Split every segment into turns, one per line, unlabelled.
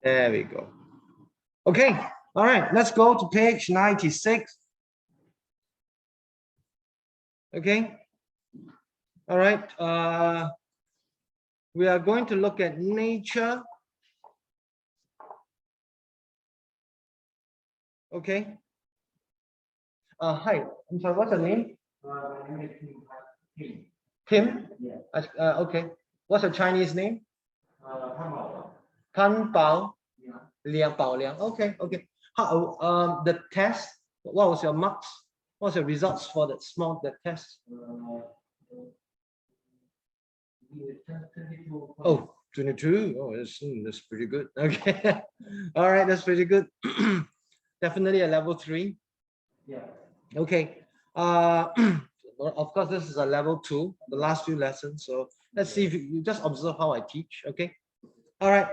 There we go. Okay, all right, let's go to page 96. Okay, all right, we are going to look at nature. Okay. Hi, I'm sorry, what's your name? Tim? Yeah. Okay. What's your Chinese name? Tan Bao. Liang Bao Liang. Okay, okay. How, the test, what was your marks? What was your results for that test? Oh, 22. Oh, that's pretty good. Okay. All right, that's pretty good. Definitely a level 3. Yeah. Okay. Of course, this is a level 2, the last few lessons. So let's see if you just observe how I teach. Okay. All right.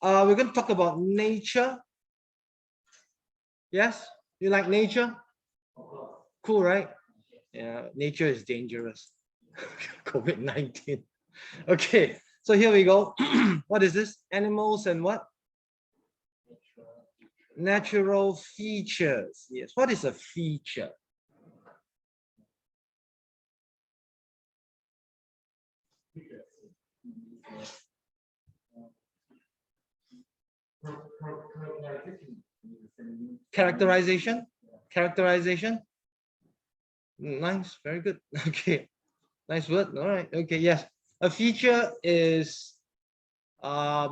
We're going to talk about nature. Yes, you like nature? Cool, right? Yeah, nature is dangerous. COVID-19. Okay, so here we go. What is this? Animals and what? Natural features. Yes. What is a feature? Characterization. Characterization. Nice. Very good. Okay. Nice word. All right. Okay. Yes. A feature is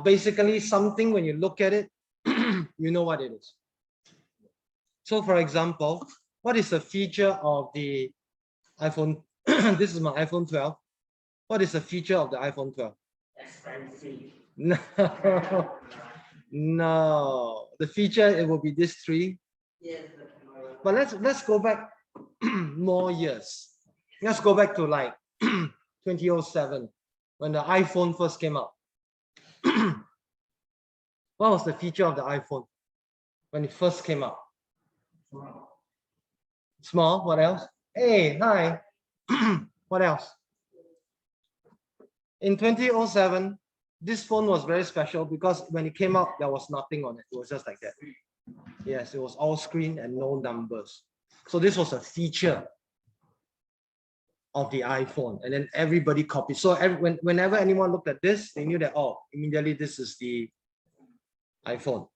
basically something when you look at it, you know what it is. So for example, what is the feature of the iPhone? This is my iPhone 12. What is the feature of the iPhone 12? Expensive. No, no. The feature, it will be this 3. Yes. But let's go back more years. Let's go back to like 2007 when the iPhone first came out. What was the feature of the iPhone when it first came out? Small. What else? Hey, hi. What else? In 2007, this phone was very special because when it came out, there was nothing on it. It was just like that. Yes, it was all screen and no numbers. So this was a feature of the iPhone, and then everybody copied. So whenever anyone looked at this, they knew that, oh, immediately this is the iPhone.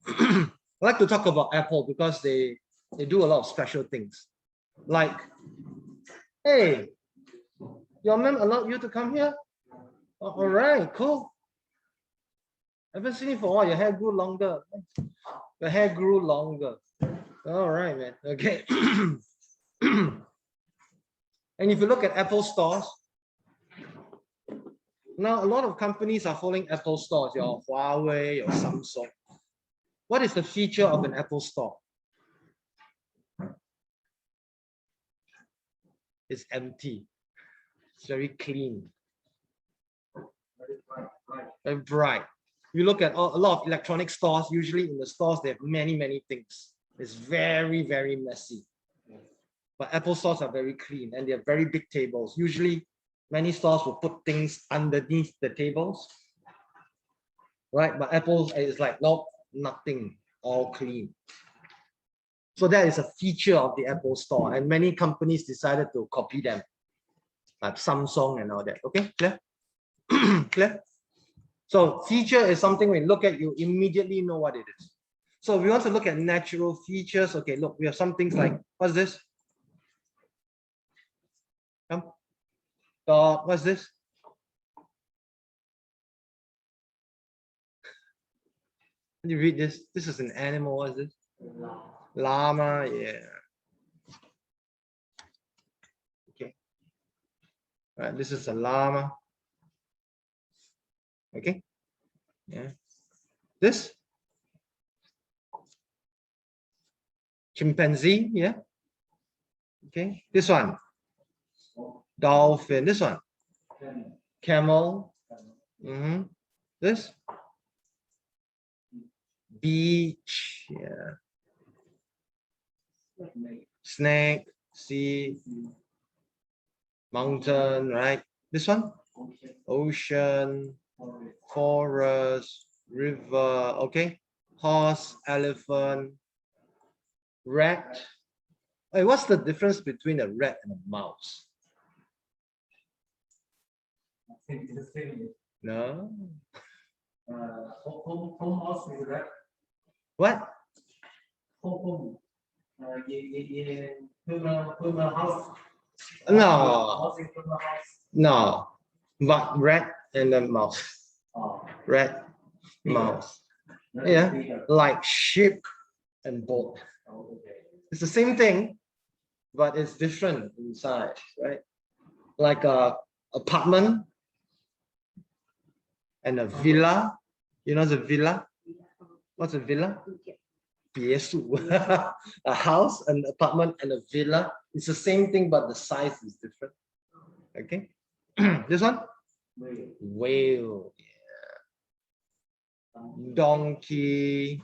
I like to talk about Apple because they do a lot of special things. Like, hey, your mom allowed you to come here? All right, cool. I haven't seen you for a while. Your hair grew longer. Your hair grew longer. All right, man. Okay. And if you look at Apple stores, now a lot of companies are following Apple stores, your Huawei, your Samsung. What is the feature of an Apple store? It's empty. It's very clean. Very bright. You look at a lot of electronic stores, usually in the stores, they have many, many things. It's very, very messy. But Apple stores are very clean and they have very big tables. Usually, many stores will put things underneath the tables. Right? But Apple is like, nope, nothing, all clean. So that is a feature of the Apple store. And many companies decided to copy them, like Samsung and all that. Okay, clear? Clear? So feature is something when you look at, you immediately know what it is. So we want to look at natural features. Okay, look, we have some things like, what's this? Dog, what's this? Can you read this? This is an animal. What's this? Llama, yeah. Okay. All right, this is a llama. Okay. Yeah. This? Chimpanzee, yeah. Okay. This one? Dolphin. This one? Camel. This? Beach, yeah. Snake, sea, mountain, right? This one? Ocean, Forest, river, okay. Horse, elephant, rat. Hey, what's the difference between a rat and a mouse? No.
Home house is rat.
What?
Home. House.
No.
House.
No. But rat and then mouse. Rat, mouse. Yeah. Like sheep and goat. It's the same thing, but it's different inside, right? Like a apartment and a villa. You know the villa? What's a villa? 别墅. A house, an apartment, and a villa. It's the same thing, but the size is different. Okay. This one? Whale. Yeah. Donkey.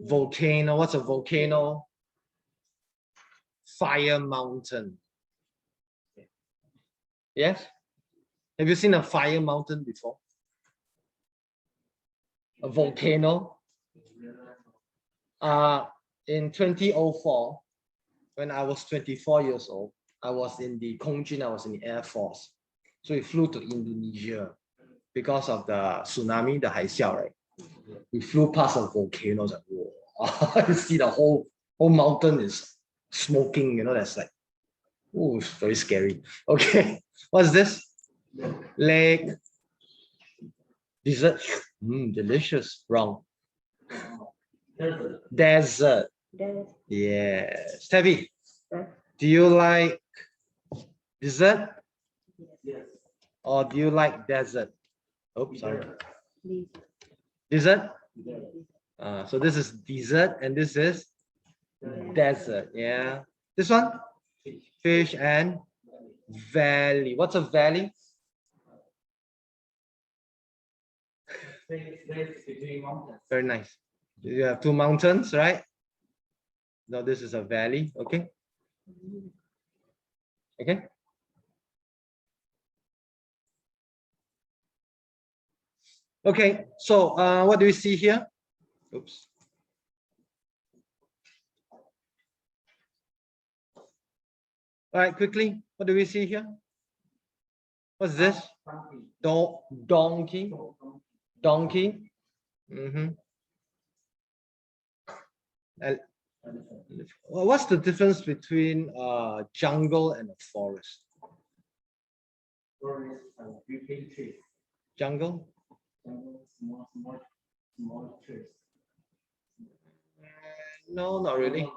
Volcano. What's a volcano? Fire mountain. Yes? Have you seen a fire mountain before? A volcano? In 2004, when I was 24 years old, I was in the Kongjin, I was in the Air Force. So we flew to Indonesia because of the tsunami, the Haixiao, right? We flew past a volcano. Like, whoa. You see the whole mountain is smoking, you know, that's like, oh, it's very scary. Okay, what's this? Lake. Dessert. Delicious. Wrong. Desert. Yes. Stevie, do you like dessert?
Yes.
Or do you like desert? Oh, sorry. Dessert? So this is dessert and this is desert. Yeah. This one? Fish and valley. What's a valley? Very nice. You have two mountains, right? Now this is a valley. Okay. Okay. Okay. So what do we see here? Oops. All right, quickly. What do we see here? What's this? Donkey. Donkey. What's the difference between jungle and a forest?
Forest and big trees.
Jungle?
Small trees.
No, not really.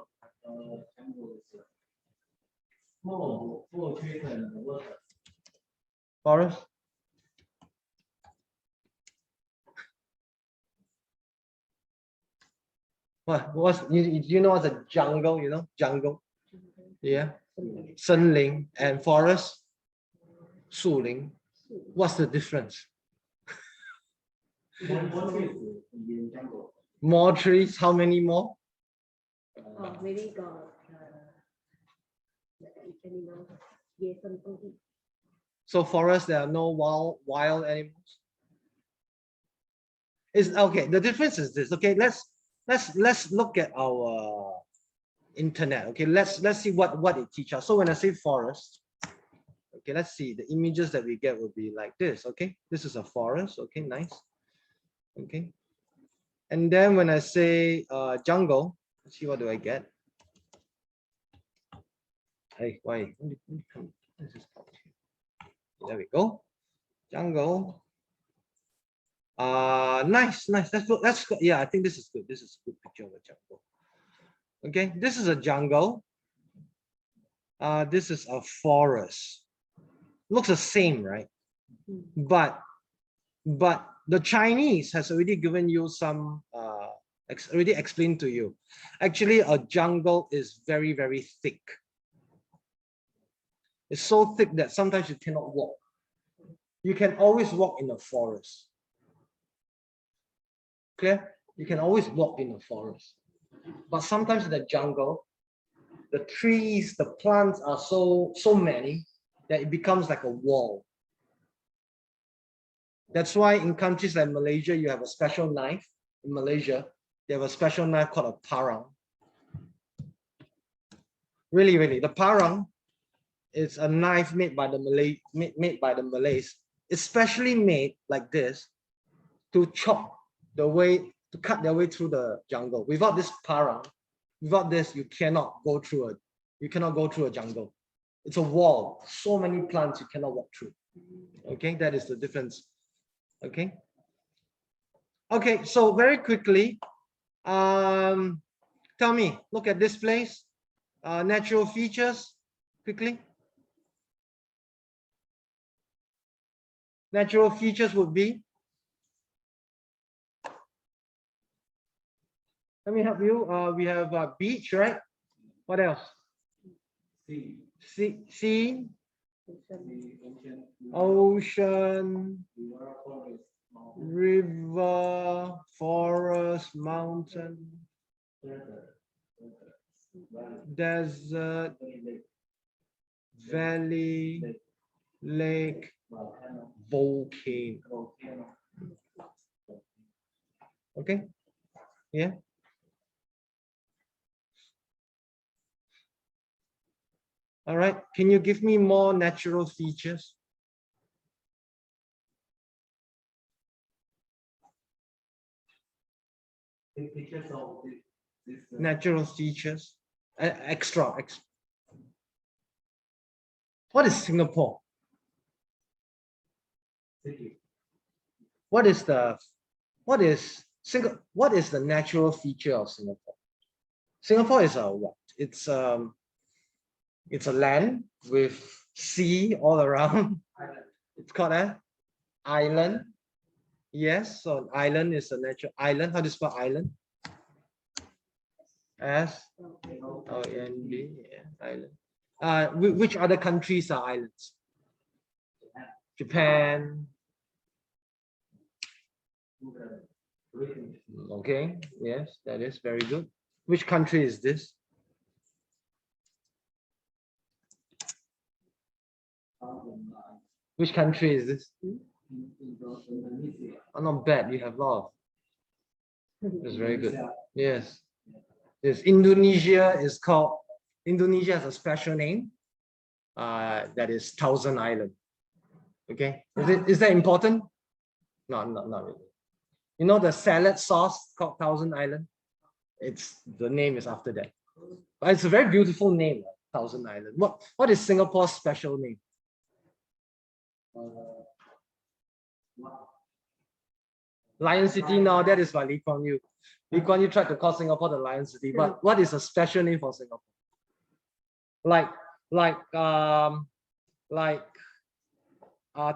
Small trees and water.
Forest? What? You know what's a jungle? You know jungle? Yeah. 森林 and forest. 树林. What's the difference?
More trees in jungle.
More trees? How many more?
Maybe got animals. Yes, something.
So forest, there are no wild animals. Is okay. The difference is this. Okay, let's look at our internet. Okay, let's see what it teaches us. So when I say forest, okay, let's see the images that we get will be like this. Okay, this is a forest. Okay, nice. Okay, and then when I say jungle, let's see what do I get. Hey, why? There we go. Jungle. Nice. That's good. Yeah, I think this is good. This is a good picture of a jungle. Okay, this is a jungle. This is a forest. Looks the same, right? But the Chinese has already given you some already explained to you. Actually, a jungle is very, very thick. It's so thick that sometimes you cannot walk. You can always walk in the forest. Clear? You can always walk in the forest. But sometimes in the jungle, the trees, the plants are so many that it becomes like a wall. That's why in countries like Malaysia, you have a special knife. In Malaysia, they have a special knife called a parang. Really, really, the parang is a knife made by the Malays, especially made like this to chop the way, to cut their way through the jungle. Without this parang, without this, you cannot go through a jungle. It's a wall. So many plants you cannot walk through. Okay, that is the difference. Okay. Okay, so very quickly, tell me, look at this place. Natural features, quickly. Natural features would be. Let me help you. We have a beach, right? What else?
Sea,
Sea,
Ocean.
ocean,
river, forest,
river, forest, mountain,
desert,
desert, valley, lake, volcano. Okay, yeah. All right, can you give me more natural features?
Pictures of this
Natural features, extra. What is Singapore?
city.
What is the natural feature of Singapore? Singapore is a what? It's a land with sea all around. It's called an island. Yes, so an island is a natural island. How do you spell island? S-O-N-D, yeah, island. Which other countries are islands? Japan. Okay, yes, that is very good. Which country is this? Which country is this?
Indonesia.
Oh, not bad. You have a lot. That's very good. Yes. Yes. Indonesia has a special name. That is Thousand Island. Okay. Is that important? No, not really. You know the salad sauce called Thousand Island? The name is after that. But it's a very beautiful name, Thousand Island. What is Singapore's special name? Lion City. Now that is by Lee Kuan Yew. Lee Kuan Yew tried to call Singapore the Lion City, but what is a special name for Singapore?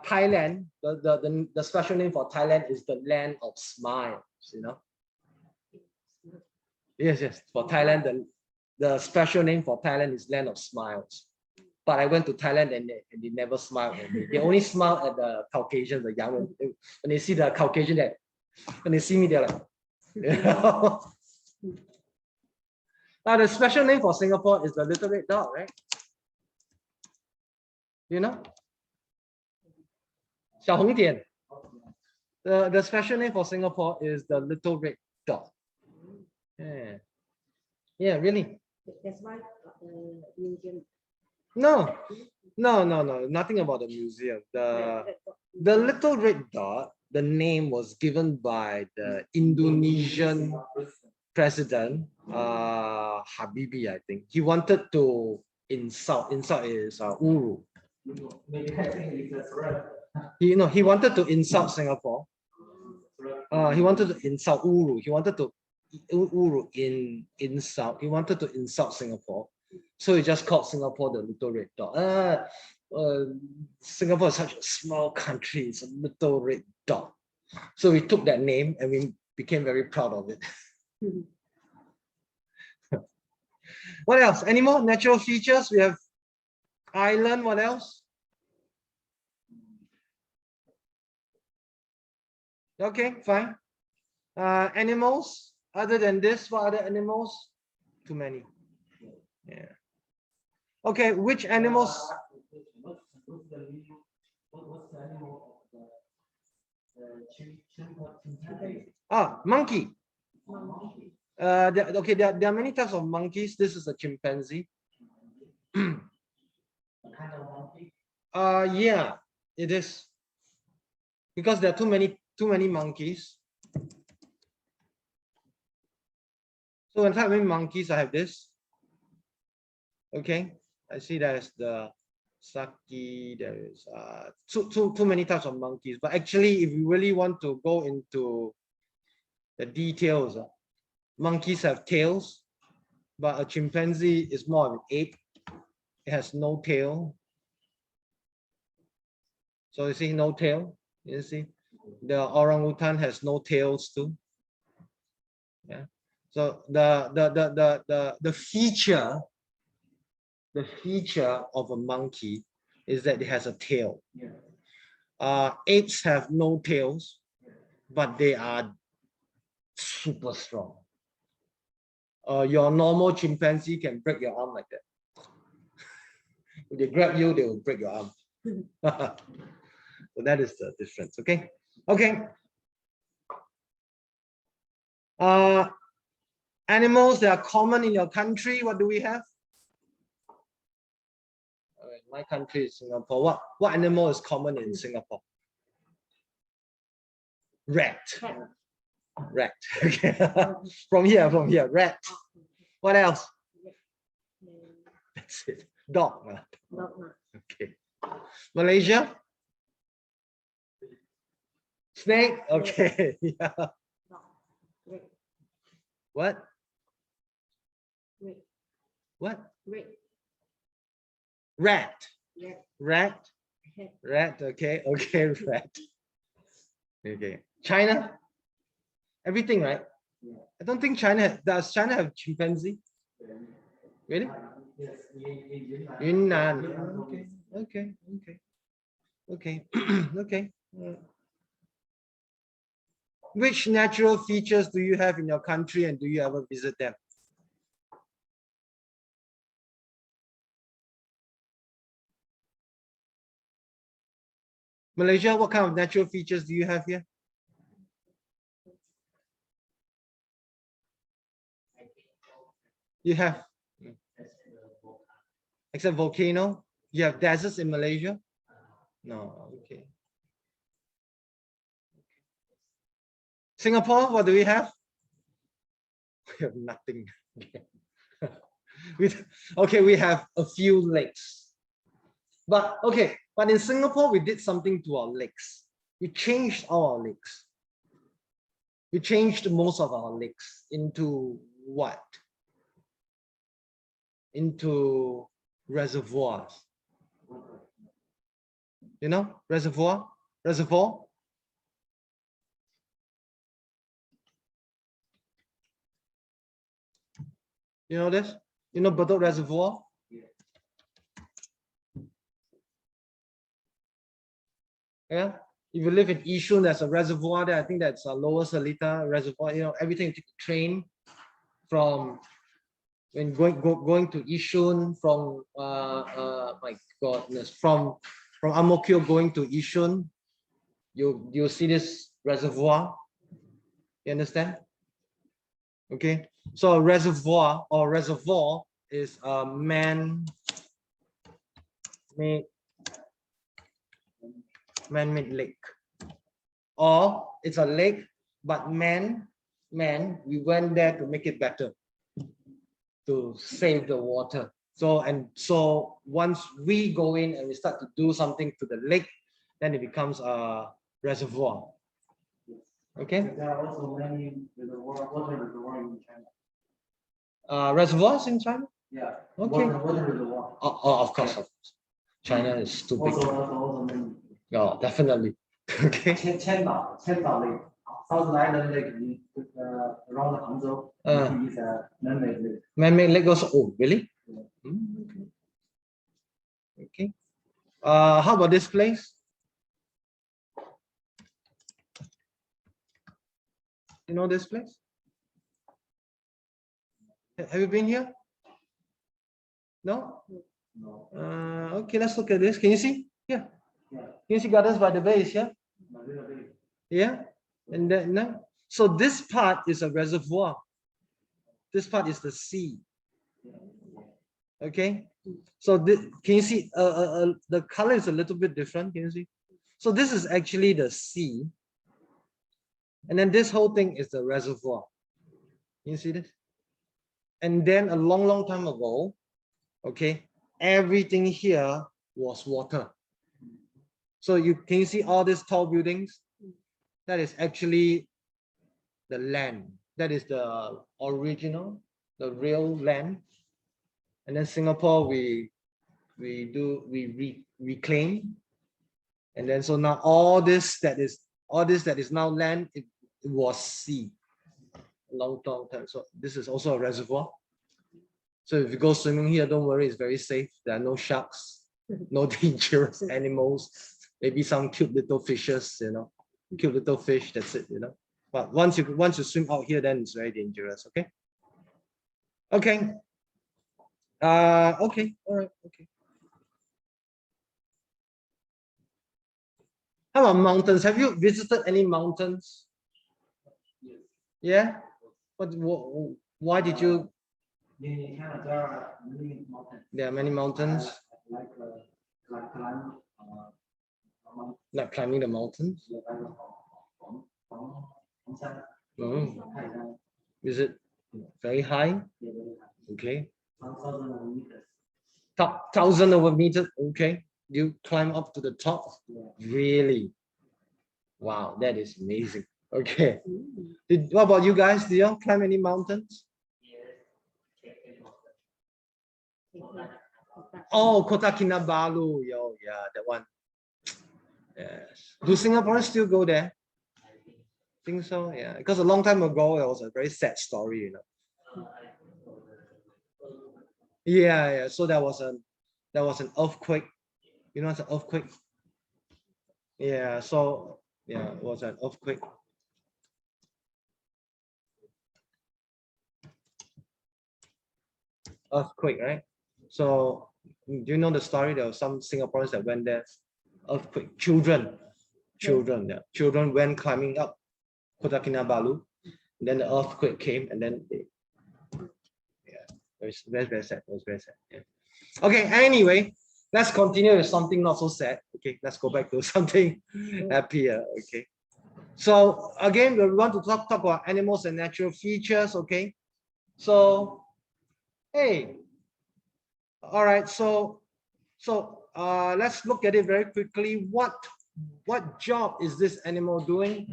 Thailand. The special name for Thailand is the land of smiles. You know. Yes. For Thailand, the special name for Thailand is land of smiles. But I went to Thailand and they never smiled at me. They only smile at the Caucasians, the young ones. When they see the Caucasian, when they see me, they're like, now the special name for Singapore is the little red dot, right? You know? Xiao Hong Dian. The special name for Singapore is the little red dot. Yeah, really.
That's why the museum.
No, nothing about the museum. The little red dot, the name was given by the Indonesian president, Habibie, I think. He wanted to insult is Uru.
Maybe I think it's a threat.
He wanted to insult Singapore. He wanted to insult Uru. He wanted to insult Singapore. So he just called Singapore the little red dot. Singapore is such a small country. It's a little red dot. So we took that name and we became very proud of it. What else? Any more natural features? We have island. What else? Okay, fine. Animals. Other than this, what other animals? Too many. Yeah. Okay, which animals?
What's the animal of
Ah, monkey.
monkey,
Okay, there are many types of monkeys. This is a chimpanzee. Yeah, it is. Because there are too many monkeys. So when I mean monkeys, I have this. Okay, I see there's the Saki, there is too many types of monkeys. But actually, if you really want to go into the details, monkeys have tails, but a chimpanzee is more of an ape. It has no tail. So you see no tail. You see, the orangutan has no tails too. Yeah. So the feature of a monkey is that it has a tail. Apes have no tails, but they are super strong. Your normal chimpanzee can break your arm like that. If they grab you, they will break your arm. So that is the difference. Okay. Okay. Animals that are common in your country. What do we have? My country is Singapore. What animal is common in Singapore? Rat. Rat. Okay. From here, rat. What else? That's it. Dog. Okay. Malaysia. Snake. Okay. Yeah. What? What? Rat. Rat. Rat. Okay. Okay. Rat. Okay. China. Everything, right? I don't think China does. China have chimpanzee? Really? Yunnan. Okay. Okay. Okay. Okay. Okay. Which natural features do you have in your country, and do you ever visit them? Malaysia, what kind of natural features do you have here? You have, except volcano, you have deserts in Malaysia? No, okay. Singapore, what do we have? We have nothing. Okay, we have a few lakes. But okay, but in Singapore, we did something to our lakes. We changed all our lakes. We changed most of our lakes into what? Into reservoirs. You know, reservoir? You know this? You know Bedok Reservoir? Yeah. If you live in Yishun, there's a reservoir there. I think that's a Lower Seletar Reservoir. You know, everything you take a train from when going to Yishun from my goodness, from Ang Mo Kio going to Yishun, you see this reservoir. You understand? Okay. So a reservoir is a man-made lake, or it's a lake, but we went there to make it better, to save the water. So once we go in and we start to do something to the lake, then it becomes a reservoir. Okay.
There are also many water reservoirs in China.
Reservoirs in China?
Yeah.
Okay.
Water reservoir.
Oh, of course. China is too big.
Also many.
Oh, definitely. Okay.
Qiandao Lake, South Island Lake, around Hangzhou, is a man-made lake.
Man-made lake also. Oh, really?
Yeah.
Okay. How about this place? You know this place? Have you been here? No?
No.
Okay, let's look at this. Can you see? Yeah.
Yeah.
Can you see Gardens by the Bay is here? Yeah, and then no. So this part is a reservoir. This part is the sea. Okay, so this, can you see? The color is a little bit different. Can you see? So this is actually the sea, and then this whole thing is the reservoir. Can you see this? And then a long, long time ago, okay, everything here was water. So you can you see all these tall buildings? That is actually the land. That is the original, the real land. And then Singapore, we reclaim. And then so now all this that is now land, it was sea a long time. So this is also a reservoir. So if you go swimming here, don't worry, it's very safe. There are no sharks, no dangerous animals, maybe some cute little fishes, you know, cute little fish, that's it, you know. But once you swim out here, then it's very dangerous. Okay. Okay. Okay. All right. Okay. How about mountains? Have you visited any mountains? Yeah. But why did you?
In Canada, there are many mountains.
There are many mountains.
Like climbing,
Like climbing the mountains.
Oh.
Is it very high? Okay.
1,000 meters.
Top 1,000 over meters. Okay. You climb up to the top. Really? Wow, that is amazing. Okay. What about you guys? Do you climb any mountains? Oh, Kota Kinabalu. Yo, yeah, that one. Yes. Do Singaporeans still go there? Think so, yeah. Because a long time ago, it was a very sad story, you know. Yeah, yeah. So there was an earthquake. You know, it's an earthquake. Yeah. So yeah, it was an earthquake. Earthquake, right? So do you know the story? There were some Singaporeans that went there. Earthquake. Children, yeah. Children went climbing up Kota Kinabalu. Then the earthquake came, and then they, yeah, it was very sad. It was very sad. Yeah. Okay. Anyway, let's continue with something not so sad. Okay, let's go back to something happier. Okay. So again, we want to talk about animals and natural features. Okay. So, hey. All right. So let's look at it very quickly. What job is this animal doing?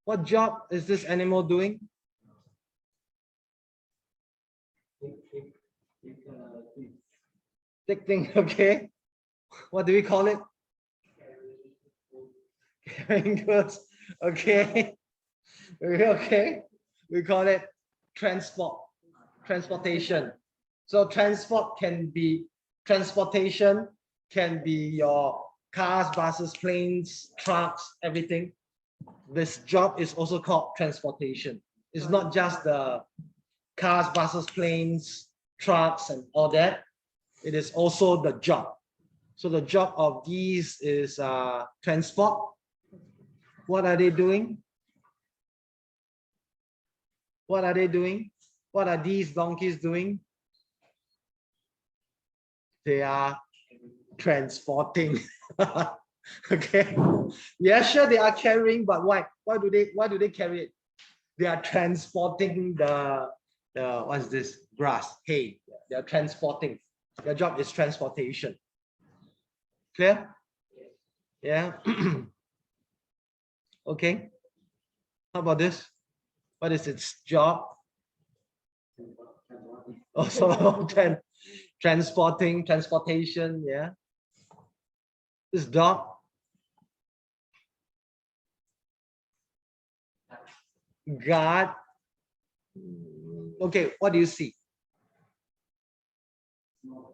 What job is this animal doing? Thick thing, okay. What do we call it? Carrying goods, okay. Okay. We call it transportation. So transportation can be your cars, buses, planes, trucks, everything. This job is also called transportation. It's not just the cars, buses, planes, trucks, and all that. It is also the job. So the job of these is transport. What are they doing? What are they doing? What are these donkeys doing? They are transporting. Okay. Yeah, sure, they are carrying, but why? Why do they carry it? They are transporting the what's this? Grass, hay. They are transporting. Their job is transportation. Clear? Yeah. Okay. How about this? What is its job? Also transportation. Yeah. This dog. Guard. Okay. What do you see?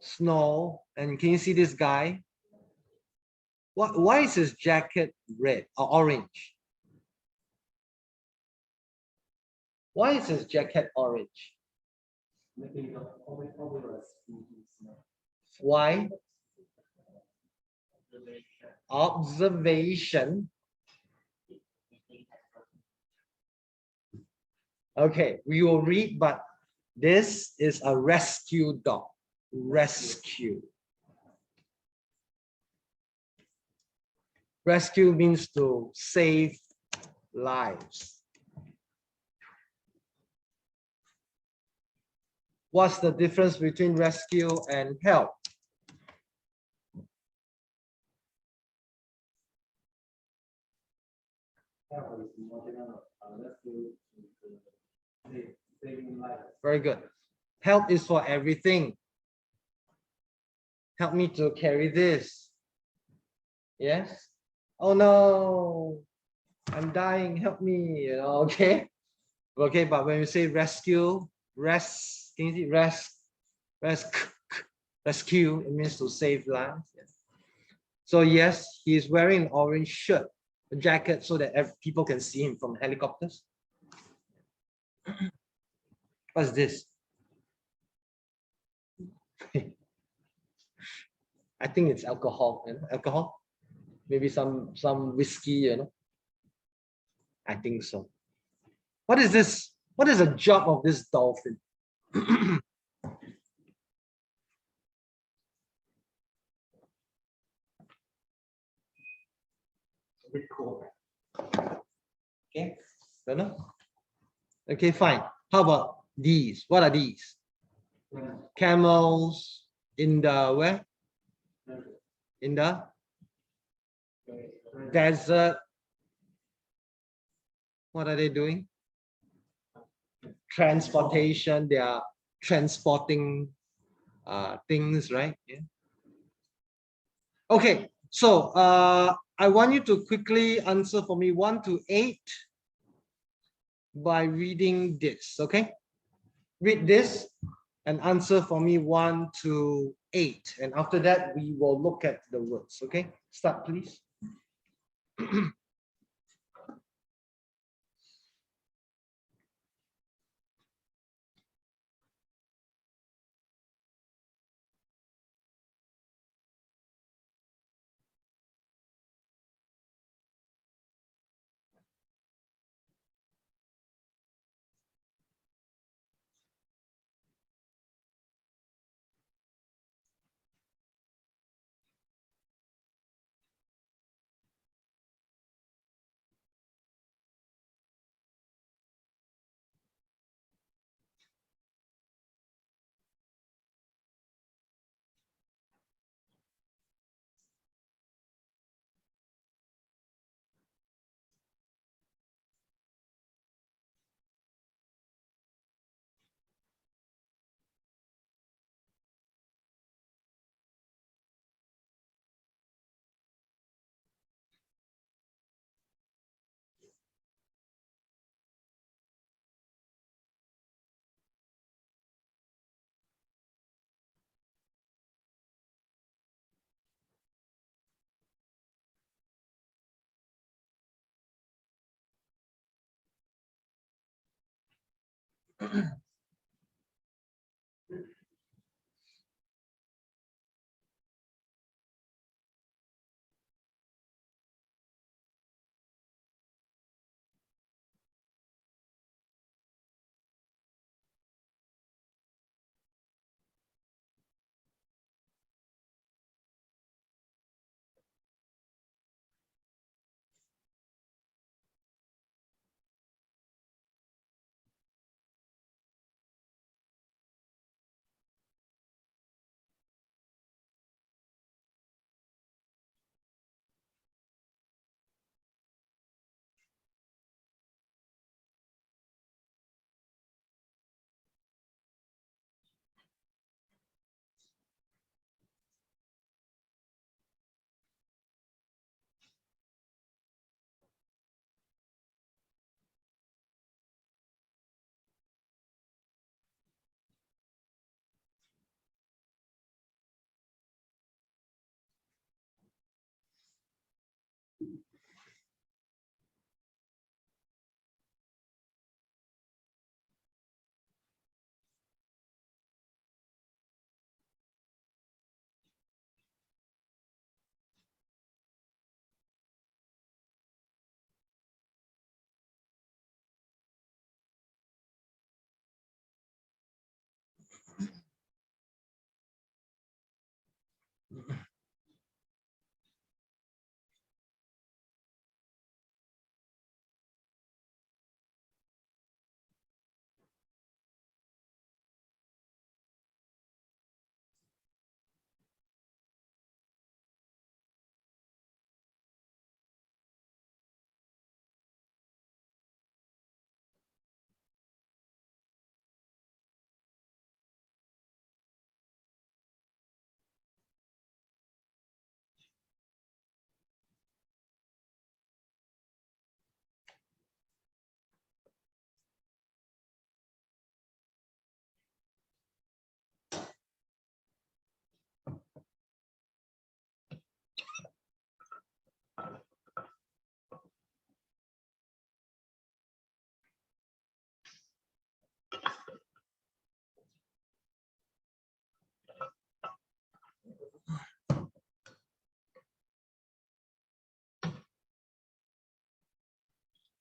Snow. And can you see this guy? Why is his jacket red or orange? Why is his jacket orange? Why? Observation. Okay, we will read, but this is a rescue dog. Rescue. Rescue means to save lives. What's the difference between rescue and help? Very good. Help is for everything. Help me to carry this. Yes. Oh no, I'm dying. Help me. You know. Okay. Okay. But when you say rescue, can you see rescue? It means to save lives. Yes. So yes, he's wearing an orange shirt, a jacket, so that people can see him from helicopters. What's this? I think it's alcohol. You know? Alcohol, maybe some whiskey. You know, I think so. What is this? What is the job of this dolphin? A bit cool. Okay, don't know. Okay, fine. How about these? What are these? Camels in the where? In the desert. What are they doing? Transportation. They are transporting things, right? Yeah. Okay, so I want you to quickly answer for me 1 to 8 by reading this. Okay, read this and answer for me 1 to 8, and after that we will look at the words. Okay, start please.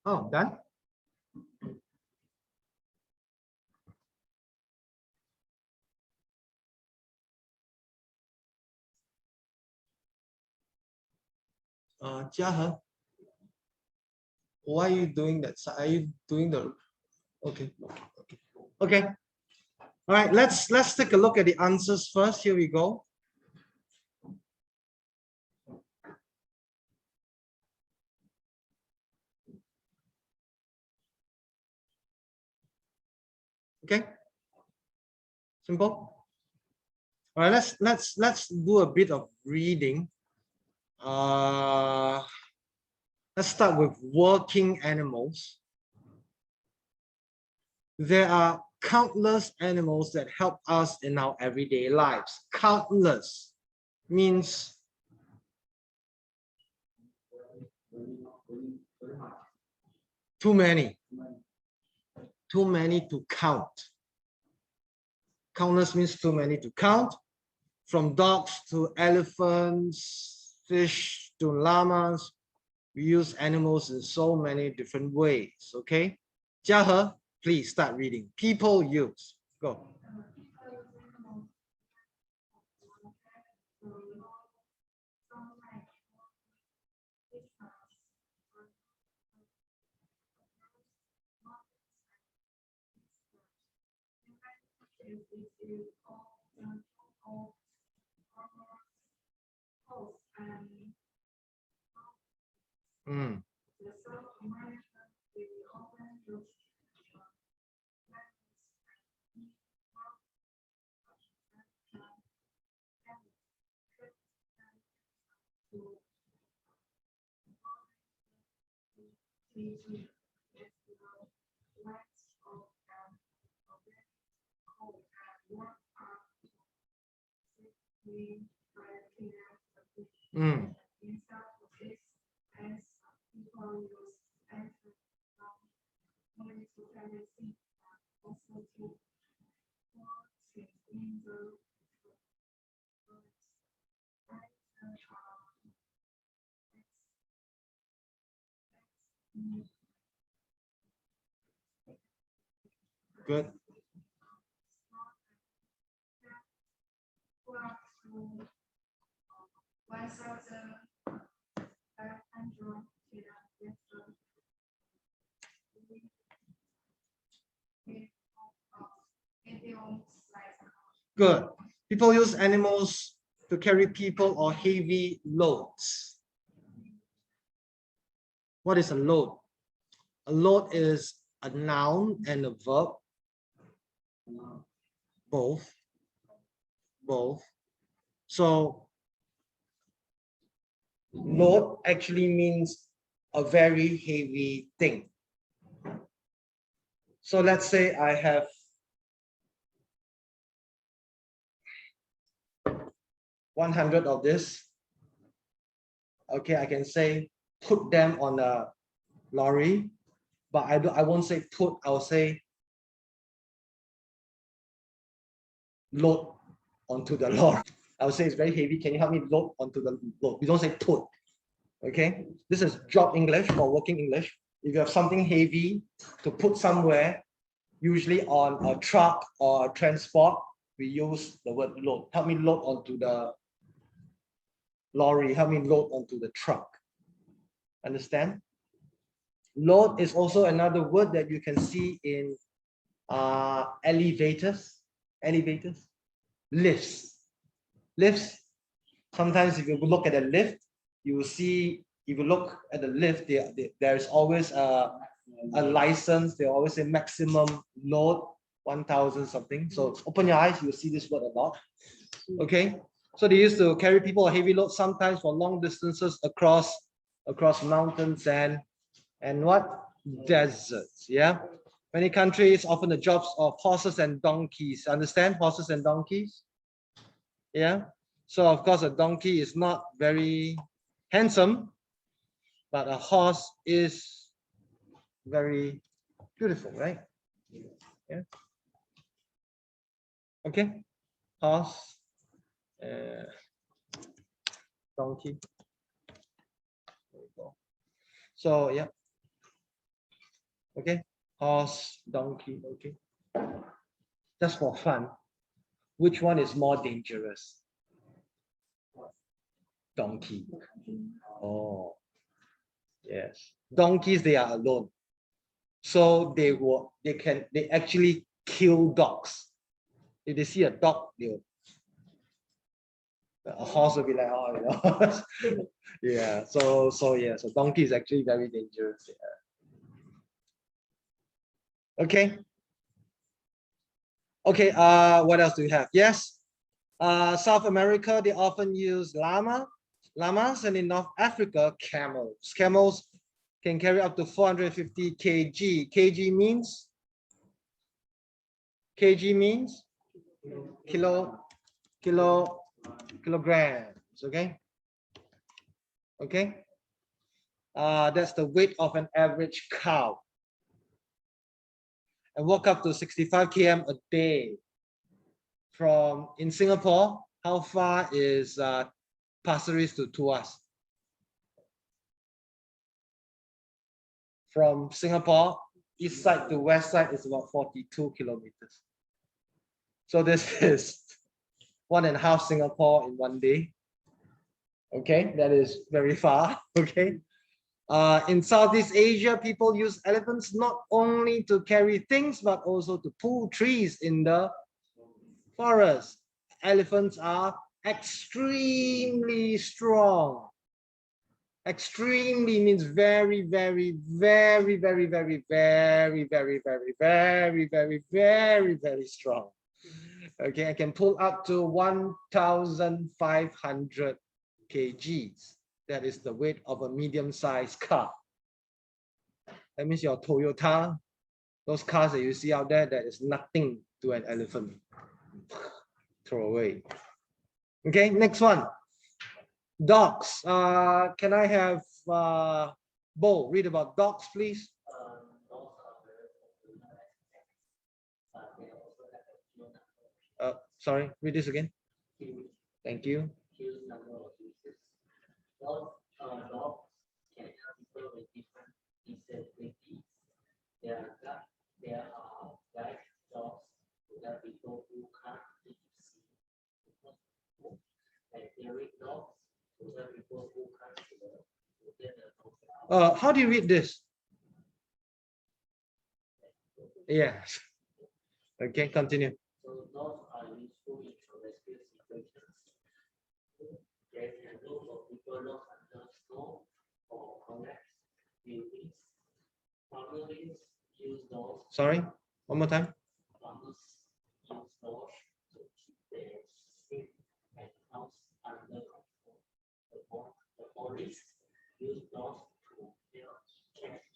Oh, done. Jiahe, why are you doing that? Are you doing the okay? Okay. All right, let's take a look at the answers first. Here we go. Okay. Simple. All right, let's do a bit of reading. Let's start with working animals. There are countless animals that help us in our everyday lives. Countless means too many to count. Countless means too many to count. From dogs to elephants, fish to llamas, we use animals in so many different ways. Okay, Jiahe, please start reading. People use. Go. Mm. Mm. Good. Good. People use animals to carry people or heavy loads. What is a load? A load is a noun and a verb. Both. So load actually means a very heavy thing. So let's say I have 100 of this. Okay, I can say put them on a lorry, but I won't say put, I'll say load onto the lorry. I'll say it's very heavy. Can you help me load onto the load? We don't say put. Okay, this is job English or working English. If you have something heavy to put somewhere, usually on a truck or a transport, we use the word load. Help me load onto the lorry. Help me load onto the truck. Understand? Load is also another word that you can see in elevators, lifts. Sometimes if you look at a lift, you will see, if you look at the lift, there is always a license. They always say maximum load 1,000 something. So open your eyes, you'll see this word a lot. Okay, so they used to carry people or heavy loads sometimes for long distances across mountains and what deserts. Yeah, many countries often the jobs of horses and donkeys. Understand horses and donkeys? Yeah. So of course a donkey is not very handsome, but a horse is very beautiful, right? Yeah. Okay. Horse, donkey. There we go. So yeah. Okay, horse, donkey. Okay, just for fun, which one is more dangerous? Donkey. Oh, yes. Donkeys, they are alone, so they actually kill dogs. If they see a dog, a horse will be like, oh, yeah. So donkey is actually very dangerous. Yeah. Okay. Okay. What else do we have? Yes. South America, they often use llamas, and in North Africa, camels. Camels can carry up to 450 kg. Kg means kilograms. Okay. Okay. That's the weight of an average cow. And walk up to 65 km a day. From in Singapore, how far is Pasir Ris to Tuas? From Singapore, east side to west side is about 42 kilometers. So this is 1.5 Singapore in one day. Okay, that is very far. Okay. In Southeast Asia, people use elephants not only to carry things, but also to pull trees in the forest. Elephants are extremely strong. Extremely means very, very, very, very, very, very, very, very, very, very, very, very strong. Okay, I can pull up to 1,500 kgs. That is the weight of a medium-sized car. That means your Toyota, those cars that you see out there, that is nothing to an elephant. Throw away. Okay, next one. Dogs. Can I have Bo read about dogs, please? Sorry, read this again. Thank you.
Dogs can help people with different disabilities. There are guide dogs to help people who can't see, and hearing dogs to help people who can't hear.
How do you read this? Yes. Okay, continue.
So dogs are useful in rescue situations. They can do for people lost under snow or collapse buildings. Families use dogs.
Sorry, one more time.
Farmers use dogs to keep their sheep and house under control. The police use dogs to help catch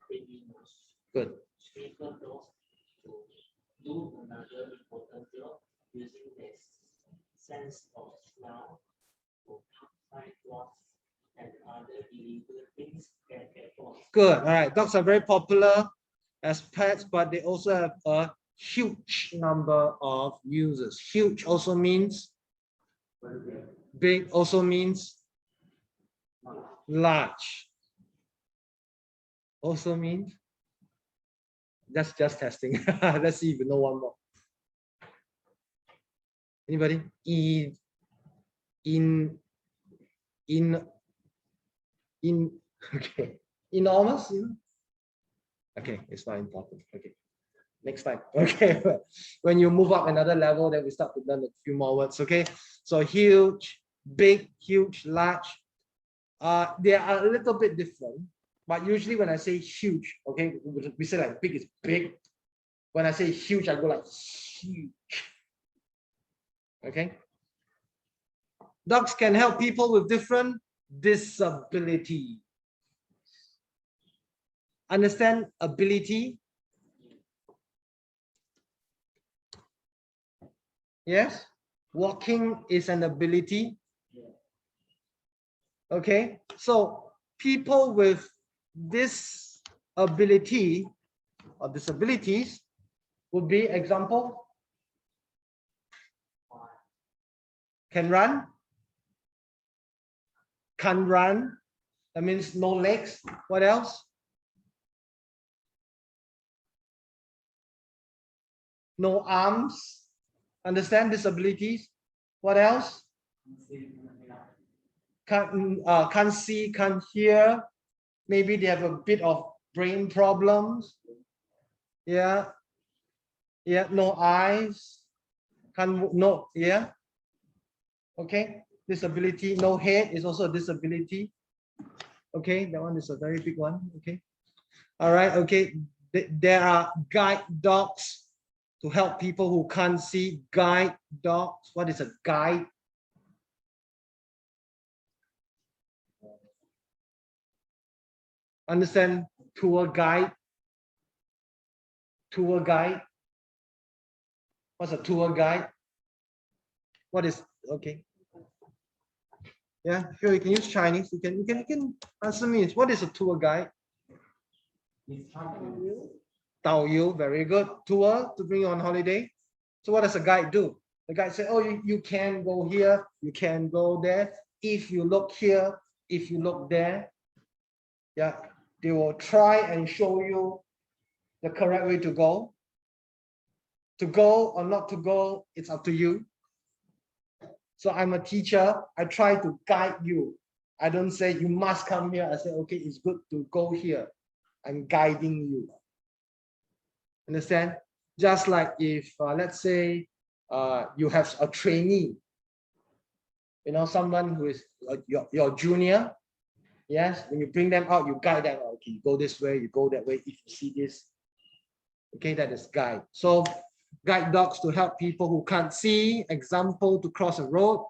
criminals.
Good.
Speaker dogs to do another important job using their sense of smell to find rocks and other illegal things that get lost.
Good. All right. Dogs are very popular as pets, but they also have a huge number of users. Huge also means big, also means large. Also means that's just testing. Let's see if you know one more. Anybody? Okay. Enormous, you know? Okay, it's not important. Okay. Next time. Okay. When you move up another level, then we start to learn a few more words. Okay. So huge, big, huge, large. They are a little bit different, but usually when I say huge, okay, we say like big is big. When I say huge, I go like huge. Okay. Dogs can help people with different disabilities. Understand ability? Yes. Walking is an ability. Okay. So people with this ability or disabilities would be example. Can run. Can't run. That means no legs. What else? no arms. Understand disabilities? What else? Can't see, can't hear. Maybe they have a bit of brain problems. Yeah. Yeah, no eyes. No, yeah. Okay. Disability, no head is also a disability. Okay, that one is a very big one. Okay. All right. Okay. There are guide dogs to help people who can't see. Guide dogs. What is a guide? Understand? Tour guide. Tour guide. What's a tour guide? What is okay? Yeah, sure. You can use Chinese. You can answer me. What is a tour guide? Tao Yu, very good. Tour to bring you on holiday. So what does a guide do? The guide say, oh, you can go here, you can go there. If you look here, if you look there, yeah, they will try and show you the correct way to go. To go or not to go, it's up to you. So I'm a teacher. I try to guide you. I don't say you must come here. I say, okay, it's good to go here. I'm guiding you. Understand? Just like if, let's say, you have a trainee, you know, someone who is your junior. Yes, when you bring them out, you guide them. Okay, you go this way, you go that way. If you see this, okay, that is guide. So guide dogs to help people who can't see. Example, to cross a road.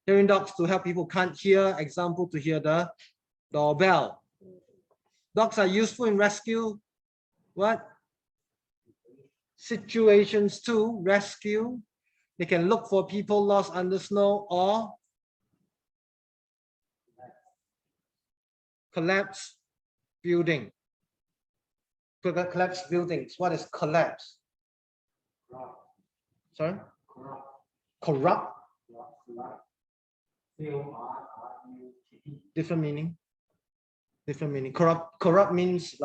Hearing dogs to help people who can't hear. Example, to hear the doorbell. Dogs are useful in rescue. What? Situations to rescue. They can look for people lost under snow or collapse building. Collapse buildings. What is collapse? Sorry? Corrupt. Different meaning. Different meaning. Corrupt means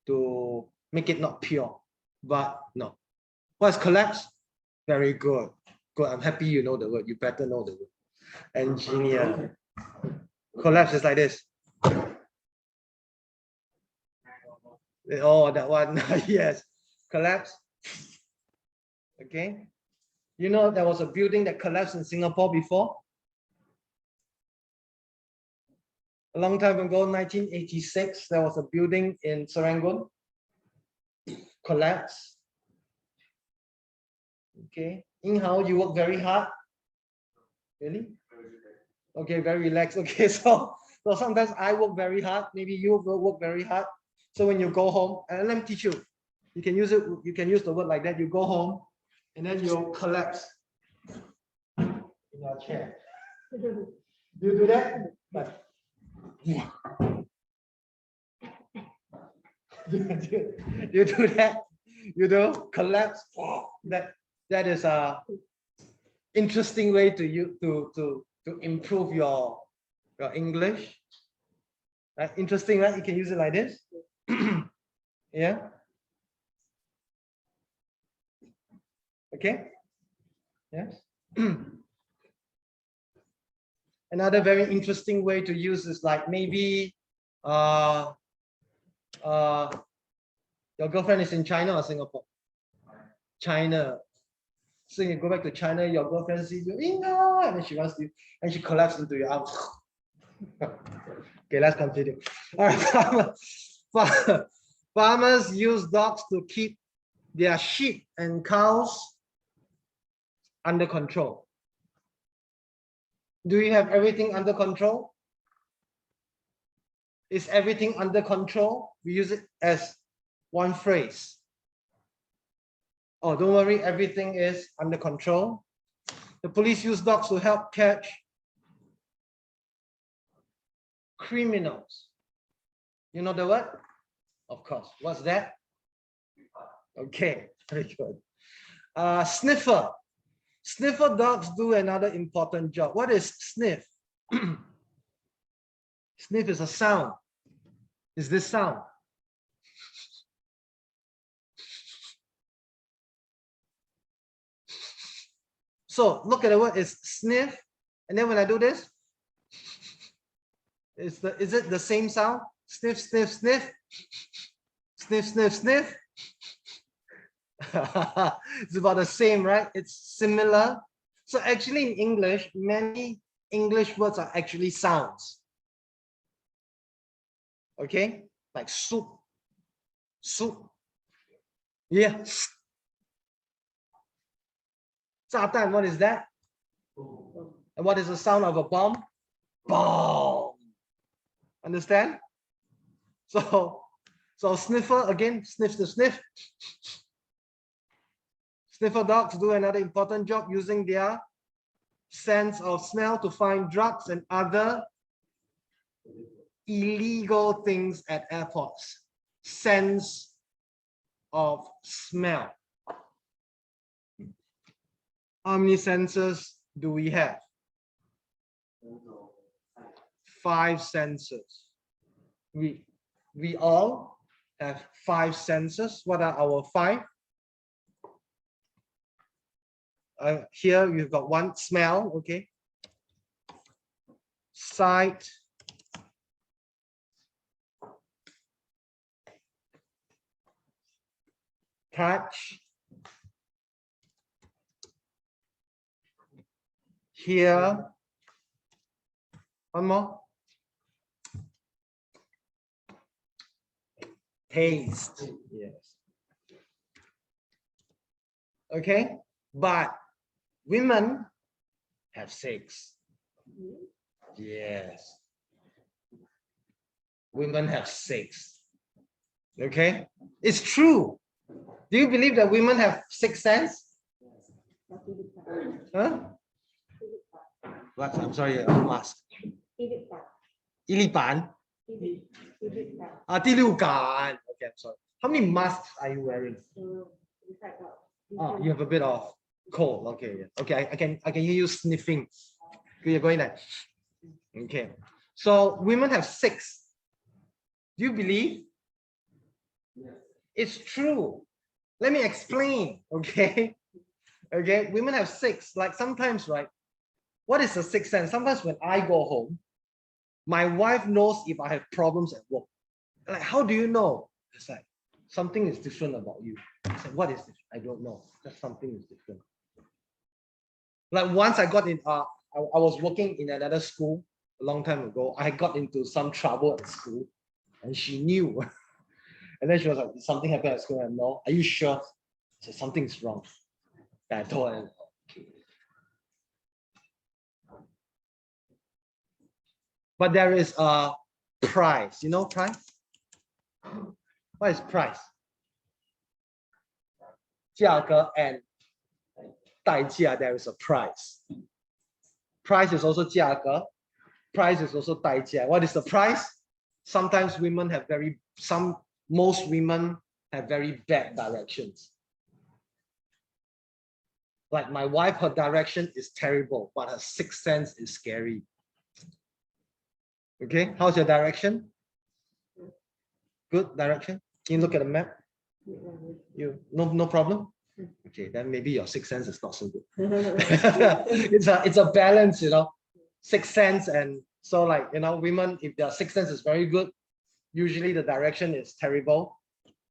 to make it not pure. But no. What's collapse? Very good. Good. I'm happy you know the word. You better know the word. Engineer. Collapse is like this. Oh, that one. Yes. Collapse. Okay. You know, there was a building that collapsed in Singapore before. A long time ago, 1986, there was a building in Serangoon. Collapsed. Okay. Inhao, you work very hard. Really? Okay, very relaxed. Okay, so sometimes I work very hard. Maybe you will work very hard. So when you go home, and let me teach you. You can use it. You can use the word like that. You go home, and then you collapse in your chair. You do that, but you do that. You do collapse. That is a interesting way to improve your English. Right? Interesting, right? You can use it like this. Yeah. Okay. Yes. Another very interesting way to use is like maybe your girlfriend is in China or Singapore? China. So you go back to China, your girlfriend sees you, and then she runs to you, and she collapses into your arms. Okay, let's continue. All right, farmers use dogs to keep their sheep and cows under control. Do you have everything under control? Is everything under control? We use it as one phrase. Oh, don't worry, everything is under control. The police use dogs to help catch criminals. You know the word? Of course. What's that? Okay, very good. Sniffer. Sniffer dogs do another important job. What is sniff? Sniff is a sound. Is this sound? So look at the word is sniff. And then when I do this, is it the same sound? Sniff, sniff, sniff. Sniff, sniff, sniff. It's about the same, right? It's similar. So actually in English, many English words are actually sounds. Okay, like soup, soup. Yeah. 炸弹, what is that? And what is the sound of a bomb? Bomb. Understand? So sniffer again, sniff the sniff. Sniffer dogs do another important job using their sense of smell to find drugs and other illegal things at airports. Sense of smell. How many senses do we have? 5 senses. We all have 5 senses. What are our 5? Here you've got one, smell, okay. Sight, touch, hear, one more, taste. Yes. Okay, but women have 6. Yes. Women have 6. Okay, it's true. Do you believe that women have 6 sense? Huh? What? I'm sorry, I'm asked. 一粒板. 第六感. Okay, I'm sorry. How many masks are you wearing? Oh, you have a bit of cold. Okay, yeah. Okay, I can hear you sniffing. You're going like. Okay, so women have 6. Do you believe? It's true. Let me explain. Okay, okay. Women have 6. Like sometimes, right? What is the 6th sense? Sometimes when I go home, my wife knows if I have problems at work. Like, how do you know? It's like something is different about you. It's like, what is it? I don't know. Just something is different. Like once I got in, I was working in another school a long time ago. I got into some trouble at school, and she knew. And then she was like, "Something happened at school." And no, are you sure? So something's wrong. And I told her. Okay. But there is a price. You know price? What is price? 价格 and 代价, there is a price. Price is also 价格. Price is also 代价. What is the price? Sometimes women have most women have very bad directions. Like my wife, her direction is terrible, but her 6th sense is scary. Okay, how's your direction? Good direction? Can you look at the map? No problem? Okay, then maybe your 6th sense is not so good. it's a balance, you know, 6th sense. And so like, you know, women, if their 6th sense is very good, usually the direction is terrible.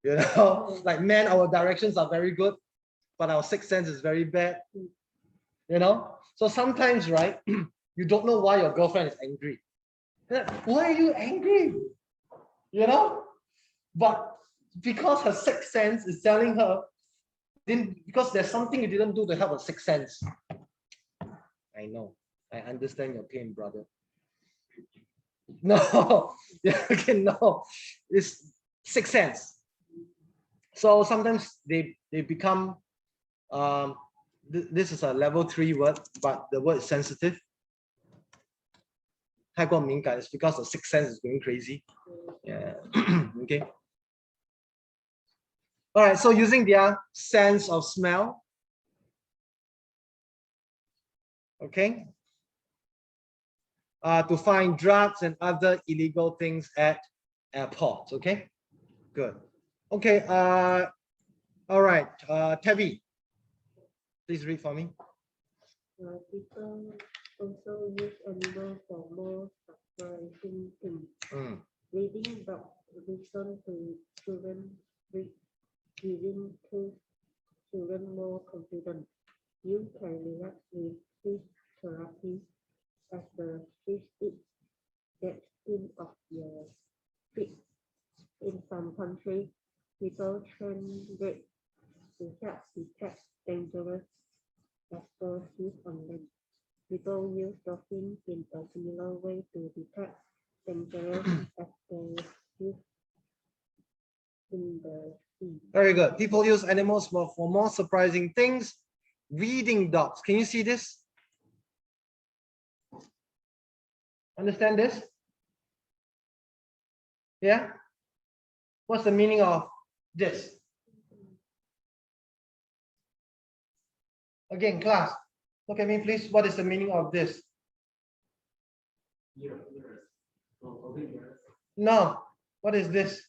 You know, like men, our directions are very good, but our 6th sense is very bad. You know, so sometimes, right, you don't know why your girlfriend is angry. Why are you angry? You know, but because her 6th sense is telling her, because there's something you didn't do to help her 6th sense. I know, I understand your pain, brother. No, yeah, okay, no, it's 6th sense. So sometimes they become, this is a level 3 word, but the word is sensitive. 太过敏感 is because the 6th sense is going crazy. Yeah. Okay. All right. So using their sense of smell. Okay. To find drugs and other illegal things at airports. Okay. Good. Okay. All right. Tevi, please read for me.
People also use animals for more surprising things.
Mm.
Reading dogs listen to children read, giving to children more confidence. You can relax with fish therapy as the fish eats the skin of your feet. In some countries, people train rats to help detect dangerous explosives on land. People use dolphins in a similar way to detect dangerous explosives in the sea.
Very good. People use animals for more surprising things. Reading dogs. Can you see this? Understand this? Yeah? What's the meaning of this? Again, class, look at me, please. What is the meaning of this? No. What is this?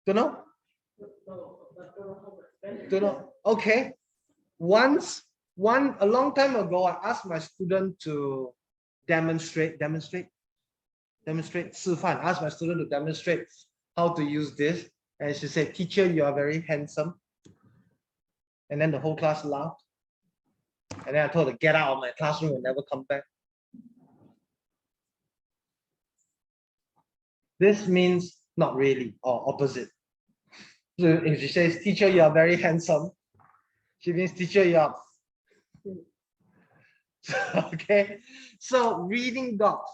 Don't know? Don't know. Okay. A long time ago, I asked my student to demonstrate, 示范. Ask my student to demonstrate how to use this. And she said, teacher, you are very handsome. And then the whole class laughed. And then I told her, get out of my classroom and never come back. This means not really, or opposite. So if she says, teacher, you are very handsome, she means, teacher, you are. Okay, so reading dogs.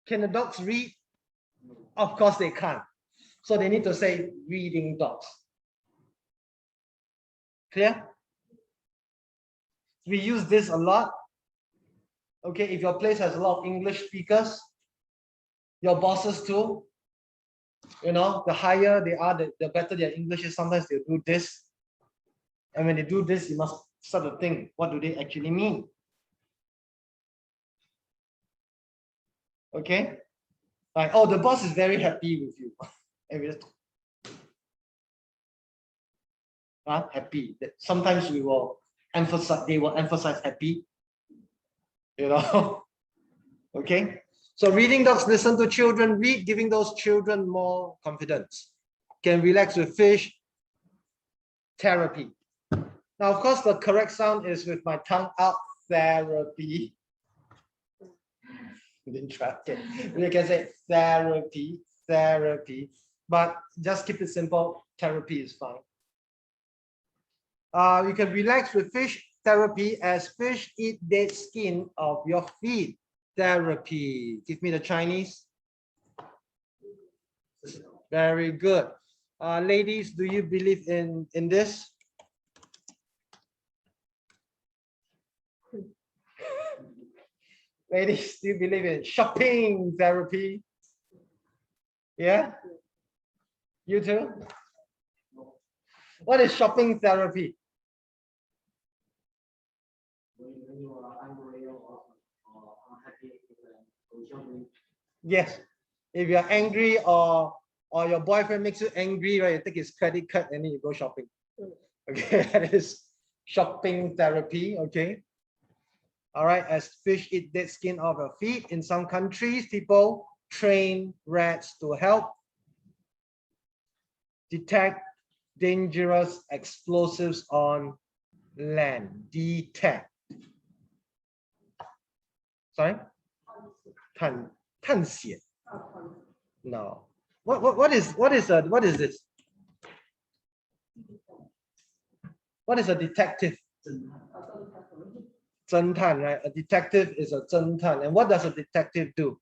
Can the dogs read? Of course they can't. So they need to say reading dogs. Clear? We use this a lot. Okay, if your place has a lot of English speakers, your bosses too, you know, the higher they are, the better their English is. Sometimes they'll do this. And when they do this, you must start to think, what do they actually mean? Okay? Like, oh, the boss is very happy with you. And we just happy. Sometimes we will emphasize, they will emphasize happy. You know? Okay? So reading dogs listen to children read, giving those children more confidence. Can relax with fish therapy. Now, of course, the correct sound is with my tongue out, therapy. Didn't try. Okay. We can say therapy, but just keep it simple. Therapy is fine. You can relax with fish therapy as fish eat dead skin of your feet. Therapy. Give me the Chinese. Very good. Ladies, do you believe in this? Ladies, do you believe in shopping therapy? Yeah? You too? What is shopping therapy?
When you are angry or unhappy, go shopping.
Yes. If you're angry or your boyfriend makes you angry, right? You take his credit card and then you go shopping. Okay, that is shopping therapy. Okay. All right, as fish eat dead skin of your feet. In some countries, people train rats to help detect dangerous explosives on land. Detect. Sorry? 探险. No. What is this? What is a detective? 侦探, right? A detective is a 侦探. And what does a detective do?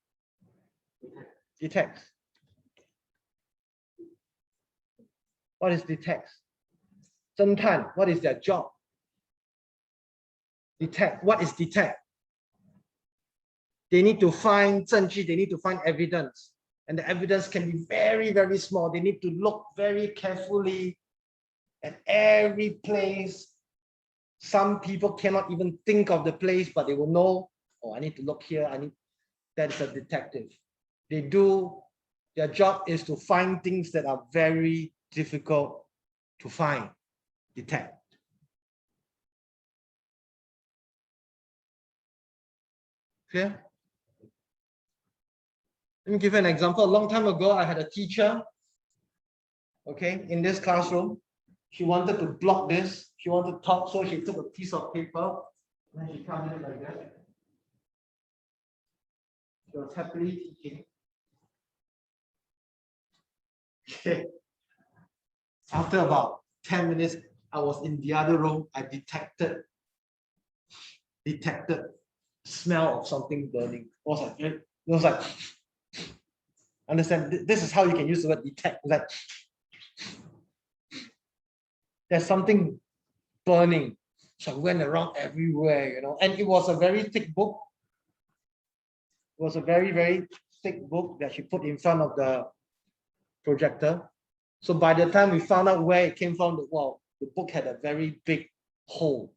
Detects. What is detects? 侦探, what is their job? Detect. What is detect? They need to find 证据, they need to find evidence. And the evidence can be very, very small. They need to look very carefully at every place. Some people cannot even think of the place, but they will know, oh, I need to look here. That's a detective. They do Their job is to find things that are very difficult to find, detect. Clear? Let me give you an example. A long time ago, I had a teacher, okay, in this classroom. She wanted to block this. She wanted to talk, so she took a piece of paper and she covered it like that. She was happily teaching. Okay. After about 10 minutes, I was in the other room. I detected smell of something burning. It was like understand, this is how you can use the word detect. Like there's something burning. So I went around everywhere, you know, and it was a very thick book. It was a very, very thick book that she put in front of the projector. So by the time we found out where it came from, the book had a very big hole,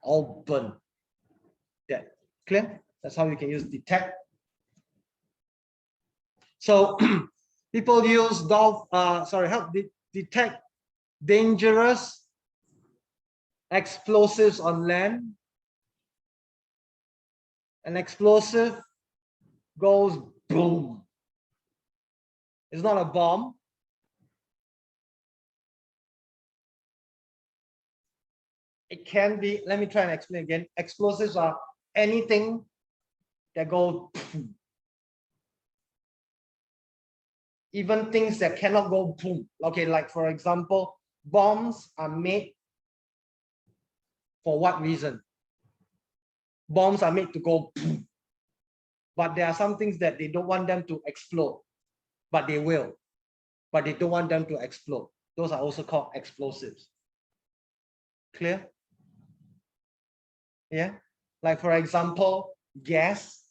all burned. Yeah, clear? That's how you can use detect. So people use help detect dangerous explosives on land. An explosive goes boom. It's not a bomb. It can be, let me try and explain again. Explosives are anything that go boom. Even things that cannot go boom. Okay, like for example, bombs are made for what reason? Bombs are made to go boom. But there are some things that they don't want them to explode, but they will. But they don't want them to explode. Those are also called explosives. Clear? Yeah. Like for example, gas.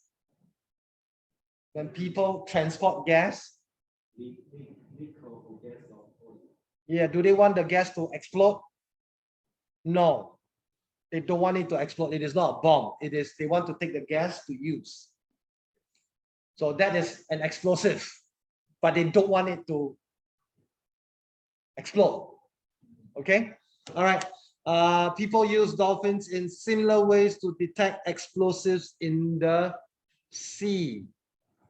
When people transport gas, yeah, do they want the gas to explode? No, they don't want it to explode. It is not a bomb. It is, they want to take the gas to use. So that is an explosive, but they don't want it to explode. Okay. All right. People use dolphins in similar ways to detect explosives in the sea.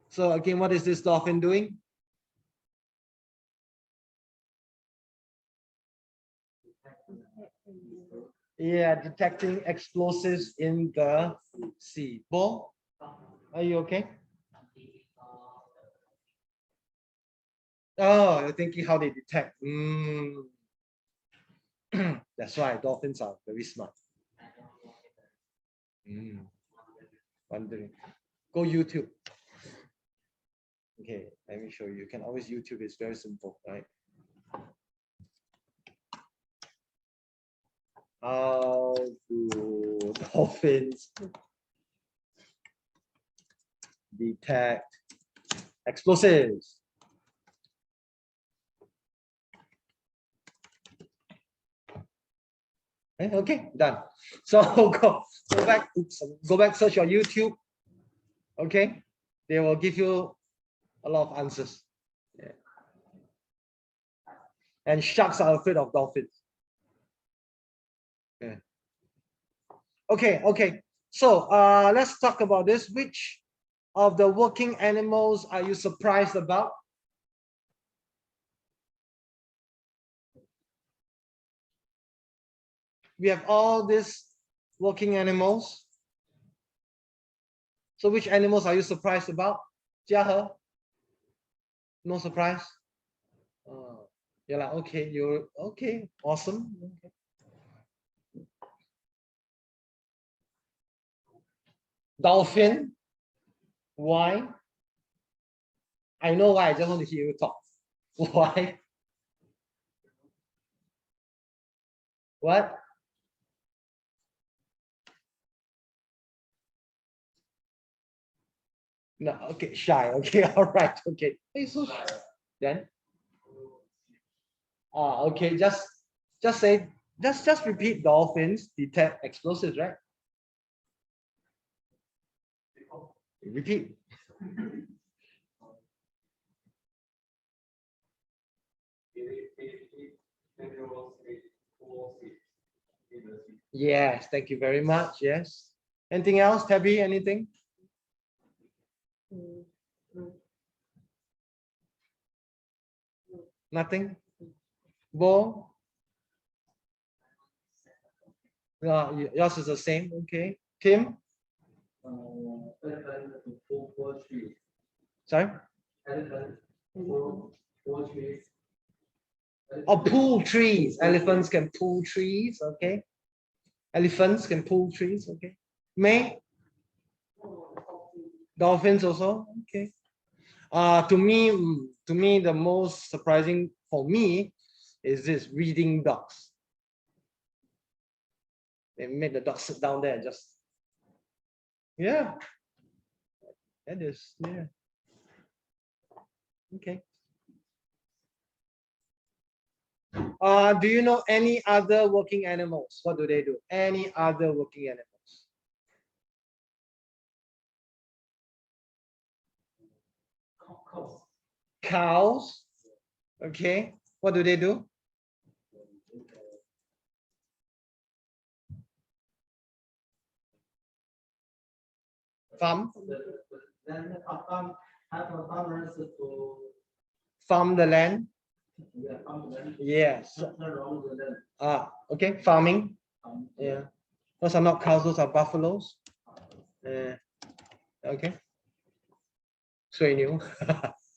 So again, what is this dolphin doing? Yeah, detecting explosives in the sea. Bo, are you okay? Oh, you're thinking how they detect. That's why dolphins are very smart. Wondering. Go YouTube. Okay, let me show you. You can always YouTube. It's very simple, right? How do dolphins detect explosives? Okay, done. So go back. Oops, go back. Search your YouTube. Okay, they will give you a lot of answers. Yeah. And sharks are afraid of dolphins. Yeah. Okay. So let's talk about this. Which of the working animals are you surprised about? We have all these working animals. So which animals are you surprised about? Jiahe? No surprise? You're like, okay, you're okay, awesome. Okay. Dolphin. Why? I know why. I just want to hear you talk. Why? What? No, okay, shy. Okay, all right, okay. Hey, so shy. Then? Okay, just say, just repeat dolphins detect explosives, right? Repeat. Yes, thank you very much. Yes. Anything else, Tabby? Anything?
No.
Nothing? Bo? Yours is the same. Okay. Kim?
Elephant to pull 4 trees.
Sorry?
Elephant pull 4 trees.
Oh, pull trees. Elephants can pull trees. Okay. Elephants can pull trees. Okay. May? Dolphins also. Okay. To me, the most surprising for me is this reading dogs. They made the dog sit down there and just, yeah. That is, yeah. Okay. Do you know any other working animals? What do they do? Any other working animals? Cows. Okay. What do they do? Farm.
Then farmers to
Farm the land.
farm the land.
Yes.
Around the land.
Okay. Farming. Yeah. Those are not cows. Those are buffaloes. Okay. So you knew.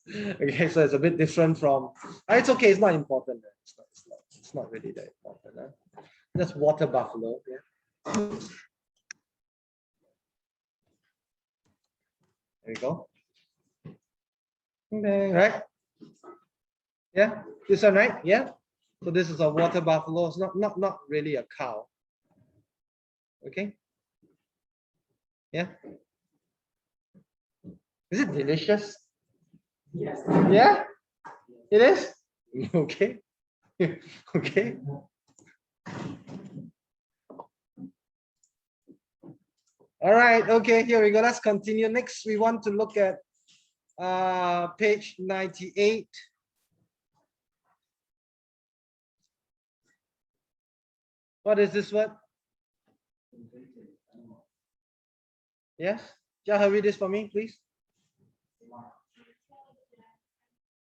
Okay, so it's a bit different from. It's okay. It's not important. It's not really that important. Just water buffalo. Yeah. There you go. Okay, right? Yeah, this one, right? Yeah. So this is a water buffalo. It's not really a cow. Okay. Yeah. Is it delicious?
Yes.
Yeah. It is. Okay. Okay. All right. Okay. Here we go. Let's continue. Next, we want to look at page 98. What is this word? Yes. Just read this for me, please.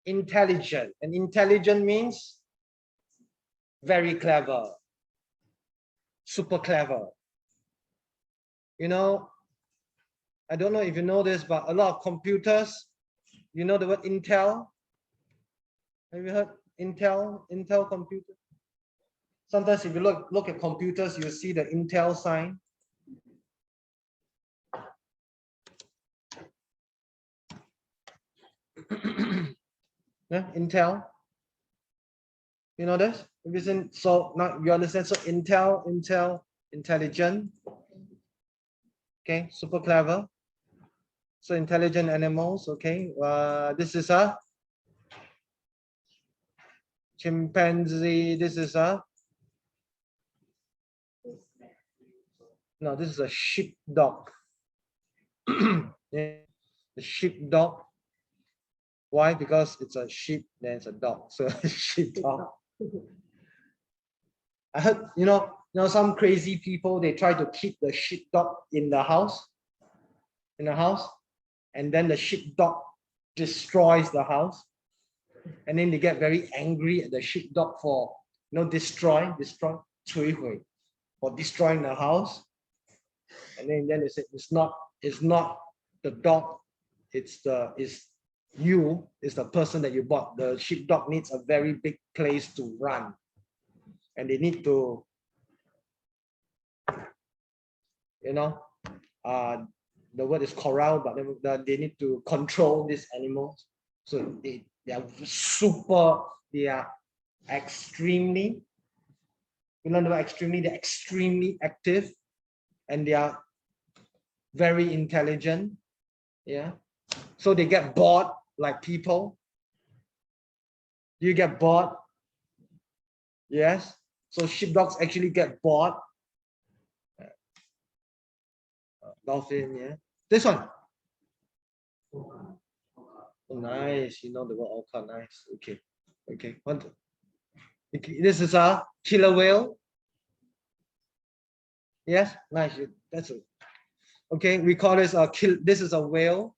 Intelligent. And intelligent means very clever, super clever. You know, I don't know if you know this, but a lot of computers, you know the word Intel? Have you heard Intel computer? Sometimes if you look at computers, you see the Intel sign. Yeah, Intel. You know this? So now you understand. So Intel, intelligent. Okay, super clever. So intelligent animals. Okay, this is a chimpanzee. This is a no. This is a sheepdog. Yeah, the sheepdog. Why? Because it's a sheep, then it's a dog. So sheepdog. I heard, you know, some crazy people, they try to keep the sheepdog in the house, and then the sheepdog destroys the house, and then they get very angry at the sheepdog for, destroy, 摧毁, for destroying the house, and then they say it's not the dog, it's the person that you bought. The sheepdog needs a very big place to run. And they need to, the word is corral, but they need to control these animals. So they are extremely, they're extremely active, and they are very intelligent. Yeah. So they get bored like people. Do you get bored? Yes. So sheepdogs actually get bored. Dolphin, yeah. This one. Oh, nice. You know the word orca, nice. Okay. Okay. This is a killer whale. Yes, nice. That's it. Okay, we call this a this is a whale.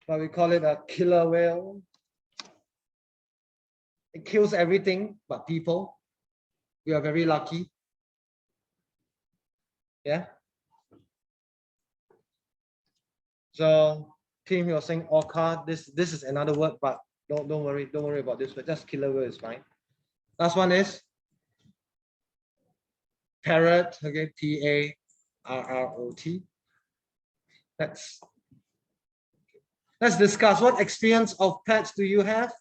But we call it a killer whale. It kills everything but people. We are very lucky. Yeah. So Tim, you're saying orca. This is another word, but don't worry about this. But just killer whale is fine. Last one is parrot. Okay, Parrot. Let's discuss what experience of pets do you have?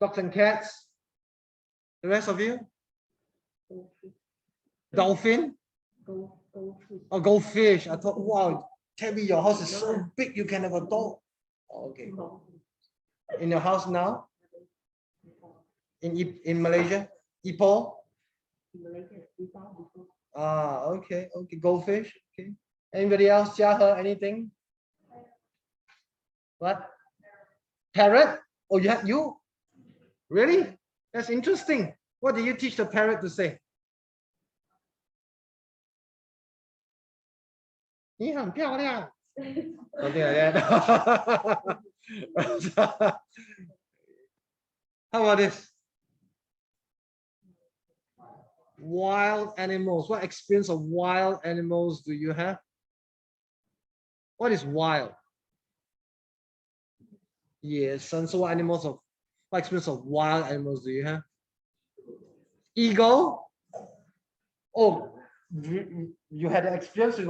Dogs and cats. The rest of you? Dolphin? Or goldfish. I thought, wow, tell me your house is so big you can have a dog. Okay. In your house now? In Malaysia? Ipoh? Okay. Goldfish. Okay. Anybody else? Jiahe, anything? What? Parrot? Oh, you? Really? That's interesting. What do you teach the parrot to say? 你很漂亮. Something like that. How about this? Wild animals. What experience of wild animals do you have? What is wild? Yes, and so what experience of wild animals do you have? Eagle? Oh, you had an experience with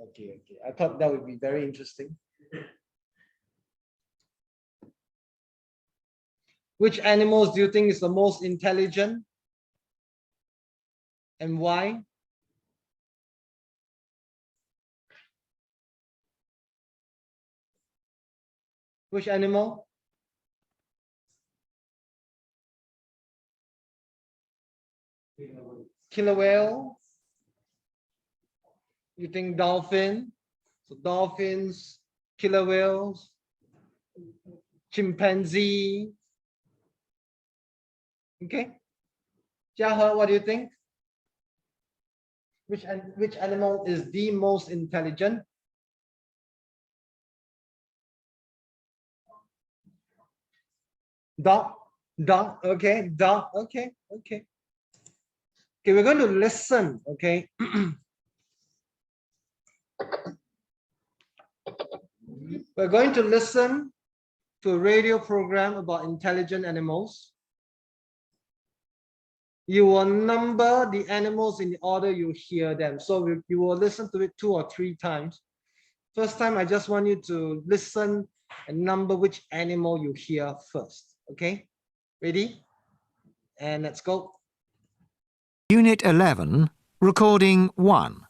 okay. I thought that would be very interesting. Which animals do you think is the most intelligent? And why? Which animal? Killer whale? You think dolphin? So dolphins, killer whales, chimpanzee. Okay. Jiahe, what do you think? Which animal is the most intelligent? Dog. Okay. Dog. Okay. Okay, we're going to listen. Okay. We're going to listen to a radio program about intelligent animals. You will number the animals in the order you hear them. So you will listen to it 2 or 3 times. First time, I just want you to listen and number which animal you hear first. Okay, ready? And let's go.
Unit 11, Recording 1.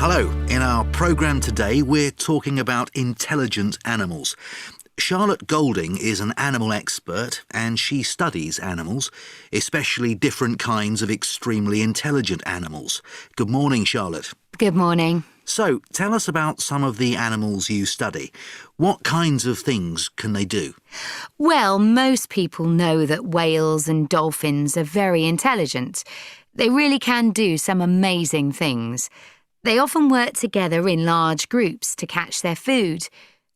Hello, in our programme today we're talking about intelligent animals. Charlotte Golding is an animal expert and she studies animals, especially different kinds of extremely intelligent animals. Good morning, Charlotte.
Good morning.
So, tell us about some of the animals you study. What kinds of things can they do?
Well, most people know that whales and dolphins are very intelligent. They really can do some amazing things. They often work together in large groups to catch their food.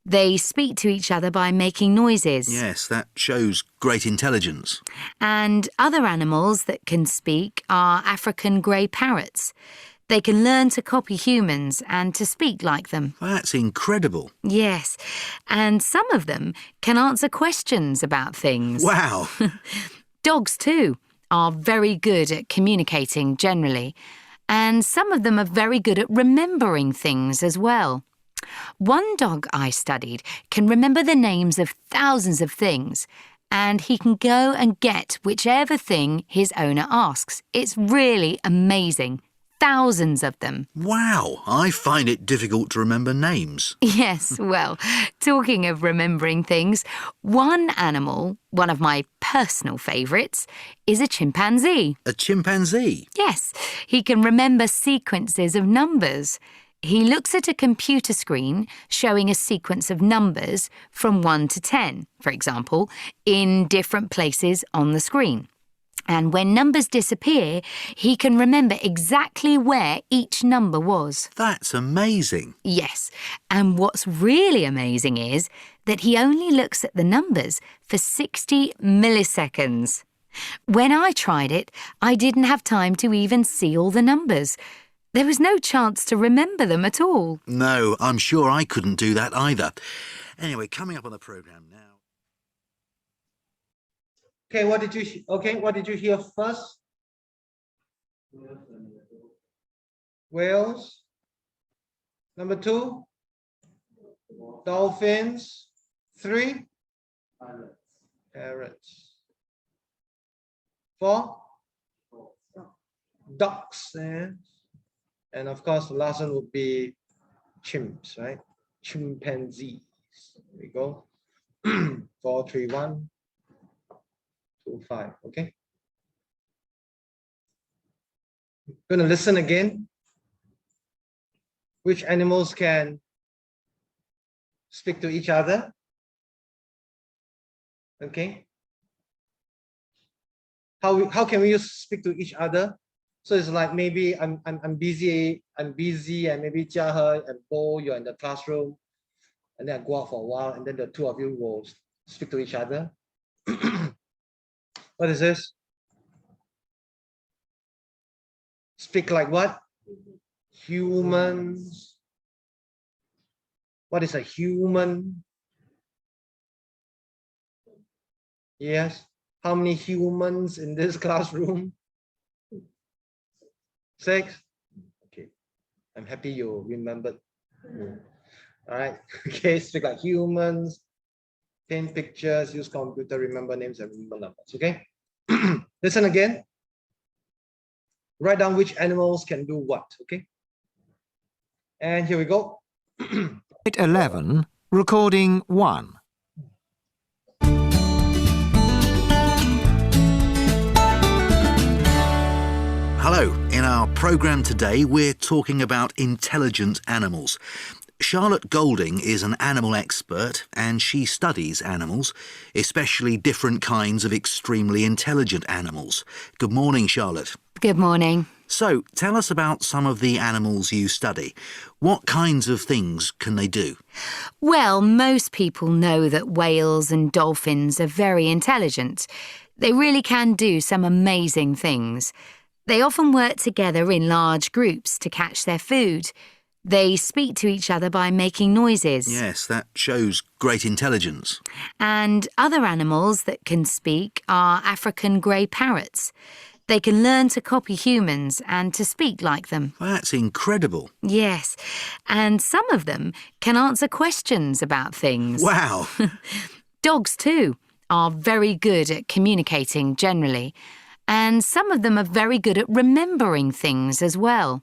They speak to each other by making noises.
Yes, that shows great intelligence.
And other animals that can speak are African grey parrots. They can learn to copy humans and to speak like them.
That's incredible.
Yes, and some of them can answer questions about things.
Wow!
Dogs, too, are very good at communicating generally. And some of them are very good at remembering things as well. One dog I studied can remember the names of thousands of things, and he can go and get whichever thing his owner asks. It's really amazing. thousands of them.
Wow, I find it difficult to remember names.
Yes, well, talking of remembering things, one animal, one of my personal favourites, is a chimpanzee.
A chimpanzee?
Yes, he can remember sequences of numbers. He looks at a computer screen showing a sequence of numbers from 1 to 10, for example, in different places on the screen. And when numbers disappear, he can remember exactly where each number was.
That's amazing.
Yes, and what's really amazing is that he only looks at the numbers for 60 milliseconds. When I tried it, I didn't have time to even see all the numbers. There was no chance to remember them at all.
No, I'm sure I couldn't do that either. Anyway, coming up on the programme now.
Okay, what did you hear first? Whales. Number 2, dolphins. 3, parrots. 4, ducks. And of course, the last one would be chimps, right? Chimpanzees. There we go. 4, 3, 1, 2, 5. Okay. Going to listen again. Which animals can speak to each other? Okay. How can we speak to each other? So it's like maybe I'm busy, and maybe Jiahe and Bo, you're in the classroom, and then I go out for a while, and then the two of you will speak to each other. What is this? Speak like what? Humans. What is a human? Yes. How many humans in this classroom? 6. Okay. I'm happy you remembered. All right. Okay. Speak like humans. Paint pictures. Use computer. Remember names and remember numbers. Okay. Listen again. Write down which animals can do what. Okay. And here we go.
Unit 11, recording 1.
Hello, in our programme today we're talking about intelligent animals. Charlotte Golding is an animal expert and she studies animals, especially different kinds of extremely intelligent animals. Good morning, Charlotte.
Good morning.
So, tell us about some of the animals you study. What kinds of things can they do?
Well, most people know that whales and dolphins are very intelligent. They really can do some amazing things. They often work together in large groups to catch their food. They speak to each other by making noises.
Yes, that shows great intelligence.
And other animals that can speak are African grey parrots. They can learn to copy humans and to speak like them.
That's incredible.
Yes, and some of them can answer questions about things.
Wow.
Dogs, too, are very good at communicating generally. And some of them are very good at remembering things as well.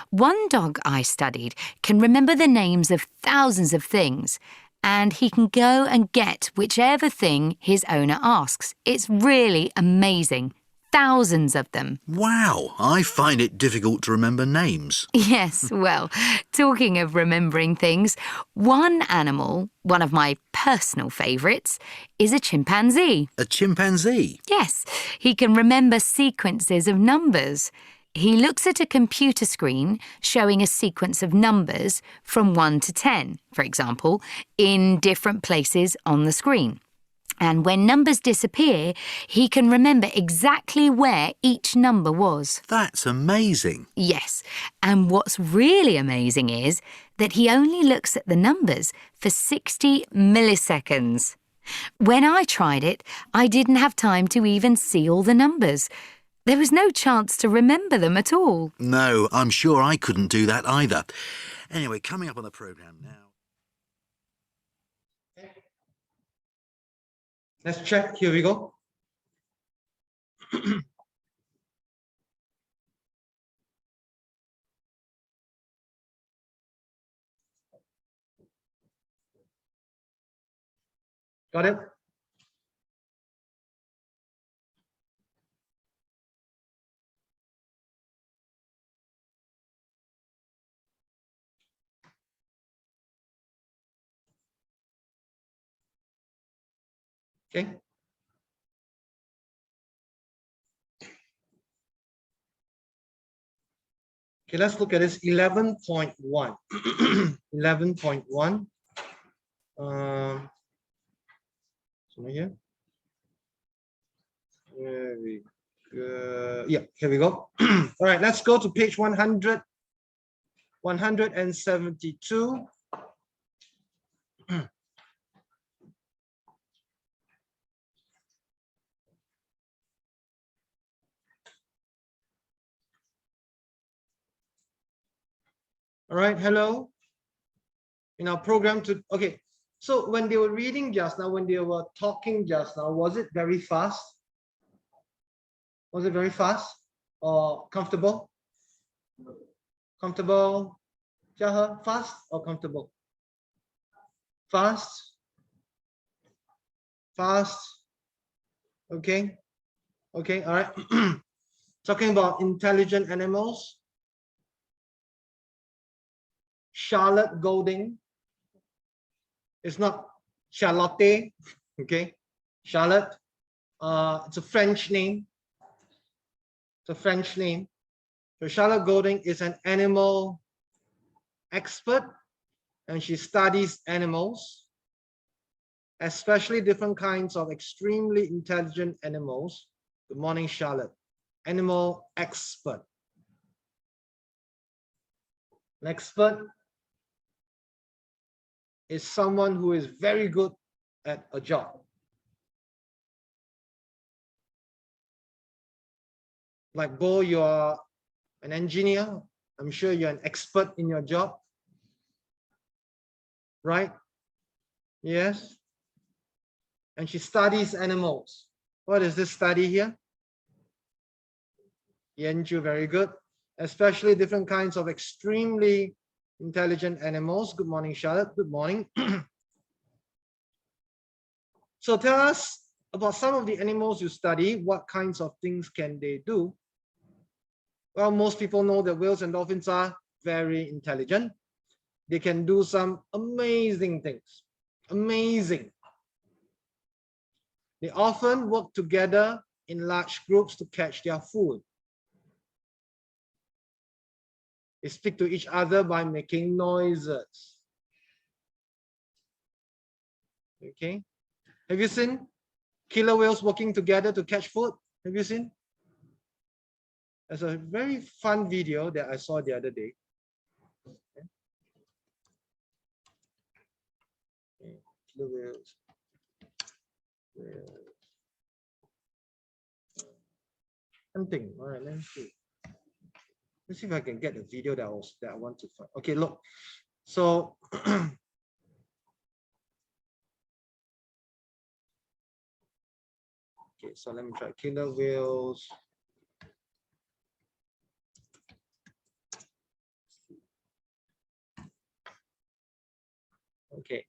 One dog I studied can remember the names of thousands of things, and he can go and get whichever thing his owner asks. It's really amazing. Thousands of them.
Wow, I find it difficult to remember names.
Yes, well, talking of remembering things, one animal, one of my personal favourites, is a chimpanzee.
A chimpanzee?
Yes, he can remember sequences of numbers. He looks at a computer screen showing a sequence of numbers from 1 to 10, for example, in different places on the screen. And when numbers disappear, he can remember exactly where each number was.
That's amazing.
Yes, and what's really amazing is that he only looks at the numbers for 60 milliseconds. When I tried it, I didn't have time to even see all the numbers. There was no chance to remember them at all.
No, I'm sure I couldn't do that either. Anyway, coming up on the programme now.
Let's check. Here we go. Got it? Okay. Okay, let's look at this 11.1. 11.1. So here. There we go. Yeah, here we go. All right, let's go to page 100. 172. All right, hello. In our program okay, so when they were reading just now, when they were talking just now, was it very fast? Was it very fast or comfortable? Comfortable? Jaha, fast or comfortable? Fast? Fast? Okay. Okay, all right. Talking about intelligent animals. Charlotte Golding. It's not Charlotte, okay? Charlotte. It's a French name. It's a French name. So Charlotte Golding is an animal expert, and she studies animals, especially different kinds of extremely intelligent animals. Good morning, Charlotte. Animal expert. An expert is someone who is very good at a job. Like Bo, you are an engineer. I'm sure you're an expert in your job, right? Yes. And she studies animals. What is this study here? Yenju, very good. Especially different kinds of extremely intelligent animals. Good morning, Charlotte. Good morning. So tell us about some of the animals you study. What kinds of things can they do? Well, most people know that whales and dolphins are very intelligent. They can do some amazing things. Amazing. They often work together in large groups to catch their food. They speak to each other by making noises. Okay. Have you seen killer whales working together to catch food? Have you seen? There's a very fun video that I saw the other day. Okay. Killer whales. Hunting. All right, let's see. Let's see if I can get the video that I want to find. Okay, look. So okay, so let me try killer whales. Okay.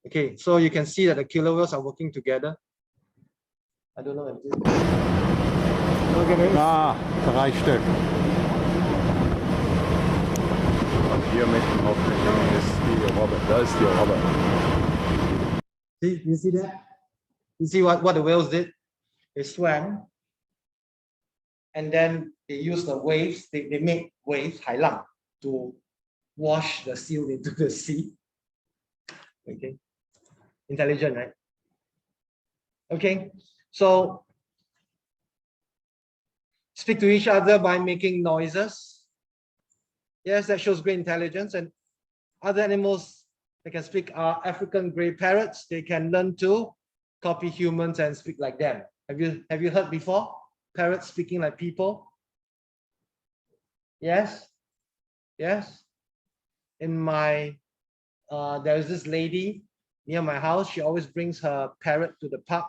Okay, so you can see that the killer whales are working together. I don't know if this. Look at it.
Ah, 3 Stück. Und hier mit dem Hauptmenü ist die Robbe. Da ist die Robbe.
See, you see that? You see what the whales did? They swam, and then they used the waves. They made waves, 海浪, to wash the seal into the sea. Okay, intelligent, right? Okay, so speak to each other by making noises. Yes, that shows great intelligence. And other animals that can speak are African grey parrots. They can learn to copy humans and speak like them. Have you heard before? Parrots speaking like people? Yes? Yes? In my, there's this lady near my house. She always brings her parrot to the park.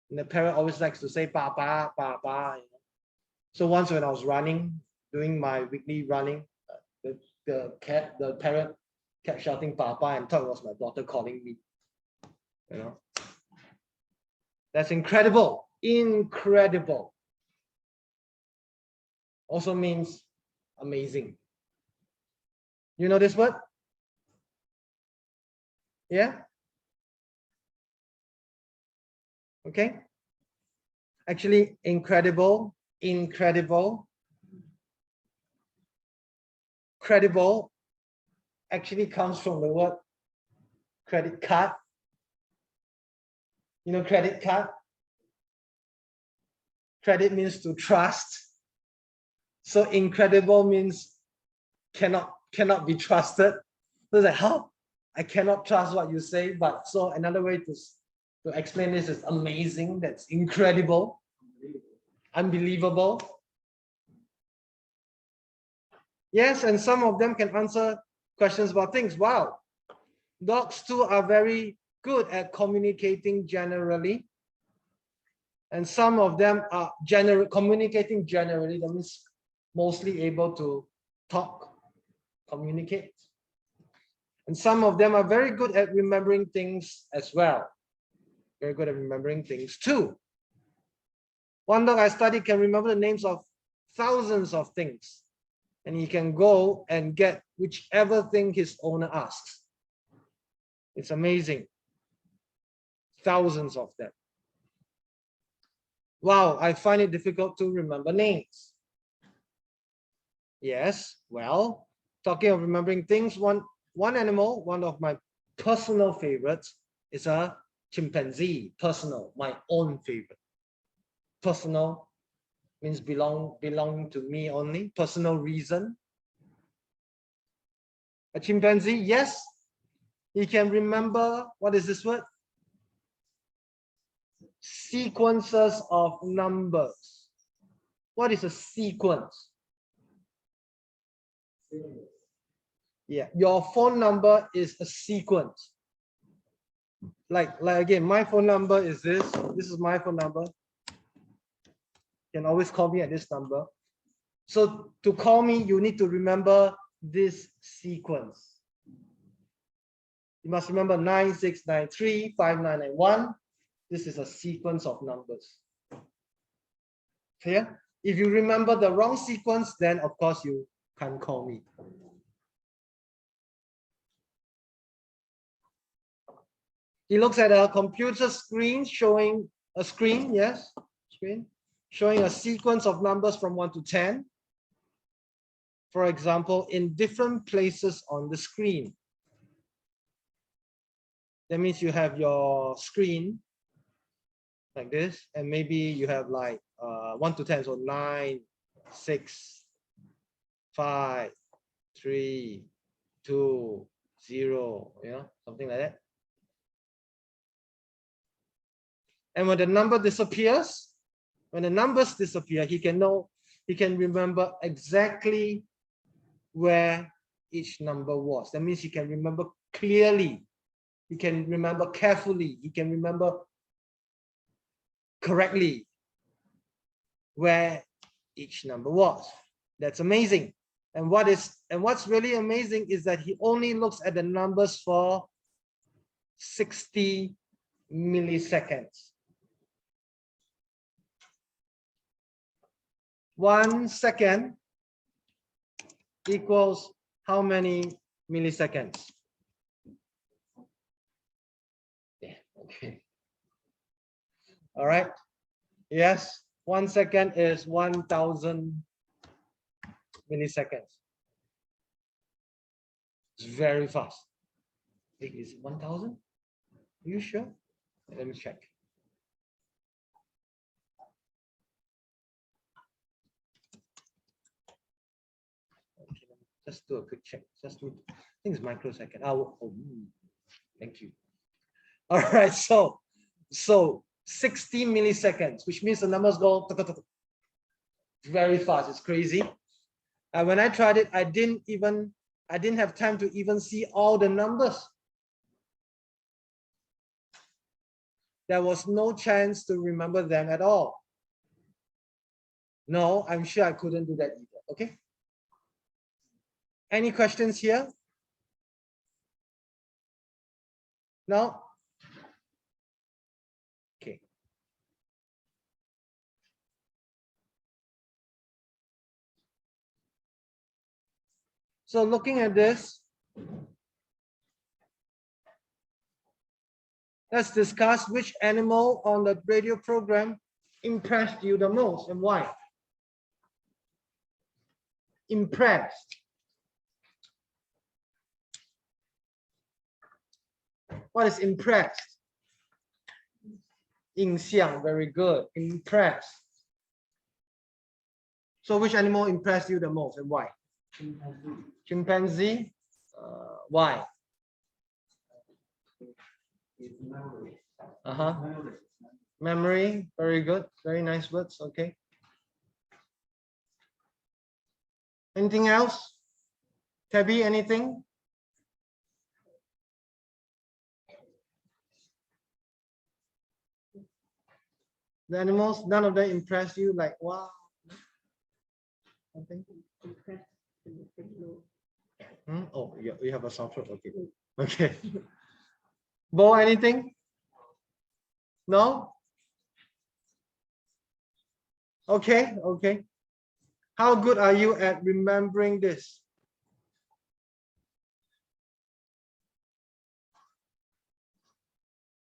And the parrot always likes to say, ba, ba, ba, ba. So once when I was running, doing my weekly running, the parrot kept shouting Papa and thought it was my daughter calling me. You know, that's incredible. Incredible also means amazing. You know this word? Yeah? Okay. Actually, incredible, credible actually comes from the word credit card. You know, credit card? Credit means to trust. So incredible means cannot be trusted. So it's like, how? I cannot trust what you say, but so another way to explain this is amazing. That's incredible, unbelievable. Yes, and some of them can answer questions about things. Wow, dogs too are very good at communicating generally. And some of them are communicating generally, that means mostly able to talk, communicate. And some of them are very good at remembering things as well. Very good at remembering things too. One dog I studied can remember the names of thousands of things. And he can go and get whichever thing his owner asks. It's amazing. Thousands of them. Wow, I find it difficult to remember names. Yes, well, talking of remembering things, one animal, one of my personal favorites is a chimpanzee. Personal, my own favorite. Personal means belong to me only. Personal reason. A chimpanzee, yes, he can remember, what is this word? Sequences of numbers. What is a sequence? Yeah, your phone number is a sequence. Like again, my phone number is this. This is my phone number. You can always call me at this number. So to call me, you need to remember this sequence. You must remember 9693 5991. This is a sequence of numbers. Clear? If you remember the wrong sequence, then of course you can't call me. He looks at a computer screen showing a screen, yes, screen, showing a sequence of numbers from 1 to 10. For example, in different places on the screen. That means you have your screen like this, and maybe you have like 1 to 10, so 9, 6, 5, 3, 2, 0, you know, something like that. And when the number disappears, when the numbers disappear, he can remember exactly where each number was. That means he can remember clearly, he can remember carefully, he can remember correctly where each number was. That's amazing. And what's really amazing is that he only looks at the numbers for 60 milliseconds. 1 second equals how many milliseconds? Yeah, okay. All right. Yes, 1 second is 1000 milliseconds. It's very fast. Is it 1000? Are you sure? Let me check. Okay, just do a quick check. Just do, I think it's microsecond. Oh, thank you. All right, so 60 milliseconds, which means the numbers go very fast. It's crazy. When I tried it, I didn't have time to even see all the numbers. There was no chance to remember them at all. No, I'm sure I couldn't do that either. Okay. Any questions here? No? Okay. So looking at this, let's discuss which animal on the radio program impressed you the most and why. Impressed. What is impressed? 印象, very good. Impressed. So which animal impressed you the most and why? Chimpanzee. Why? Memory. Very good. Very nice words. Okay. Anything else? Tabby, anything? The animals, none of them impressed you, like, wow. Something?
Impressed and the signal.
Oh, you have a soft throat. Okay. Okay. Bo, anything? No? Okay, okay. How good are you at remembering this?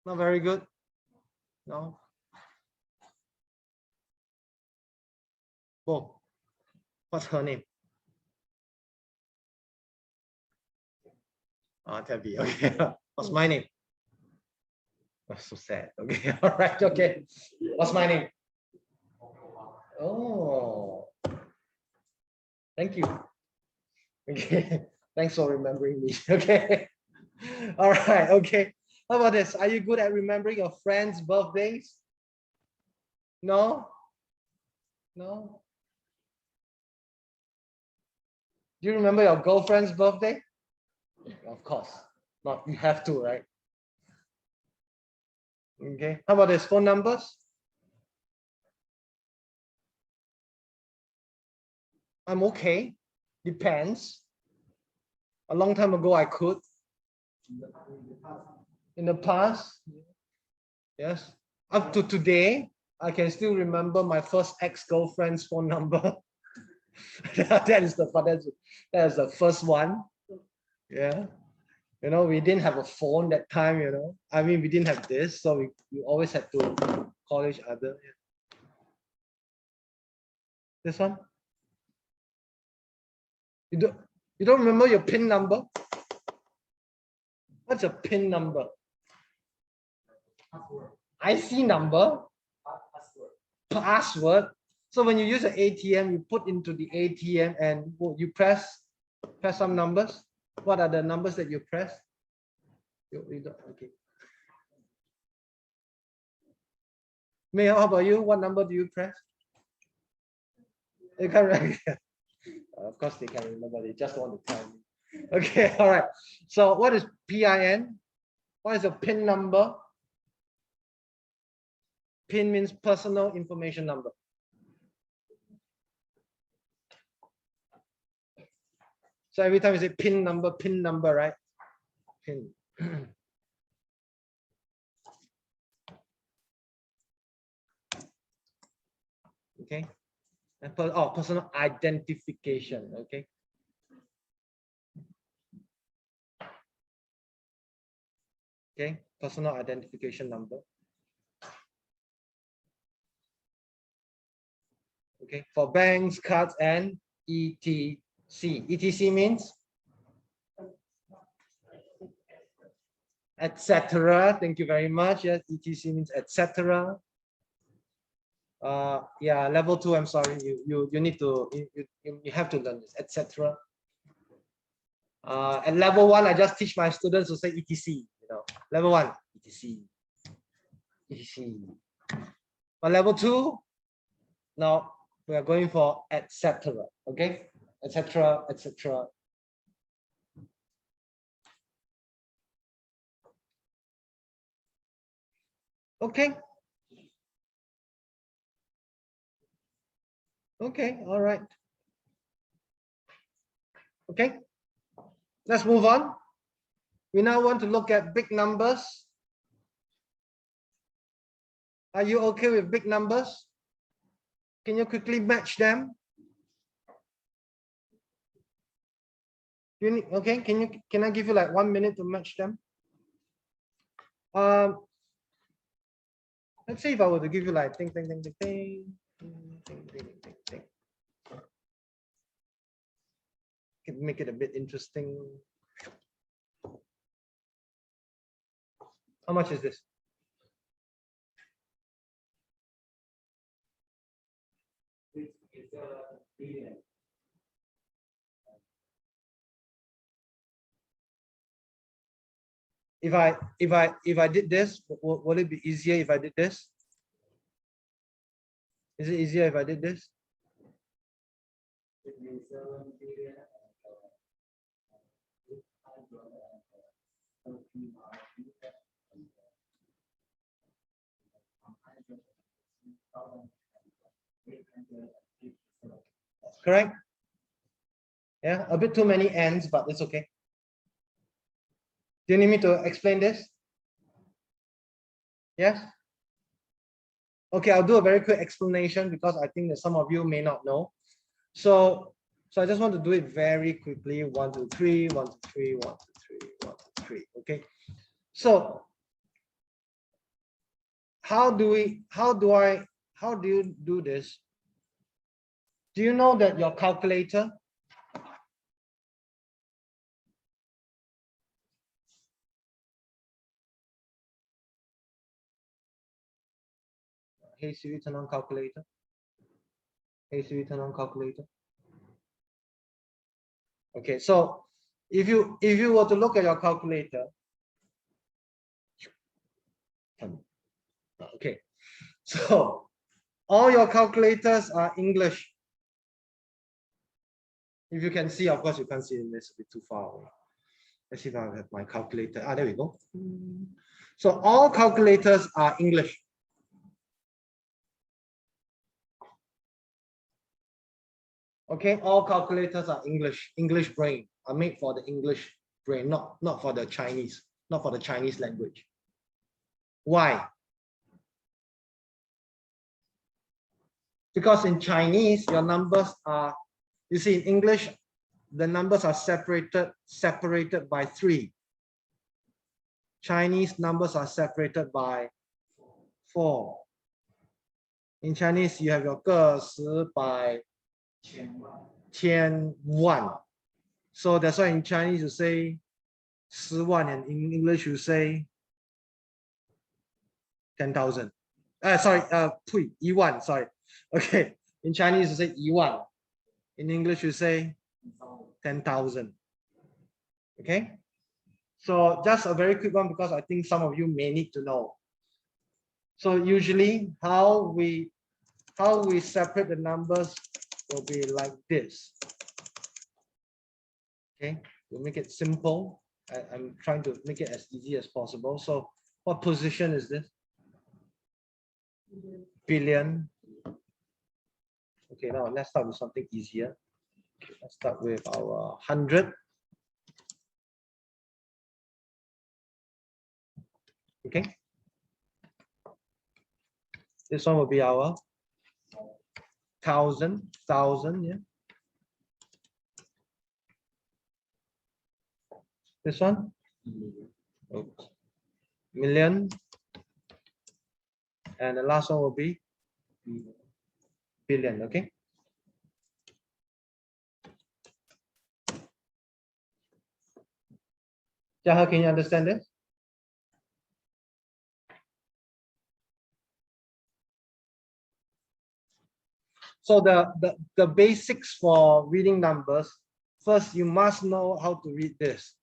Not very good? No? Bo, what's her name? Tabby. Okay. What's my name? That's so sad. Okay. All right. Okay. What's my name? Oh. Thank you. Okay. Thanks for remembering me. Okay. All right. Okay. How about this? Are you good at remembering your friends' birthdays? No? No? Do you remember your girlfriend's birthday? Of course. Not, you have to, right? Okay. How about this? Phone numbers? I'm okay. Depends. A long time ago, I could. In the past, yes. Up to today, I can still remember my first ex-girlfriend's phone number. That is the first one. Yeah. You know, we didn't have a phone that time, you know. I mean, we didn't have this, so we always had to call each other. This one? You don't remember your PIN number? What's your PIN number? IC number? Password. So when you use an ATM, you put into the ATM and you press some numbers. What are the numbers that you press? You don't, okay. May, how about you? What number do you press? You can't remember. Of course they can remember. They just want to tell me. Okay, all right. So what is PIN? What is a PIN number? PIN means personal information number. So every time you say PIN number, right? PIN. Okay. And personal identification. Okay. Okay. Personal identification number. Okay. For banks, cards, and ETC. ETC means etc. Thank you very much. Yes, ETC means etc. Yeah, level 2. I'm sorry, you need to you have to learn this, etc. At level 1, I just teach my students to say ETC. You know, level 1 ETC, ETC. But level 2, now we are going for etc. Okay, etc. etc. Okay. Okay, all right. Okay, let's move on. We now want to look at big numbers. Are you okay with big numbers? Can you quickly match them? Okay, can I give you like 1 minute to match them? Let's see if I were to give you like ting. Can make it a bit interesting. How much is this?
It's a billion.
If I did this, will it be easier if I did this? Is it easier if I did this? Correct? Yeah, a bit too many ends, but it's okay. Do you need me to explain this? Yes? Okay, I'll do a very quick explanation because I think that some of you may not know. So I just want to do it very quickly. 1, 2, 3, 1, 2, 3, 1, 2, 3, 1, 2, 3. Okay. So how do you do this? Do you know that your calculator Hey Siri, turn on calculator. Hey Siri, turn on calculator. Okay, so if you were to look at your calculator, okay, so all your calculators are English. If you can see, of course you can't see in this, a bit too far away. Let's see if I have my calculator. There we go. So all calculators are English. Okay, all calculators are English brain, are made for the English brain, not for the Chinese, not for the Chinese language. Why? Because in Chinese, your numbers are, you see, in English, the numbers are separated by 3. Chinese numbers are separated by 4. In Chinese, you have your 个十百千万. So that's why in Chinese you say 10万, and in English you say 10,000. Sorry, 1万, sorry. Okay, in Chinese you say 1万. In English you say 10,000. Okay, so just a very quick one because I think some of you may need to know. So usually how we separate the numbers will be like this. Okay, we'll make it simple. I'm trying to make it as easy as possible. So what position is this? Billion. Okay, now let's start with something easier. Okay, let's start with our 100. Okay. This one will be our 1,000, yeah. This one, oops. Million, and the last one will be billion. Okay. Jaha, can you understand this? So the basics for reading numbers, first you must know how to read this.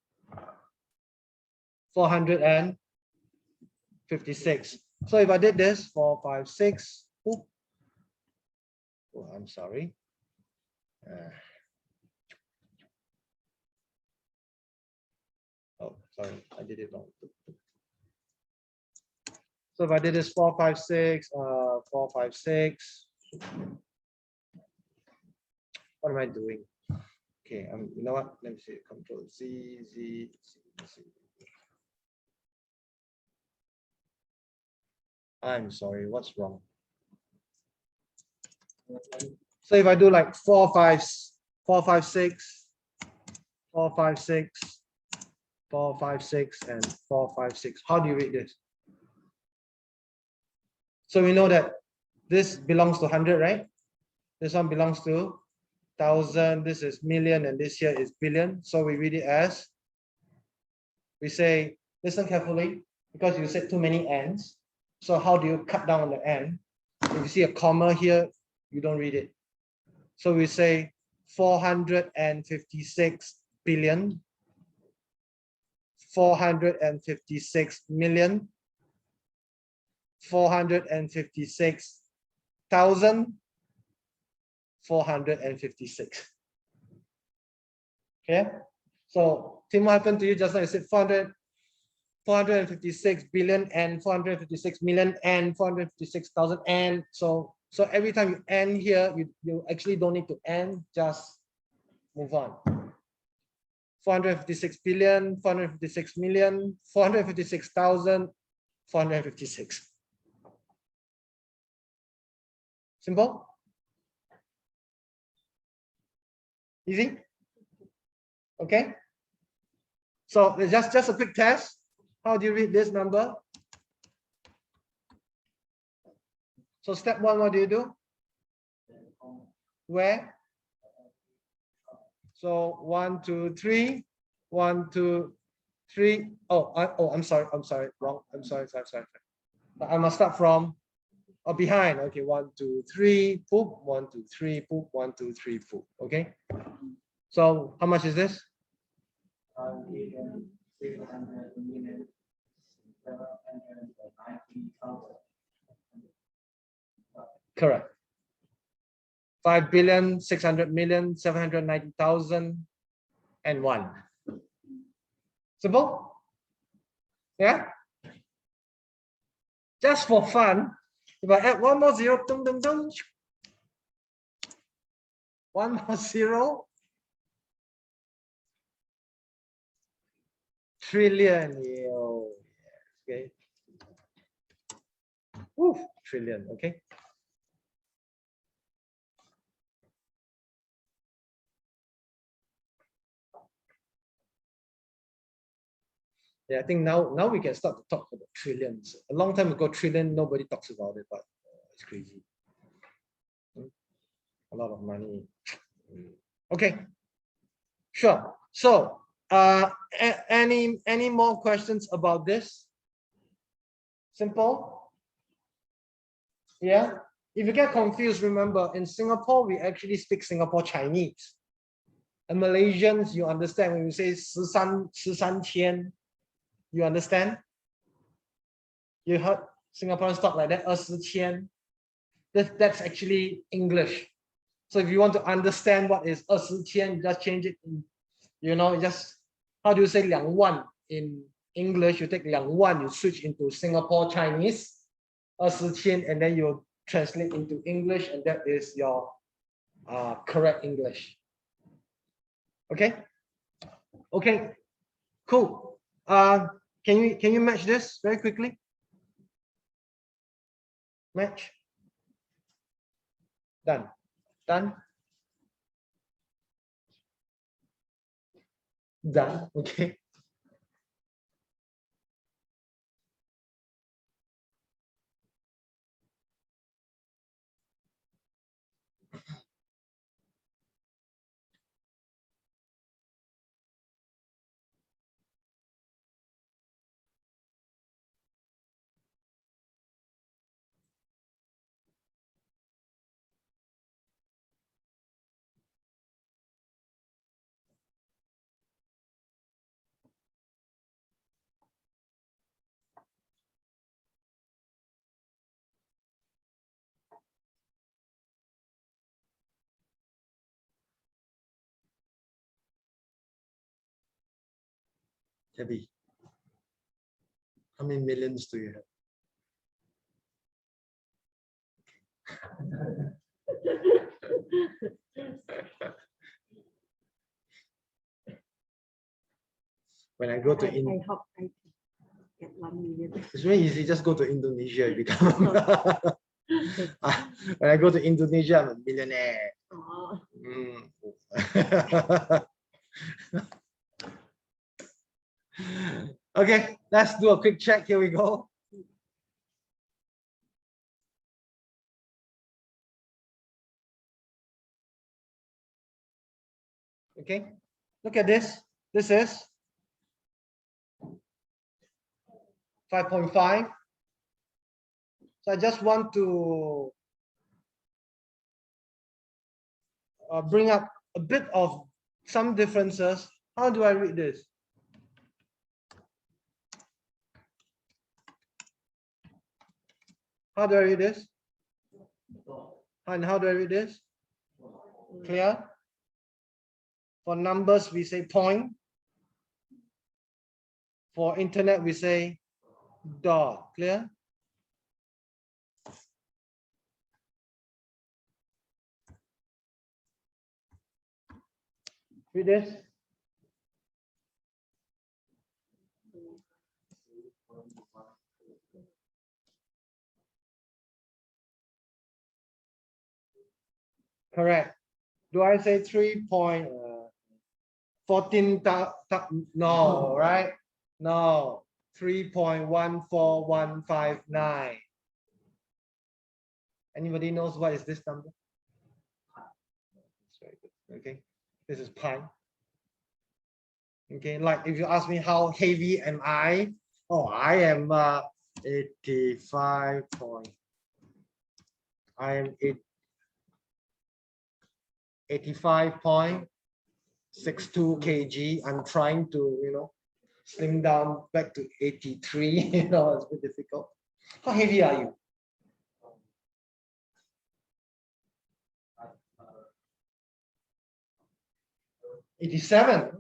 456. So if I did this 456, oh, I'm sorry. Oh, sorry, I did it wrong. So if I did this 456, 456. What am I doing? Okay, you know what? Let me see. Control Z. I'm sorry, what's wrong? So if I do like 4, 5, 4, 5, 6, 4, 5, 6, 4, 5, 6, and 4, 5, 6, how do you read this? So we know that this belongs to 100, right? This one belongs to 1,000, this is million, and this here is billion. So we read it as, we say, listen carefully, because you said too many n's. So how do you cut down on the n? If you see a comma here, you don't read it. So we say 456 billion, 456 million, 456,000, 456. Okay, so Tim, what happened to you just now? You said 456 billion and 456 million and 456,000, and so every time you end here, you actually don't need to end, just move on. 456 billion, 456 million, 456,000, 456. Simple? Easy? Okay. So just a quick test. How do you read this number? So step 1, what do you do? Where? So 1, 2, 3, 1, 2, 3. Oh, I'm sorry, wrong. I'm sorry. I must start from behind. Okay, 1, 2, 3, poop. 1, 2, 3, poop. 1, 2, 3, poop. Okay. So how much is this? Correct. 5,600,790,001. Simple? Yeah? Just for fun, if I add one more zero, dum, dum, dum, one more zero, trillion. Okay. Woo, trillion. Okay. Yeah, I think now we can start to talk about trillions. A long time ago, trillion, nobody talks about it, but it's crazy. A lot of money. Okay, sure. So, any more questions about this? Simple? Yeah. If you get confused, remember in Singapore, we actually speak Singapore Chinese. And Malaysians, you understand when you say 13千, you understand? You heard Singaporeans talk like that, 20千. That's actually English. So if you want to understand what is 20千, just change it. Just how do you say 2万 in English? You take 2万, you switch into Singapore Chinese, 20千, and then you translate into English, and that is your correct English. Okay. Okay. Cool. Can you match this very quickly? Match. Done. Done. Done. Okay. Debbie, how many millions do you have? When I go to
I hope I can get 1 million.
It's very easy. Just go to Indonesia. You become. When I go to Indonesia, I'm a millionaire.
Oh,
Mm. Okay, let's do a quick check. Here we go. Okay, look at this. This is 5.5. So I just want to bring up a bit of some differences. How do I read this? How do I read this? And how do I read this? Clear? For numbers, we say point. For internet, we say dot. Clear? Read this. Correct. Do I say 3.14? No, right? No. 3.14159. Anybody knows what is this number? That's very good. Okay. This is pi. Okay, like if you ask me how heavy am I? Oh, I am 85 point. I am 85.62 kg. I'm trying to, slim down back to 83. It's a bit difficult. How heavy are you? $87.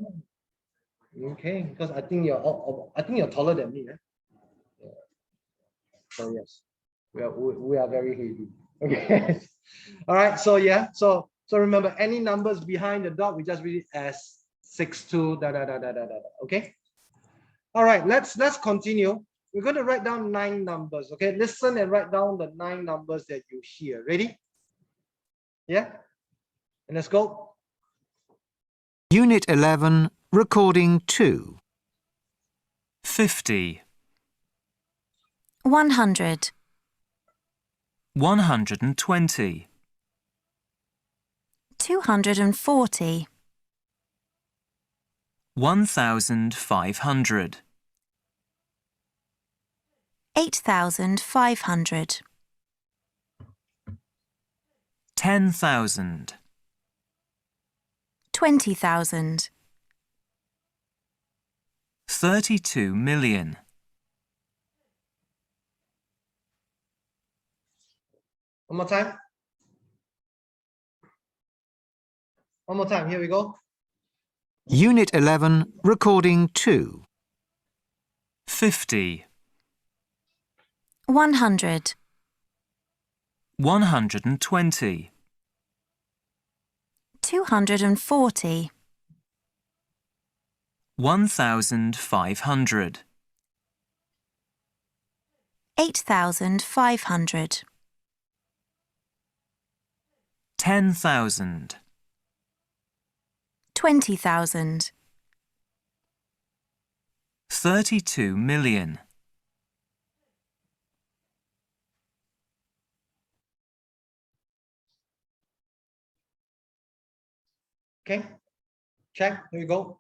Okay, because I think you're taller than me. Eh? Yeah. So yes, we are very heavy. Okay. All right. So yeah. So remember, any numbers behind the dot, we just read it as 62. Okay. All right. Let's continue. We're going to write down 9 numbers. Okay. Listen and write down the 9 numbers that you hear. Ready? Yeah. And let's go.
Unit 11, Recording 2.
50,
100,
120,
240,
1,500,
8,500,
10,000,
20,000,
32 million,
One more time. One more time. Here we go.
Unit 11, Recording 2.
50,
100,
120,
240,
1,500,
8,500,
10,000,
20,000,
32 million.
Okay. Check. Here we go.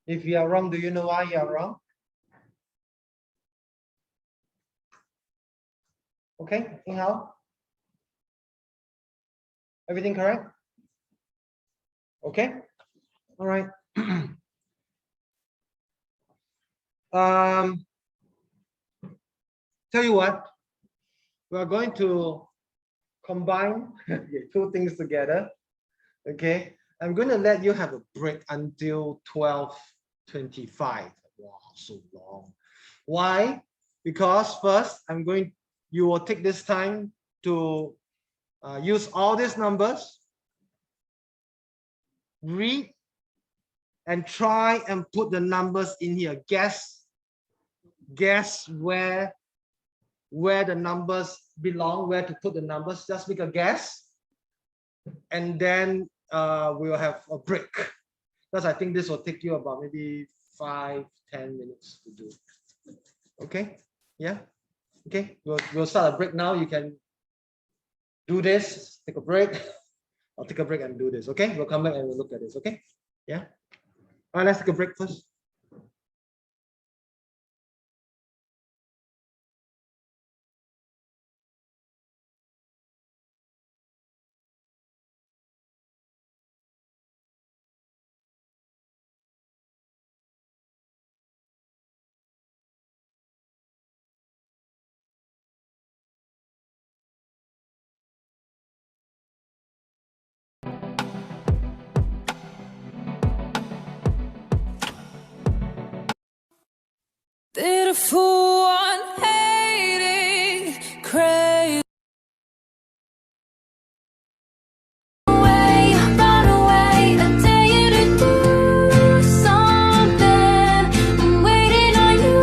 If you are wrong, do you know why you are wrong? Okay, anyhow? Everything correct? Okay, all right. Tell you what, we are going to combine 2 things together. Okay, I'm going to let you have a break until 12:25. Wow, so long. Why? Because first, you will take this time to use all these numbers, read, and try and put the numbers in here. Guess where the numbers belong, where to put the numbers. Just make a guess, and then we will have a break, because I think this will take you about maybe 5-10 minutes to do. Okay, yeah, okay, we'll start a break now. You can do this, take a break. I'll take a break and do this. Okay, we'll come back and we'll look at this. Okay, yeah. All right, let's take a break first.
Beautiful one, hating, crazy. Run away, I dare you to do something. I'm waiting on you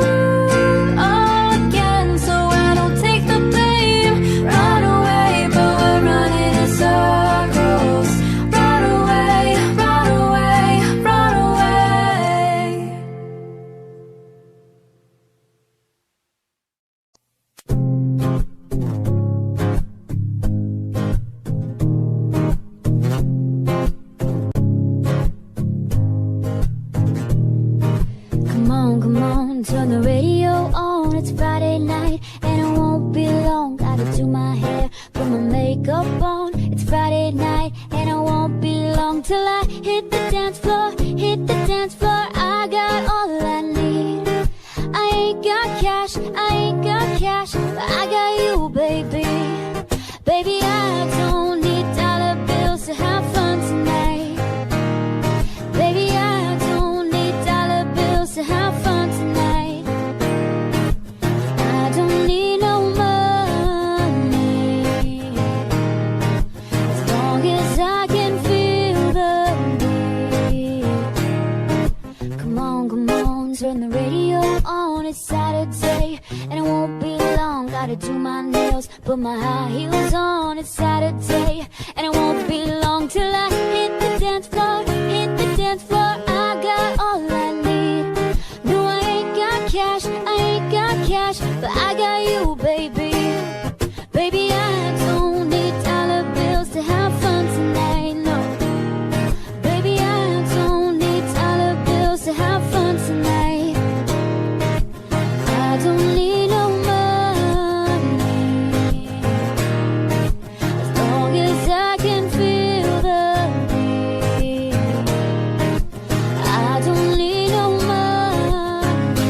again, so I don't take the blame. Run away, but we're running in circles. Run away, run away, run away. Come on, turn the radio on. It's Friday night and it won't be long. Gotta do my hair, put my makeup on. It's Friday night and it won't be long till I hit the dance floor, hit the dance floor. I got all I need. I ain't got cash, but I got you, baby. Baby, I don't need dollar bills to have fun tonight. Baby, I don't need dollar bills to have fun tonight. I don't need no money, as long as I can feel the beat. Come on, turn the radio on. It's Saturday and it won't be long. Gotta do my nails, put my high heels on. It's Saturday and it won't be long till I hit the dance floor, hit the dance floor. I got all I need. No, I ain't got cash, but I got you, baby. Baby, I don't need dollar bills to have fun tonight, no. Baby, I don't need dollar bills to have fun tonight. I don't need no money, as long as I can feel the beat. I don't need no money,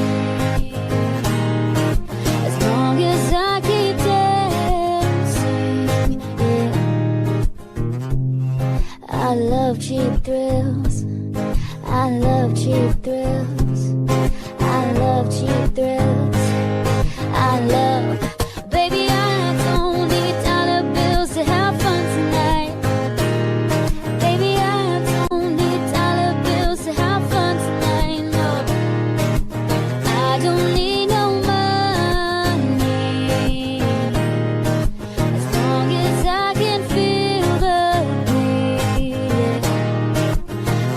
as long as I keep dancing, yeah. I love cheap thrills, I love cheap thrills, I love cheap thrills, I love. Baby, I don't need dollar bills to have fun tonight. Baby, I don't need dollar bills to have fun tonight, no. I don't need no money, as long as I can feel the beat, yeah.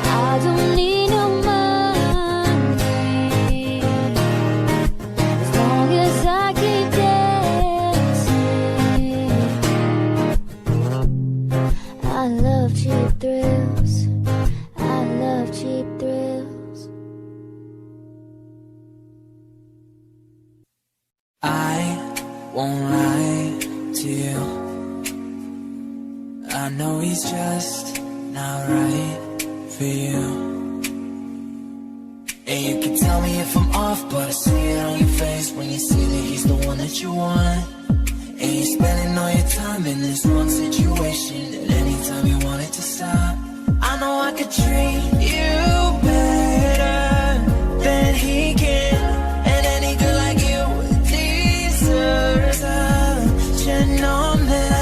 I don't need no money, as long as I keep dancing. I love cheap thrills, I love cheap thrills. I won't lie to you. I know he's just not right for you. And you can tell me if I'm off, but I see it on your face when you see that he's the one that you want. And you're spending all your time in this one situation, and anytime you want it to stop, I know I could treat you better than he can. And any girl like you deserves a gentleman.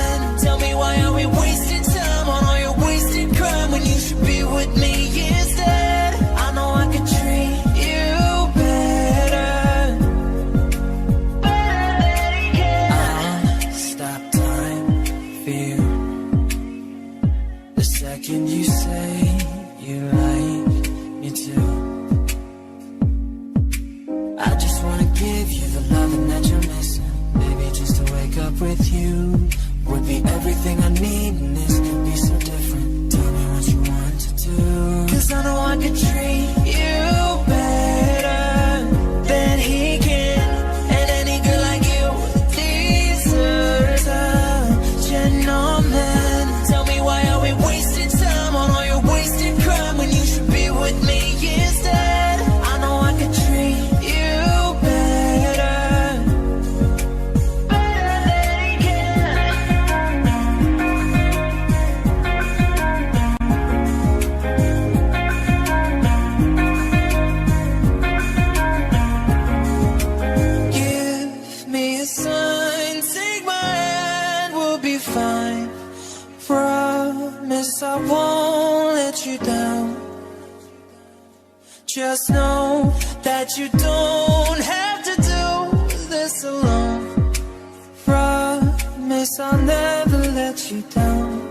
let you down. Just know that you don't have to do this alone. Promise I'll never let you down.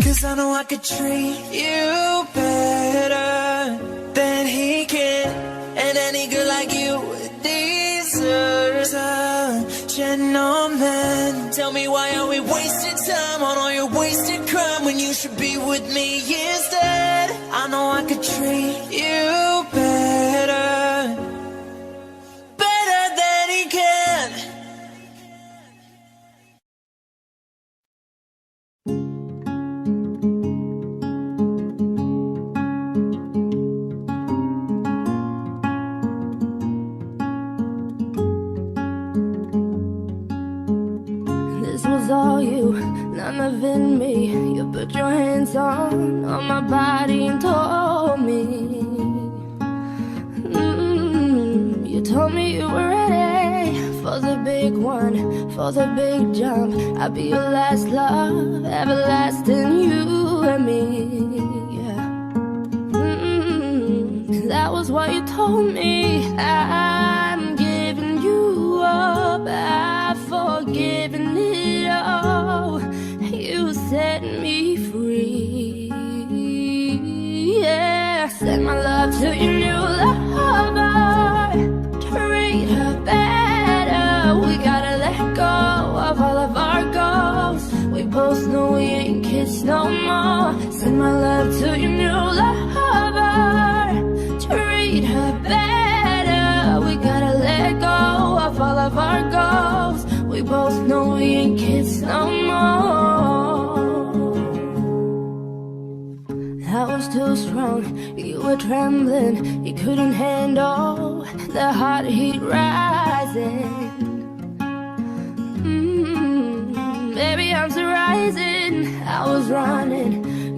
'Cause I know I could treat you better than he can. And any girl like you deserves a gentleman. Tell me, why are we wasting time on all your wasted crime when you should be with me instead? I know I could treat you better, better than he can.
This was all you, none of it me. You put your hands on my body and told me. You told me you were ready for the big one, for the big jump. I'll be your last love, everlasting, you and me. Yeah. That was what you told me. I'm giving you up, I've forgiven it all. You set me free. Yeah, send my love to your new lover. Treat her better. We gotta let go of all of our goals. We both know we ain't kids no more. Send my love to your new lover. Treat her better. We gotta let go of all of our goals. We both know we ain't kids no more. That was too strong, you were trembling. You couldn't handle the hot heat rising. Baby, I'm so rising. I was running,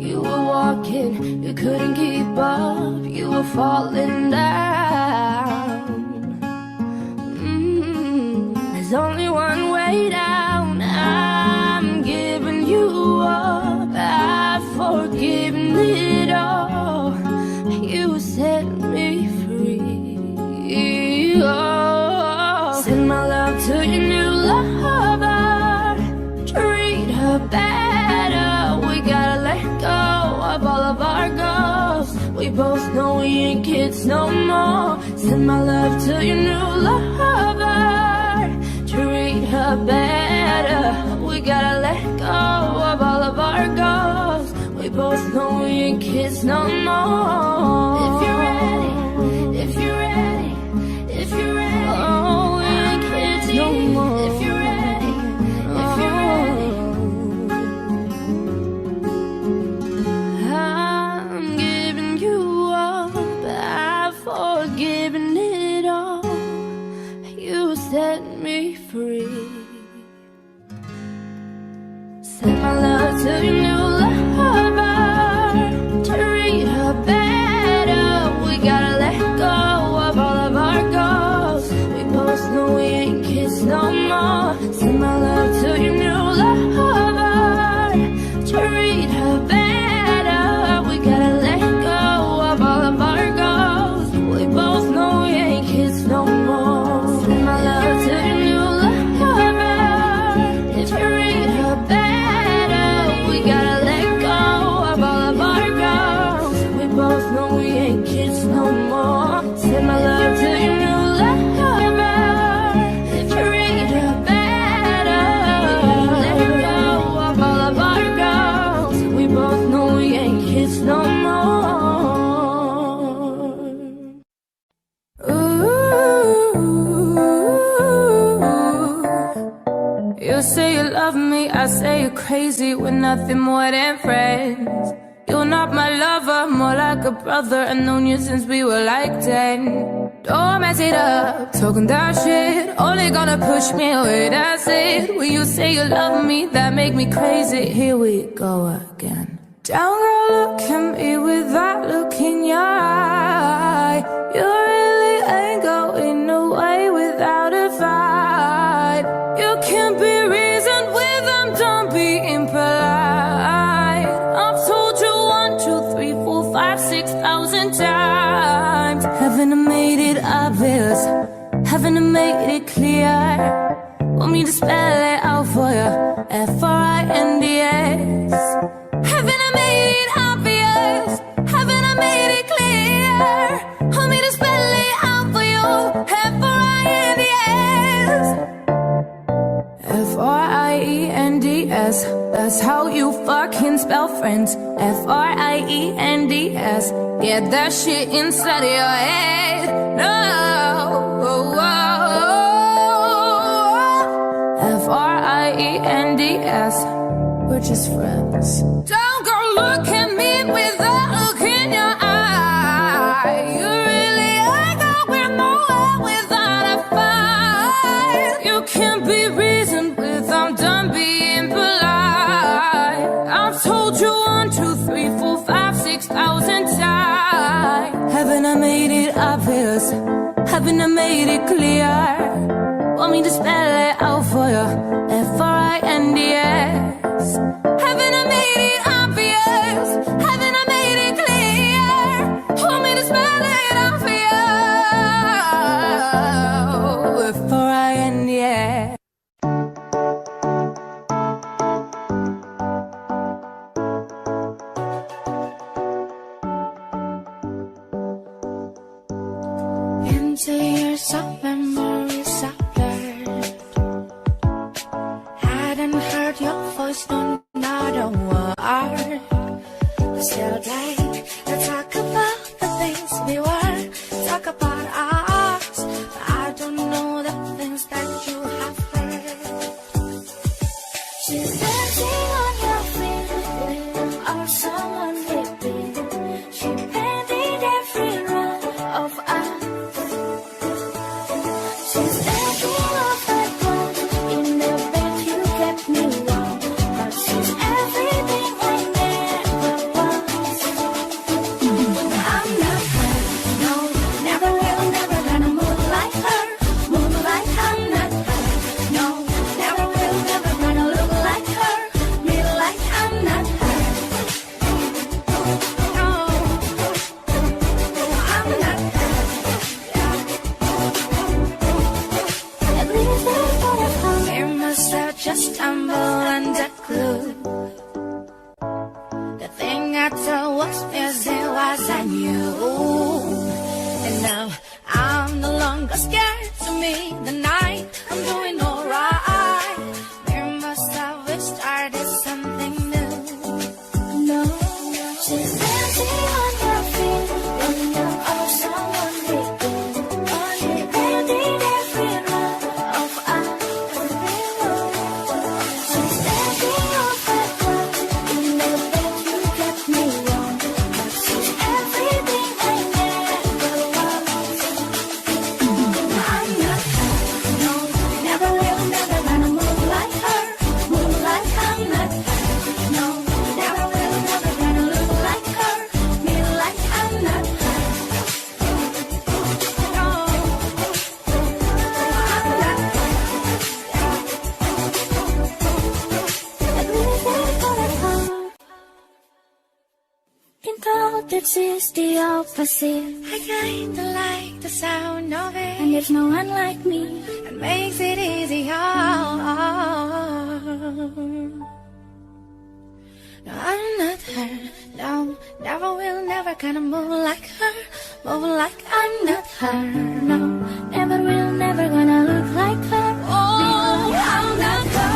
you were walking. You couldn't keep up, you were falling down. There's only one way down. I'm giving you up, I've forgiven it all. You set me free. Oh, send my love to your new lover. Treat her better. We gotta let go of all of our goals. We both know we ain't kids no more. Send my love to your new lover. Treat her better. We gotta let go of all of our goals. We both know we ain't kids no more. If you're ready, if you're ready, if you're ready. Oh, we ain't kids no more. If you're ready, if you're ready. I'm giving you up, I've forgiven it all. You set me free. Send my love to your new lover. Treat her better. We gotta let go of all of our goals. We both know we ain't kids no more. Send my love to your new lover. Treat her better. We gotta let go of all of our goals. We both know we ain't kids no more. Send my love to your new lover. Treat her better. We gotta let go of all of our goals. We both know we ain't kids no more. Send my love to your new lover. Treat her better. We gotta let go of all of our goals. We both know we ain't kids no more. Ooh. You say you love me, I say you're crazy. We're nothing more than friends. You're not my lover, more like a brother. I've known you since we were like 10. Don't mess it up, talking that shit. Only gonna push me away, that's it. When you say you love me, that make me crazy. Here we go again. Down, girl, look at me with that look in your eye. You really ain't going away without a fight. You can't be reasoned with them, don't be impolite. I've told you 1, 2,
1,000 times. Haven't I made it obvious? Haven't I made it clear? Want me to spell it out for you? F-R-I-N-D-S. Haven't I made it obvious? Haven't I made it clear? Want me to spell it out for you? F-R-I-N-D-S. F-R-I-E-N-D-S. That's how you fucking spell friends. F-R-I-E-N-D-S. Get that shit inside of your head. No. F-R-I-E-N-D-S. We're just friends. Don't go look at me with that look in your eye. You really are going nowhere without a fight. You can't be reasoned with, I'm done being polite. I've told you 1, 2, 3, 4, 5, 6,000 times. Haven't I made it obvious? Haven't I made it clear? Want me to spell it out for you? F-R-I-N-D-S. Haven't I made it obvious? Haven't I made it clear? Want me to spell it out for you? F-R-I-N-D-S. Into years of memories I blurred. Hadn't heard your voice, no, not a word. Still like to talk about the things we were, talk about us, but I don't know the things that you have heard. She's dancing on your feet or someone living. She painted every run of us. She's thinking of that one in the bed you kept me warm. But she's everything I never was. I'm not her, no, never will, never gonna move like her. Move like I'm not her, no, never will, never gonna look like her. Me like I'm not her, no, I'm not her. At least that's what I found. We must have just stumbled under glue. The thing I told was missing was I knew. And now I'm no longer scared to meet the night. I'm doing alright. We must have started something new. No, she's dancing on your feet when you're all someone living. She painted every run of us. She's thinking of that one in the bed you kept me warm. But she's everything I never was. I'm not her, no, never will, never gonna move like her. Move like I'm not her, no, never will, never gonna look like her. Me like I'm not her, no, I'm not her. At least that's what I found. Been told this is the opposite. I kinda like the sound of it, and there's no one like me. It makes it easier. No, I'm not her. No, never will, never gonna move like her. Move like I'm not her. No, never will, never gonna look like her. Oh, I'm not her.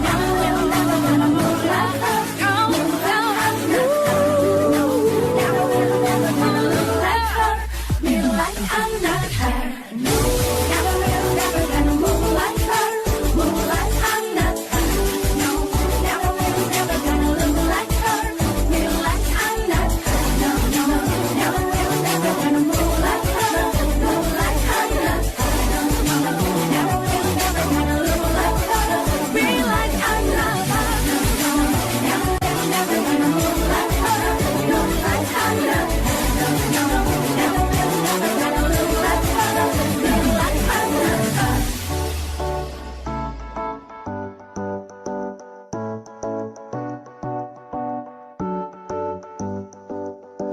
Never will, never gonna move like her. No, I'm not her. No, never will, never gonna look like her. Me like I'm not her. No, never will, never gonna move like her. Move like I'm not her. No, never will, never gonna look like her. Me like I'm not her. No, never will, never gonna move like her. Move like I'm not her.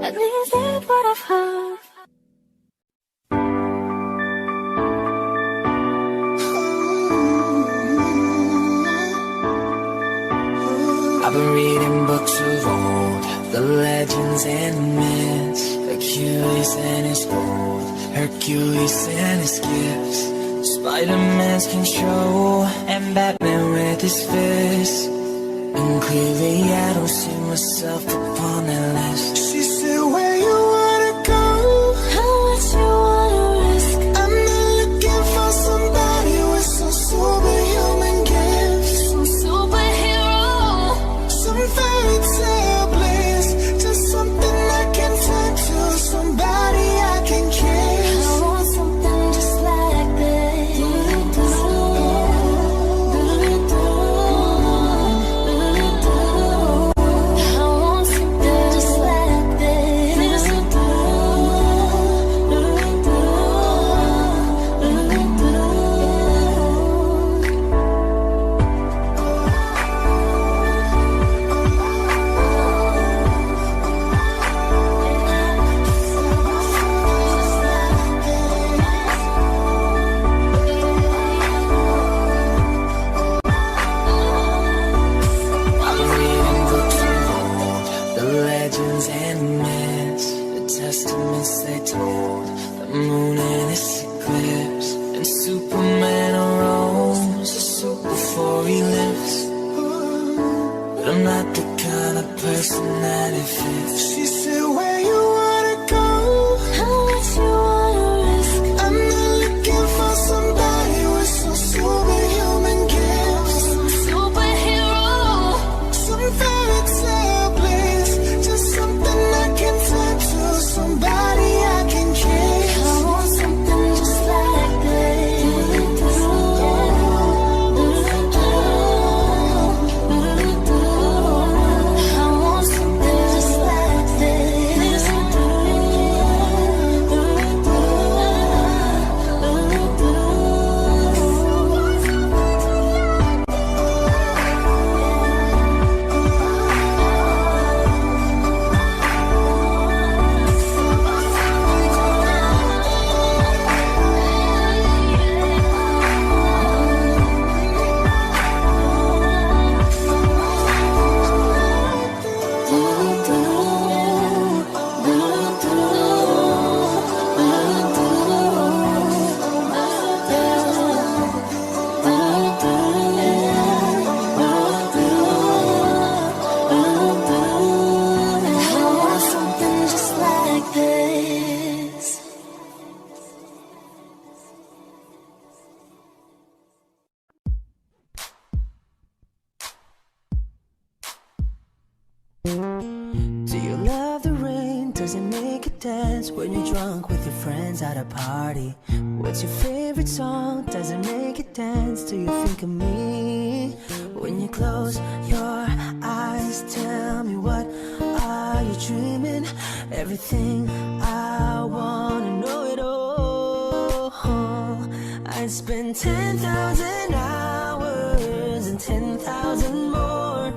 At least that's what I've heard.
I've been reading books of old, the legends and myths, Achilles and his gold, Hercules and his gifts, Spider-Man's control, and Batman with his fists. And clearly I don't see myself upon that list. She said, where you wanna go?
How much you wanna risk?
I'm not looking for somebody with some superhuman gifts,
Some superhero.
some fairy tale bliss, just something I can turn to, somebody I can kiss.
I want something just like this. I want something just like this.
I've been reading books of old, the legends and myths, the testaments they told, the moon and its eclipse, and Superman arose a suit before he lives. But I'm not the kind of person that it fits. She said, where you wanna go?
How much you wanna risk?
I'm not looking for somebody with some superhuman gifts,
Some superhero.
some fairy tale bliss, just something I can turn to, somebody I can kiss.
I want something just like this. I want something just like this. I want something just like this.
Do you love the rain? Does it make you dance when you're drunk with your friends at a party? What's your favorite song? Does it make you dance? Do you think of me? When you close your eyes, tell me, what are you dreaming? Everything I wanna know it all. I'd spend 10,000 hours and 10,000 more.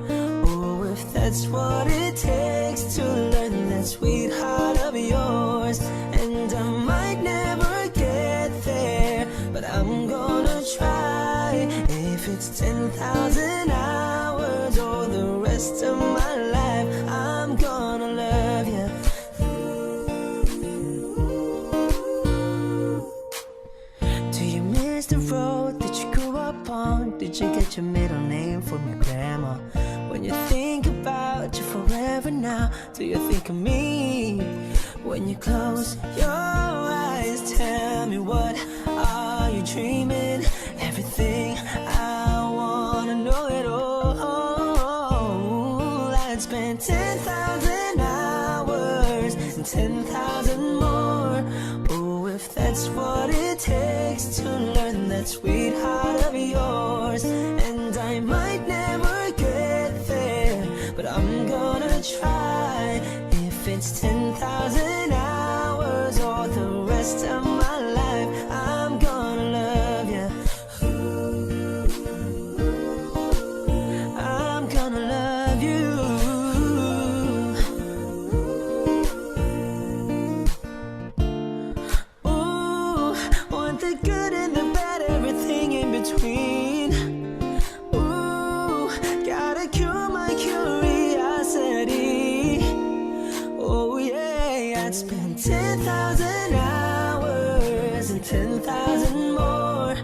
Oh, if that's what it takes to learn that sweet heart of yours. And I might never get there, but I'm gonna try. If it's 10,000 hours or the rest of my life, I'm gonna love you. Do you miss the road that you grew up on? Did you get your middle name from your grandma? When you think about you forever now, do you think of me? When you close your eyes, tell me, what are you dreaming? Everything I wanna know it all. I'd spend 10,000 hours and 10,000 more. Oh, if that's what it takes to learn that sweet heart of yours. And I might never get there, but I'm gonna try. If it's 10,000 hours or the rest of my life, I'm gonna love you. I'm gonna love you. let's spend 10,000 hours and 10,000 more.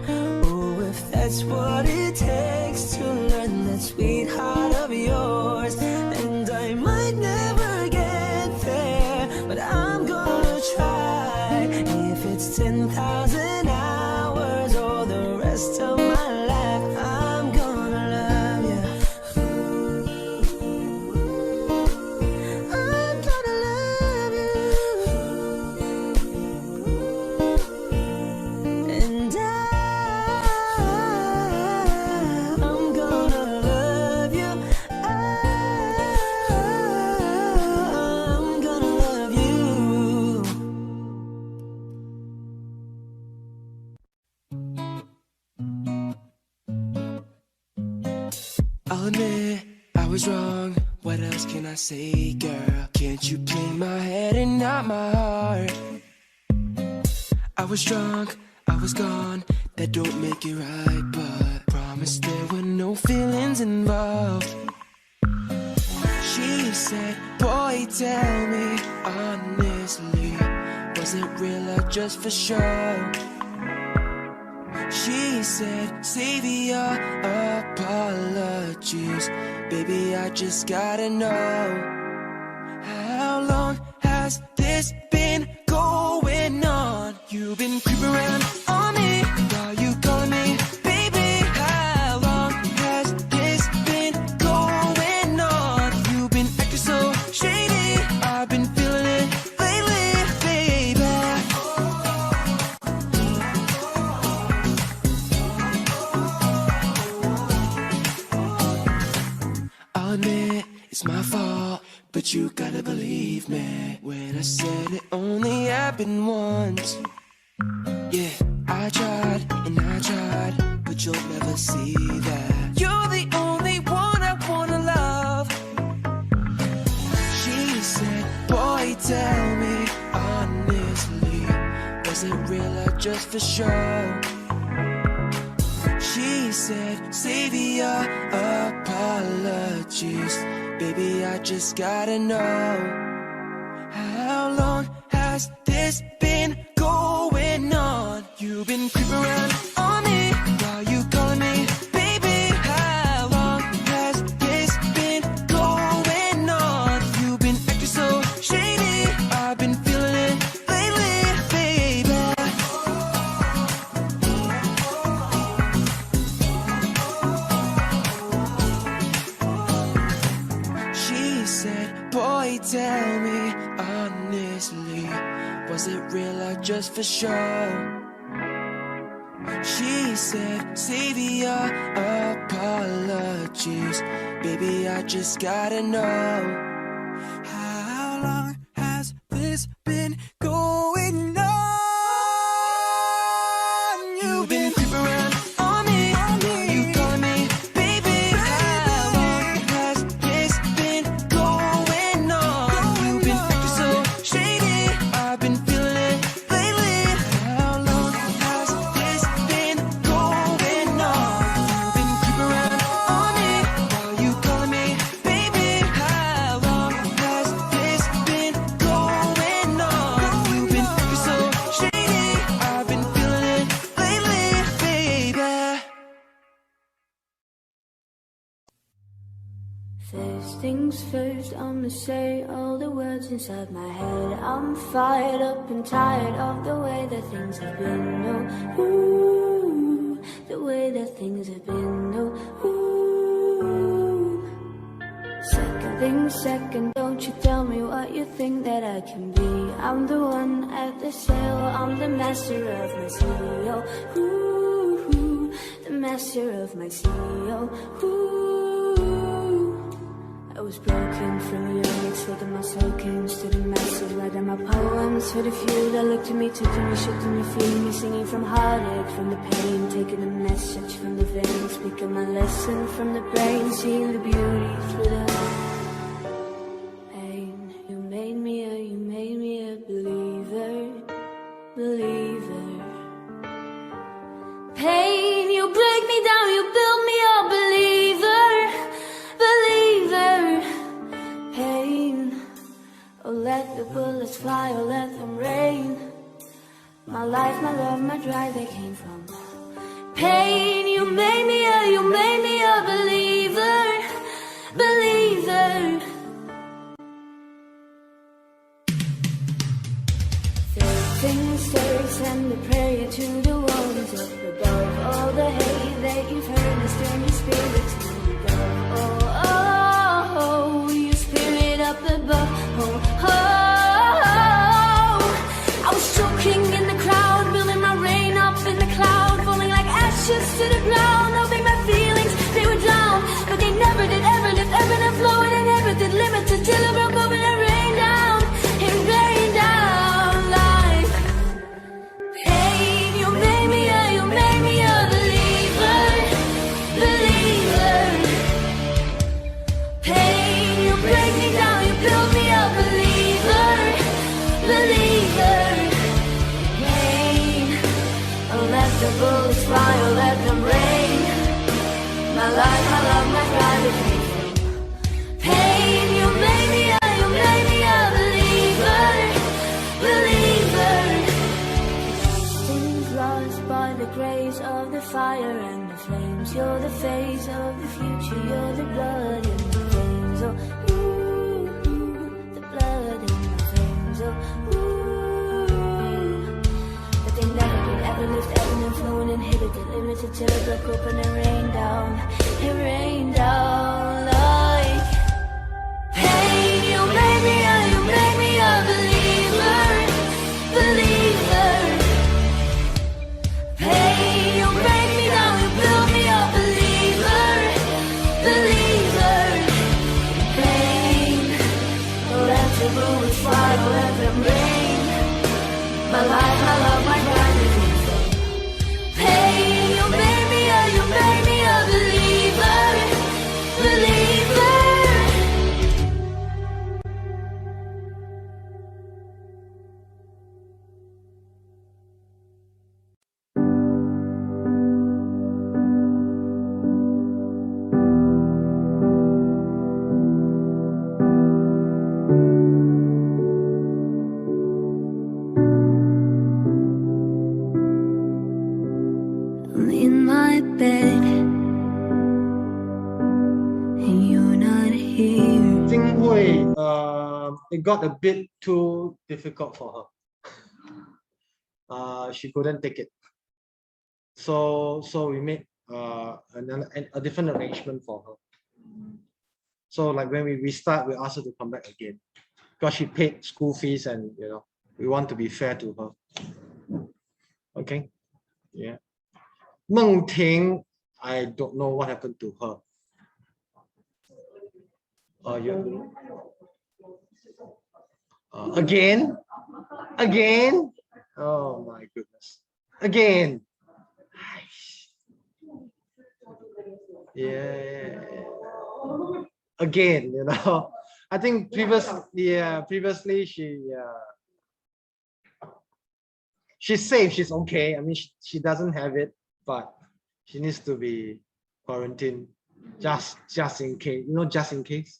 Oh, if that's what it takes to learn that sweetheart of yours. And I might never get there, but I'm gonna try. If it's 10,000 hours or the rest of my life, I'm gonna love you. I'm gonna love you. And I'm gonna love you. I'm gonna love you. I'll admit I was wrong. What else can I say, girl? Can't you play my head and not my heart? I was drunk, I was gone. That don't make it right, but promise there were no feelings involved. She said, boy, tell me honestly, was it real or just for show? She said, save your apologies. Baby, I just gotta know, how long has this been going on? You've been creeping around on me while you calling me baby. How long has this been going on? You've been acting so shady. I've been feeling it lately, baby. I'll admit it's my fault, but you gotta believe me when I said it only happened once. Yeah, I tried and I tried, but you'll never see that. You're the only one I wanna love. She said, boy, tell me honestly, was it real or just for show? She said, save your apologies. Baby, I just gotta know, how long has this been going on? You've been creeping around on me while you calling me baby. How long has this been going on? You've been acting so shady. I've been feeling it lately, baby. She said, boy, tell me honestly, was it real or just for show? She said, save your apologies. Baby, I just gotta know, how long has this been going on? You've been creeping around on me while you calling me baby. How long has this been going on? You've been acting so shady. I've been feeling it lately. How long has this been going on? You've been creeping around on me while you calling me baby. How long has this been going on? You've been acting so shady. I've been feeling it lately, baby.
First things first, I'ma say all the words inside my head. I'm fired up and tired of the way that things have been. Oh, ooh, the way that things have been. Oh, ooh. Second things second, don't you tell me what you think that I can be. I'm the one at the sail, I'm the master of my sea. Oh, ooh, the master of my sea. Oh, ooh. I was broken from a young age, so that my soul came, stood in massive light. And my poems for the few that looked at me, took to me, shook to me, feeling me, singing from heartache, from the pain, taking a message from the veins, speaking my lesson from the brain, seeing the beauty through the pain. You made me a believer, believer. Pain, you break me down, you build me up, believer, believer. Pain, oh let the bullets fly or let them rain. My life, my love, my drive, they came from pain. You made me a believer, believer. Things takes and the prayer to the ones up above. All the hate that you've heard is turn your spirits to above. Oh, oh, oh, your spirit up above. Oh, oh, I was choking in the crowd, building my rain up in the cloud, falling like ashes to the ground, hoping my feelings, they were down, but they never did ever lift, ebbing and flowing, and never did limit till it broke open and rained down. It rained down. The bullets fly or let them rain. My life, my love, my drive, it came from pain. You made me a believer, believer. Things lost by the grace of the fire and the flames. You're the face of the future, you're the blood in the veins. Oh, ooh, the blood in the veins. Oh, ooh. But they never did ever lift, ebbing and flowing, inhibited, limited till it broke open and rained down. It rained down like pain. You made me a believer, believer. Pain, you break me down, you build me up, believer, believer. Pain, let the bullets fly, let them rain. My life, my love, my God, it is pain. You made me a believer, believer. In my bed, and you're not here.
Jinghui, it got a bit too difficult for her. She couldn't take it. So we made a different arrangement for her. So like when we restart, we ask her to come back again because she paid school fees, and we want to be fair to her. Okay, yeah. Meng Ting, I don't know what happened to her. Again? Oh my goodness. Again. Yeah. Again, I think previously she's safe, she's okay. I mean, she doesn't have it, but she needs to be quarantined just in case, just in case.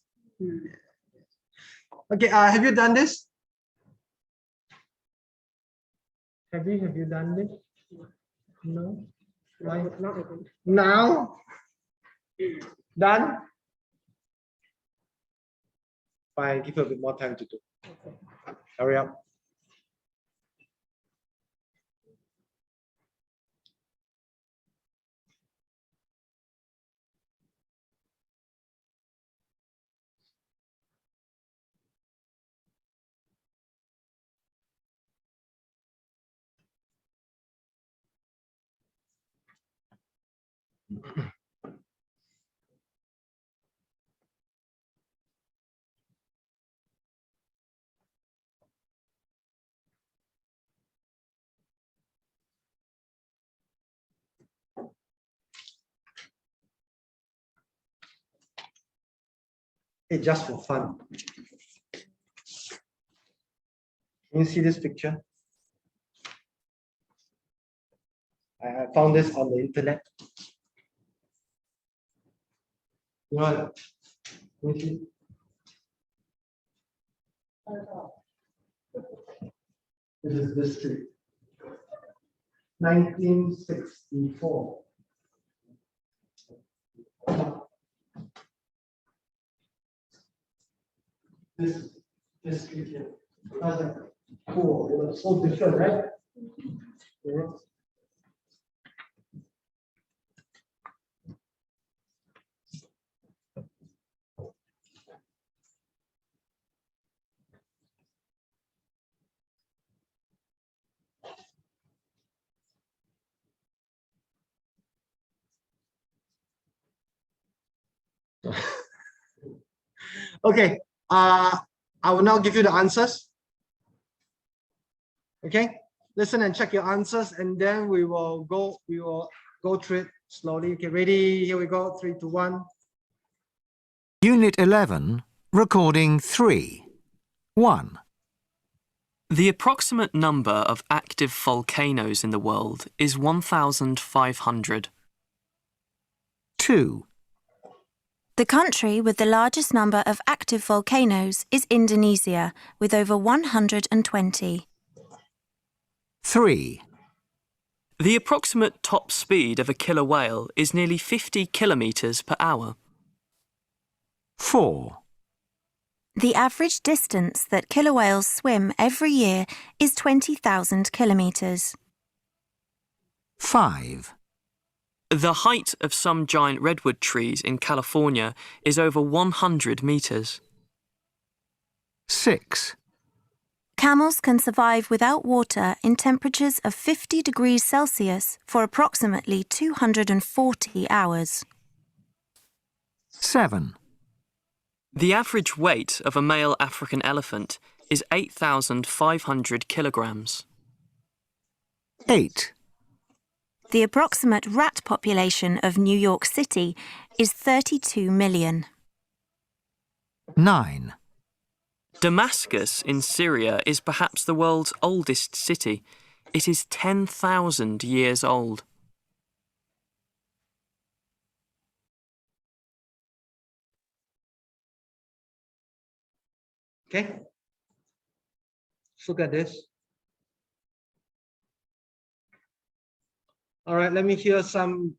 Okay, have you done this? Have you done this? No? Why? Now? Done? Fine, give her a bit more time to do. Hurry up. Hey, just for fun. Can you see this picture? I found this on the internet. You know what? Can you see?
This is this tree. 1964. This tree here. That's like cool. It's so different, right? Yeah.
Okay, I will now give you the answers. Okay, listen and check your answers, and then we will go through it slowly. Okay, ready? Here we go. 3, 2, 1.
Unit 11, recording 3. 1,
The approximate number of active volcanoes in the world is 1,500.
2,
The country with the largest number of active volcanoes is Indonesia, with over 120.
3,
The approximate top speed of a killer whale is nearly 50 kilometers per hour.
4,
The average distance that killer whales swim every year is 20,000 kilometers.
5,
The height of some giant redwood trees in California is over 100 meters.
6,
Camels can survive without water in temperatures of 50 degrees Celsius for approximately 240 hours.
7,
The average weight of a male African elephant is 8,500 kilograms.
8,
The approximate rat population of New York City is 32 million.
9,
Damascus in Syria is perhaps the world's oldest city. It is 10,000 years old.
Okay, let's look at this. All right, let me hear some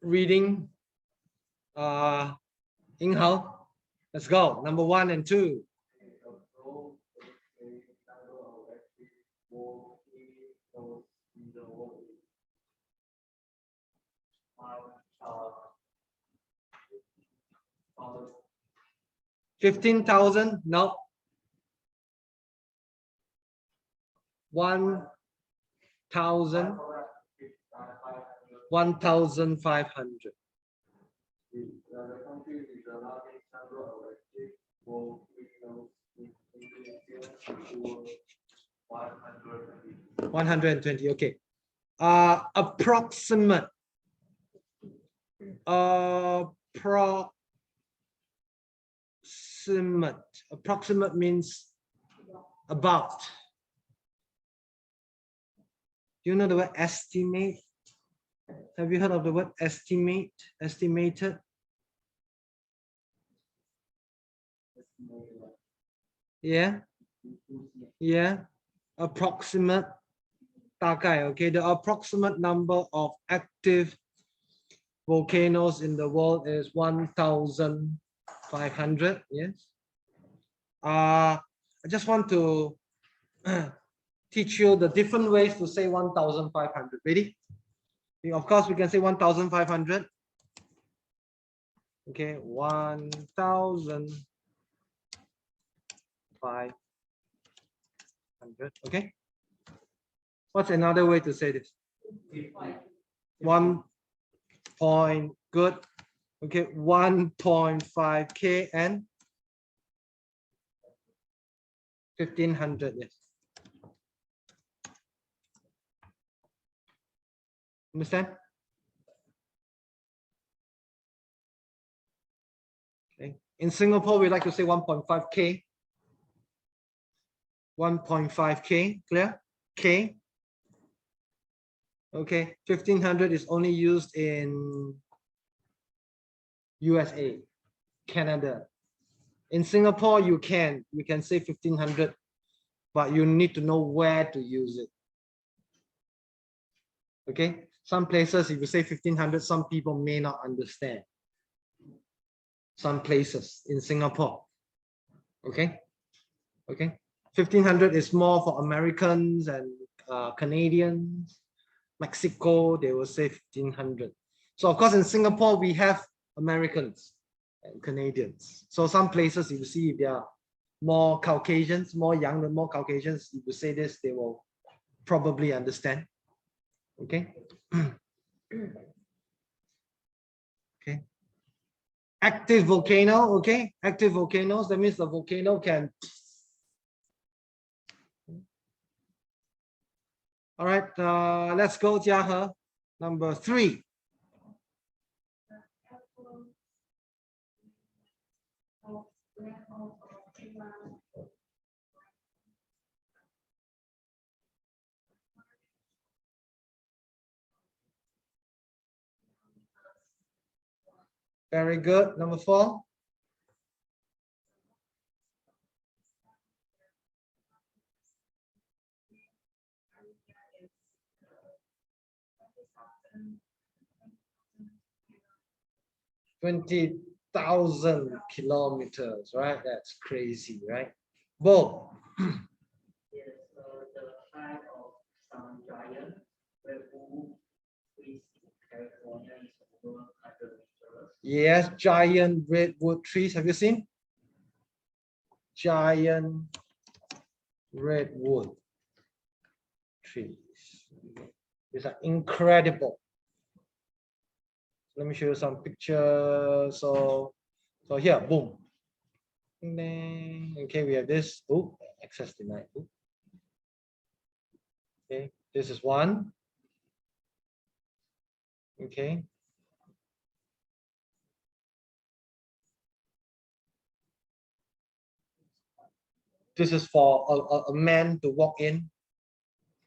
reading. Ying Hao, let's go. Number 1 and 2. $15,000? No. 1,000. 1,500. $120. Okay. Approximate. Approximate means about. Do you know the word estimate? Have you heard of the word estimate? Estimated? Yeah. Yeah. Approximate. 大概, okay. The approximate number of active volcanoes in the world is 1,500. Yes. I just want to teach you the different ways to say 1,500. Ready? Of course, we can say 1,500. Okay, 1,500. Okay. What's another way to say this? 1 point. Good. Okay, 1.5K and 1,500. Yes. Understand? Okay. In Singapore, we like to say 1.5K. 1.5K. Clear? K. Okay. 1,500 is only used in USA, Canada. In Singapore, you can say 1500, but you need to know where to use it. Okay, some places, if you say 1500, some people may not understand. Some places in Singapore. Okay, 1500 is more for Americans and Canadians. Mexico, they will say 1500. So of course in Singapore we have Americans and Canadians. So some places you see if there are more Caucasians, more younger, more Caucasians, if you say this, they will probably understand. Okay. Okay. Active volcano, okay. Active volcanoes, that means the volcano can. All right, let's go, Jiahe. Number 3. Very good. Number 4. $20,000 kilometers, right? That's crazy, right? Bo.
Yes, the height of some giant redwood trees in California is over 100 meters.
Yes, giant redwood trees. Have you seen? Giant redwood trees. These are incredible. Let me show you some pictures. So here, boom. Okay, we have this. Oh, access denied. Ooh. Okay, this is one. Okay. This is for a man to walk in.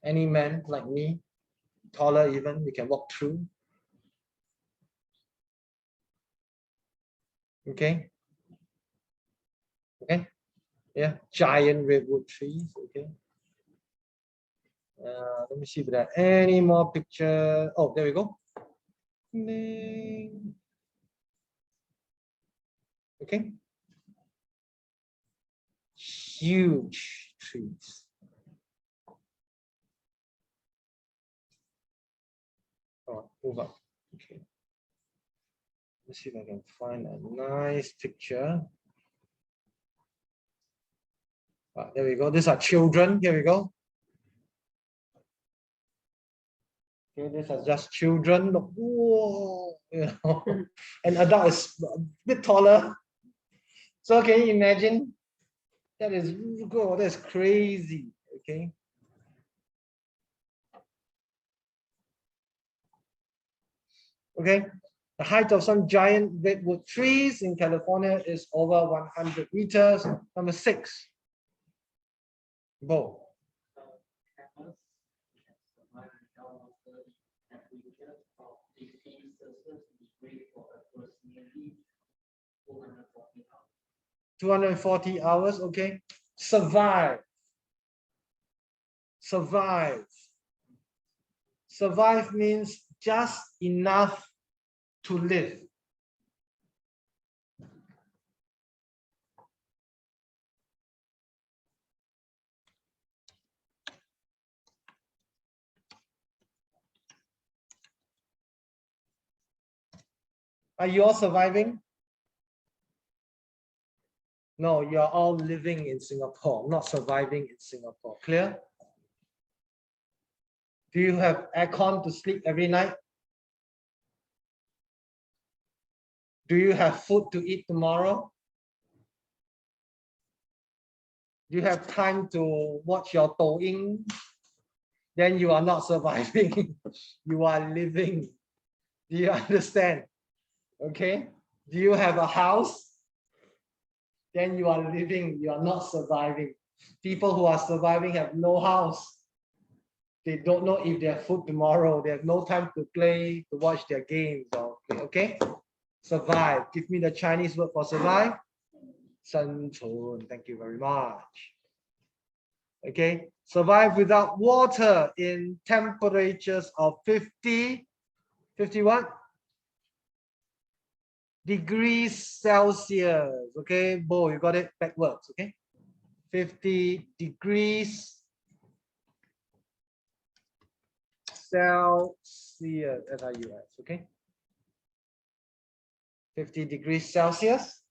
Any man like me, taller even, we can walk through. Okay. Okay. Yeah, giant redwood trees. Okay. Let me see if there are any more pictures. Oh, there we go. Okay. Huge trees. Oh, move up. Okay. Let's see if I can find a nice picture. There we go. These are children. Here we go. Okay, these are just children. Look, whoa, you know, an adult is a bit taller. So can you imagine? That is, oh, that's crazy. Okay. Okay. The height of some giant redwood trees in California is over 100 meters. Number 6. Bo.
Temperature of 50 Celsius is great for approximately 240 hours.
240 hours, okay. Survive. Survive. Survive means just enough to live. Are you all surviving? No, you're all living in Singapore, not surviving in Singapore. Clear? Do you have aircon to sleep every night? Do you have food to eat tomorrow? Do you have time to watch your Douyin? Then you are not surviving. You are living. Do you understand? Okay. Do you have a house? Then you are living. You are not surviving. People who are surviving have no house. They don't know if they have food tomorrow. They have no time to play, to watch their games. Okay. Survive. Give me the Chinese word for survive. 生存. Thank you very much. Okay, survive without water in temperatures of 50 what? Degrees Celsius. Okay, Bo, you got it backwards. Okay, 50 degrees Celsius. SIUS. Okay, 50 degrees Celsius.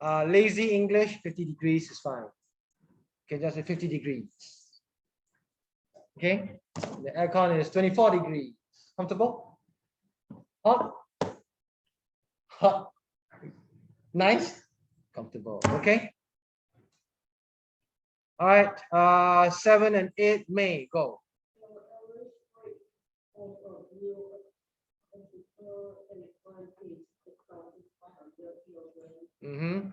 Lazy English, 50 degrees is fine. Okay, just say 50 degrees. Okay, the aircon is 24 degrees. Comfortable? Hot? Hot. Nice? Comfortable. Okay. All right. 7 and 8 May, go. Mm-hmm.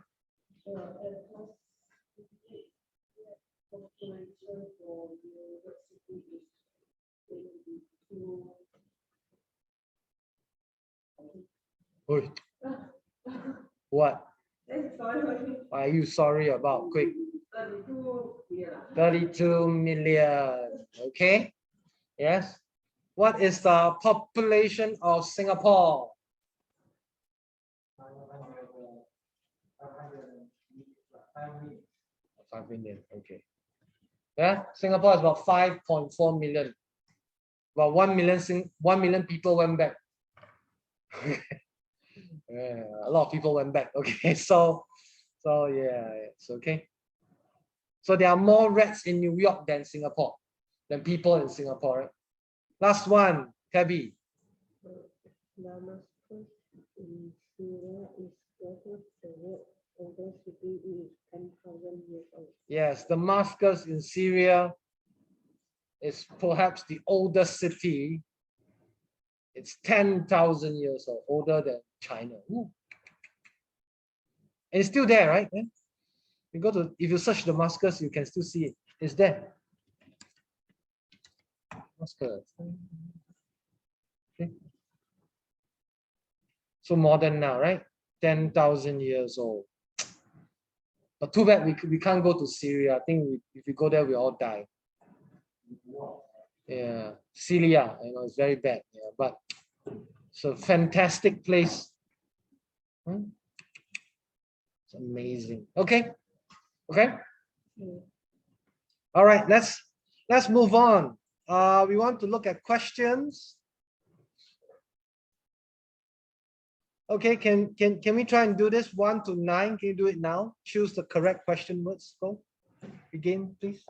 Oi. What? Are you sorry about? Quick. 32 million. Okay. Yes. What is the population of Singapore? 5 million. Okay. Yeah, Singapore is about 5.4 million. About 1 million people went back. Yeah, a lot of people went back. Okay, so yeah, it's okay. So there are more rats in New York than Singapore, than people in Singapore, right? Last one, Tabby.
Damascus in Syria is the oldest city is 10,000 years old.
Yes, Damascus in Syria is perhaps the oldest city. It's 10,000 years old, older than China. Ooh. And it's still there, right? You go to, if you search Damascus, you can still see it. It's there. Damascus. Okay. So modern now, right? 10,000 years old. But too bad we can't go to Syria. I think if we go there, we all die. Yeah, Syria, it's very bad. Yeah, but it's a fantastic place. It's amazing. Okay. All right, let's move on. We want to look at questions. Okay, can we try and do this 1 to 9? Can you do it now? Choose the correct question words. Go. Begin, please.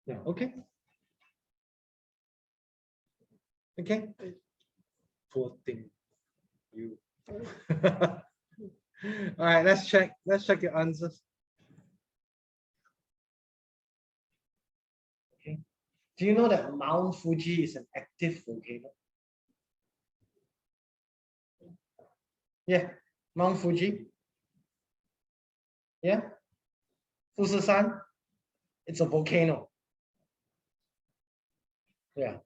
Yeah, okay. Okay. Poor thing. You. All right, let's check your answers. Do you know that Mount Fuji is an active volcano? Yeah, Mount Fuji. Yeah, Fujisan. It's a volcano. Yeah.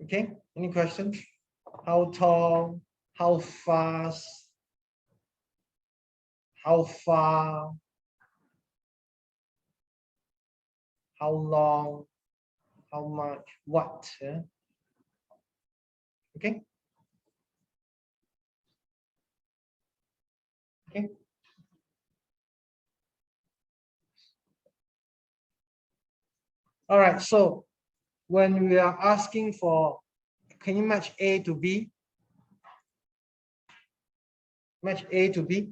Okay, any questions? How tall? How fast? How far? How long? How much? What? Yeah? Okay. Okay. All right, so when we are asking for, can you match A to B? Match A to B.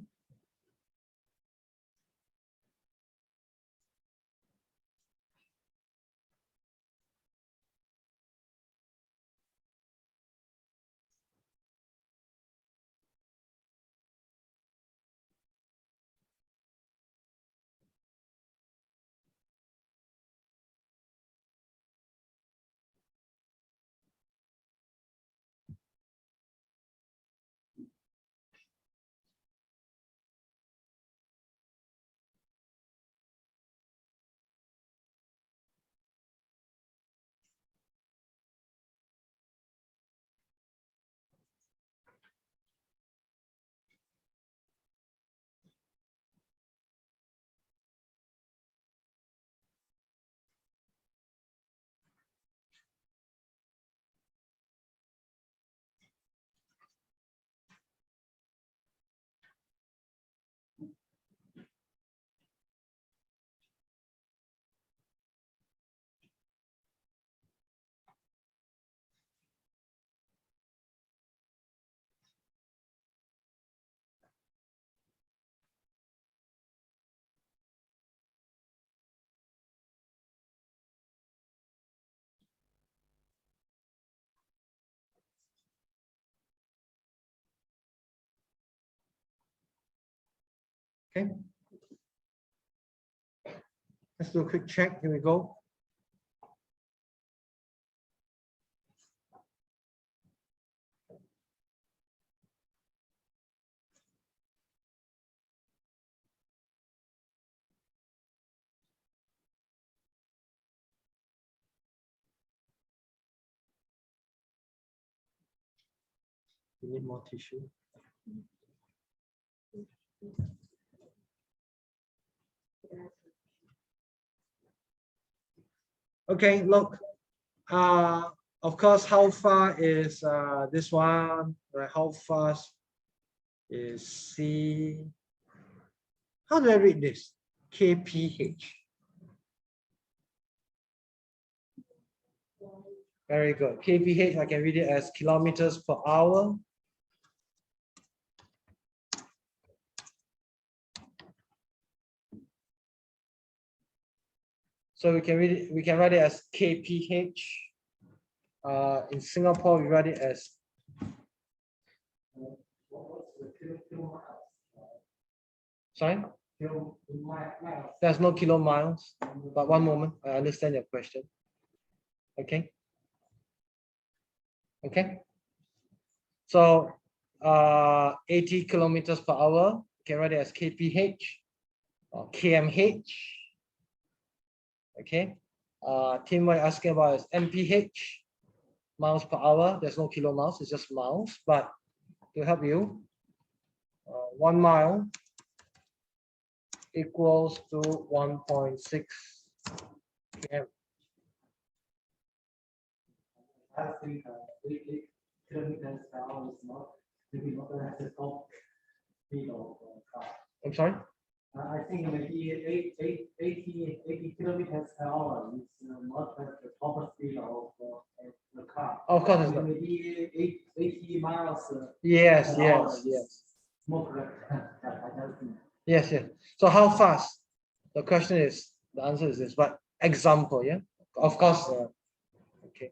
Okay. Let's do a quick check. Here we go. We need more tissue. Okay, look. Of course, how far is this one? Right? How fast is C? How do I read this? kph. Very good. kph, I can read it as kilometers per hour. So we can read it, we can write it as kph. In Singapore, we write it as sorry? There's no kilo miles, but one moment, I understand your question. Okay. Okay. So 80 kilometers per hour, you can write it as kph or kmh. Okay. Tim, what you're asking about is mph, miles per hour. There's no kilo miles, it's just miles. But to help you, 1 mile equals to 1.6 km.
I think 8 kilometers per hour is not maybe not the top speed of car.
I'm sorry?
I think maybe 80 kilometers per hour is not the top speed of the car.
Of course, it's not.
Maybe 80 miles.
Yes,
per
yes,
hour
yes.
is more correct. I don't think.
Yes, yes. So how fast? The question is, the answer is this, but example, yeah? Of course, okay.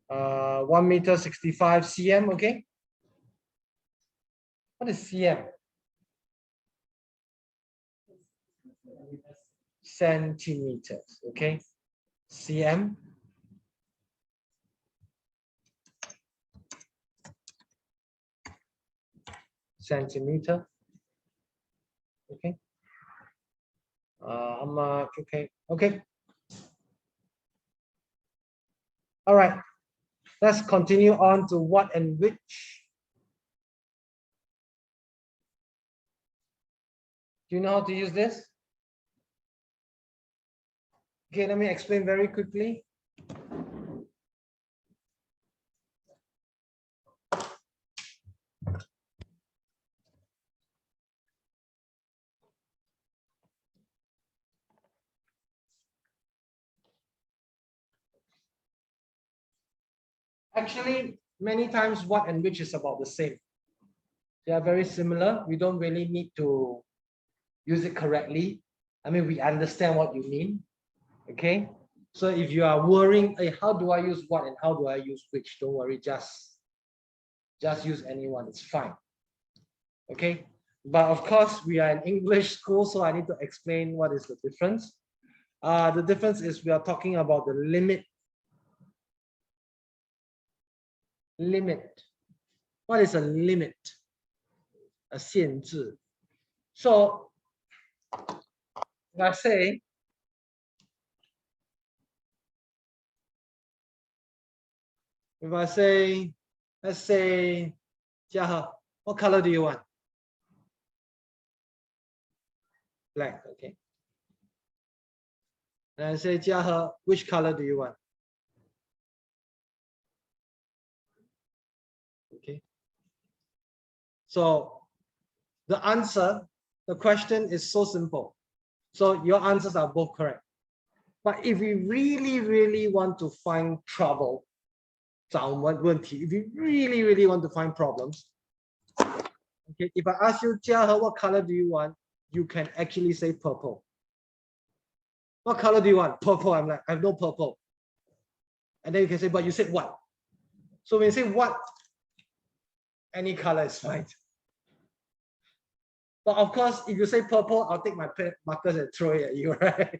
1 meter 65 cm, okay? What is cm? Centimeters, okay? cm. Centimeter, okay? How much? Okay, okay. All right, let's continue on to what and which. Do you know how to use this? Okay, let me explain very quickly. Actually, many times what and which is about the same. They are very similar. We don't really need to use it correctly. I mean, we understand what you mean. Okay. So if you are worrying, hey, how do I use what and how do I use which? Don't worry, just use anyone. It's fine. Okay. But of course, we are an English school, so I need to explain what is the difference. The difference is we are talking about the limit. Limit. What is a limit? A 限制. So let's say if I say, let's say, Jiahe, what color do you want? Black, okay. And I say, Jiahe, which color do you want? Okay. So the answer, the question is so simple. So your answers are both correct. But if we really want to find trouble, if you really want to find problems, okay, if I ask you, Jiahe, what color do you want? You can actually say purple. What color do you want? Purple. I'm like, I have no purple. And then you can say, but you said what? So when you say what, any color is fine. But of course, if you say purple, I'll take my markers and throw it at you, right?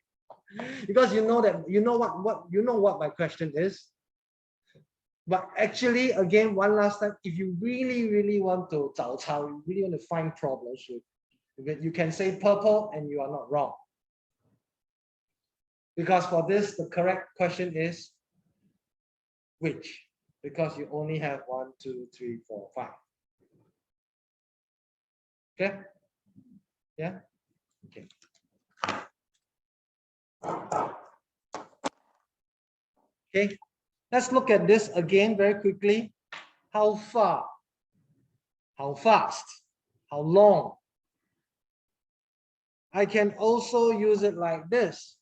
Because you know that you know what my question is. But actually, again, one last time, if you really want to 找茬, you really want to find problems, you can say purple and you are not wrong. Because for this, the correct question is which? Because you only have 1, 2, 3, 4, 5. Okay? Yeah? Okay. Okay, let's look at this again very quickly. How far? How fast? How long? I can also use it like this.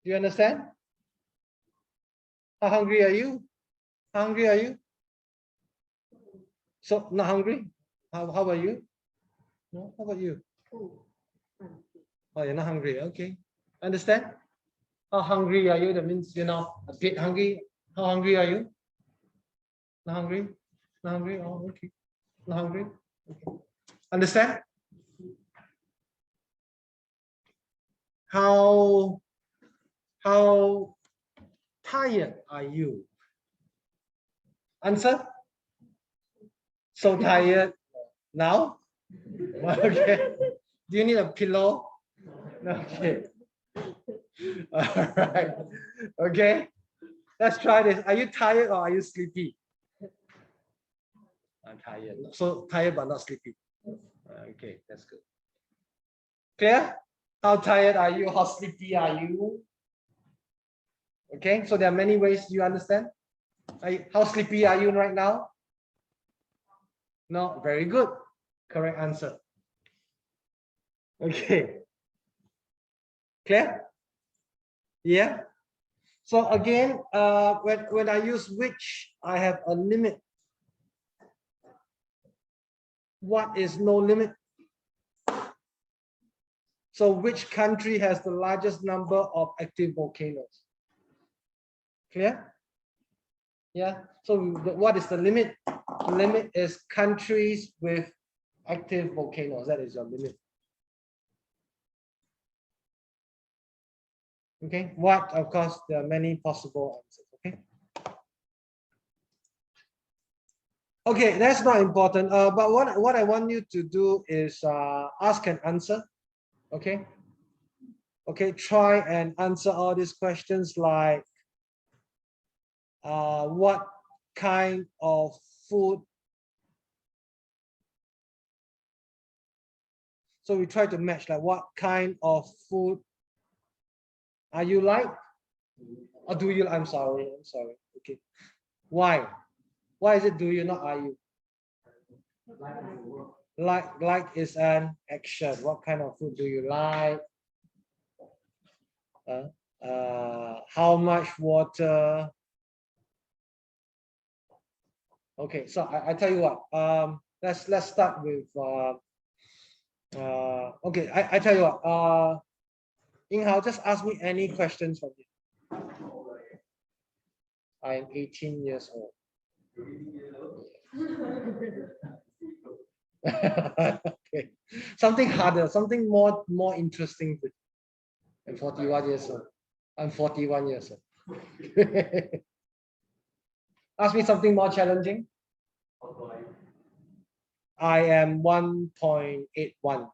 Do you understand? How hungry are you? How hungry are you? So not hungry? How about you? No, how about you? Oh, you're not hungry. Okay. Understand? How hungry are you? That means you're not a bit hungry. How hungry are you? Not hungry? Not hungry? Oh, okay. Not hungry? Okay. Understand? How tired are you? Answer? So tired now? Okay. Do you need a pillow? Okay. All right. Okay. Let's try this. Are you tired or are you sleepy? I'm tired. So tired but not sleepy. Okay, that's good. Clear? How tired are you? How sleepy are you? Okay, so there are many ways. You understand? How sleepy are you right now? No, very good. Correct answer. Okay. Clear? Yeah. So again, when I use which, I have a limit. What is no limit? So which country has the largest number of active volcanoes? Clear? Yeah. So what is the limit? The limit is countries with active volcanoes. That is your limit. Okay. What? Of course, there are many possible answers. Okay. Okay, that's not important. But what I want you to do is ask and answer. Okay. Okay. Try and answer all these questions like what kind of food. So we try to match like what kind of food are you like? Or do you? I'm sorry. Okay. Why? Why is it do you, not are you? Like is an action. What kind of food do you like? How much water? Okay, so I tell you what. Let's start with okay, I tell you what. Ying Hao, just ask me any questions from you. I am 18 years old. Okay. Something harder, something more interesting. I'm 41 years old. I'm 41 years old. Ask me something more challenging. I am 1.81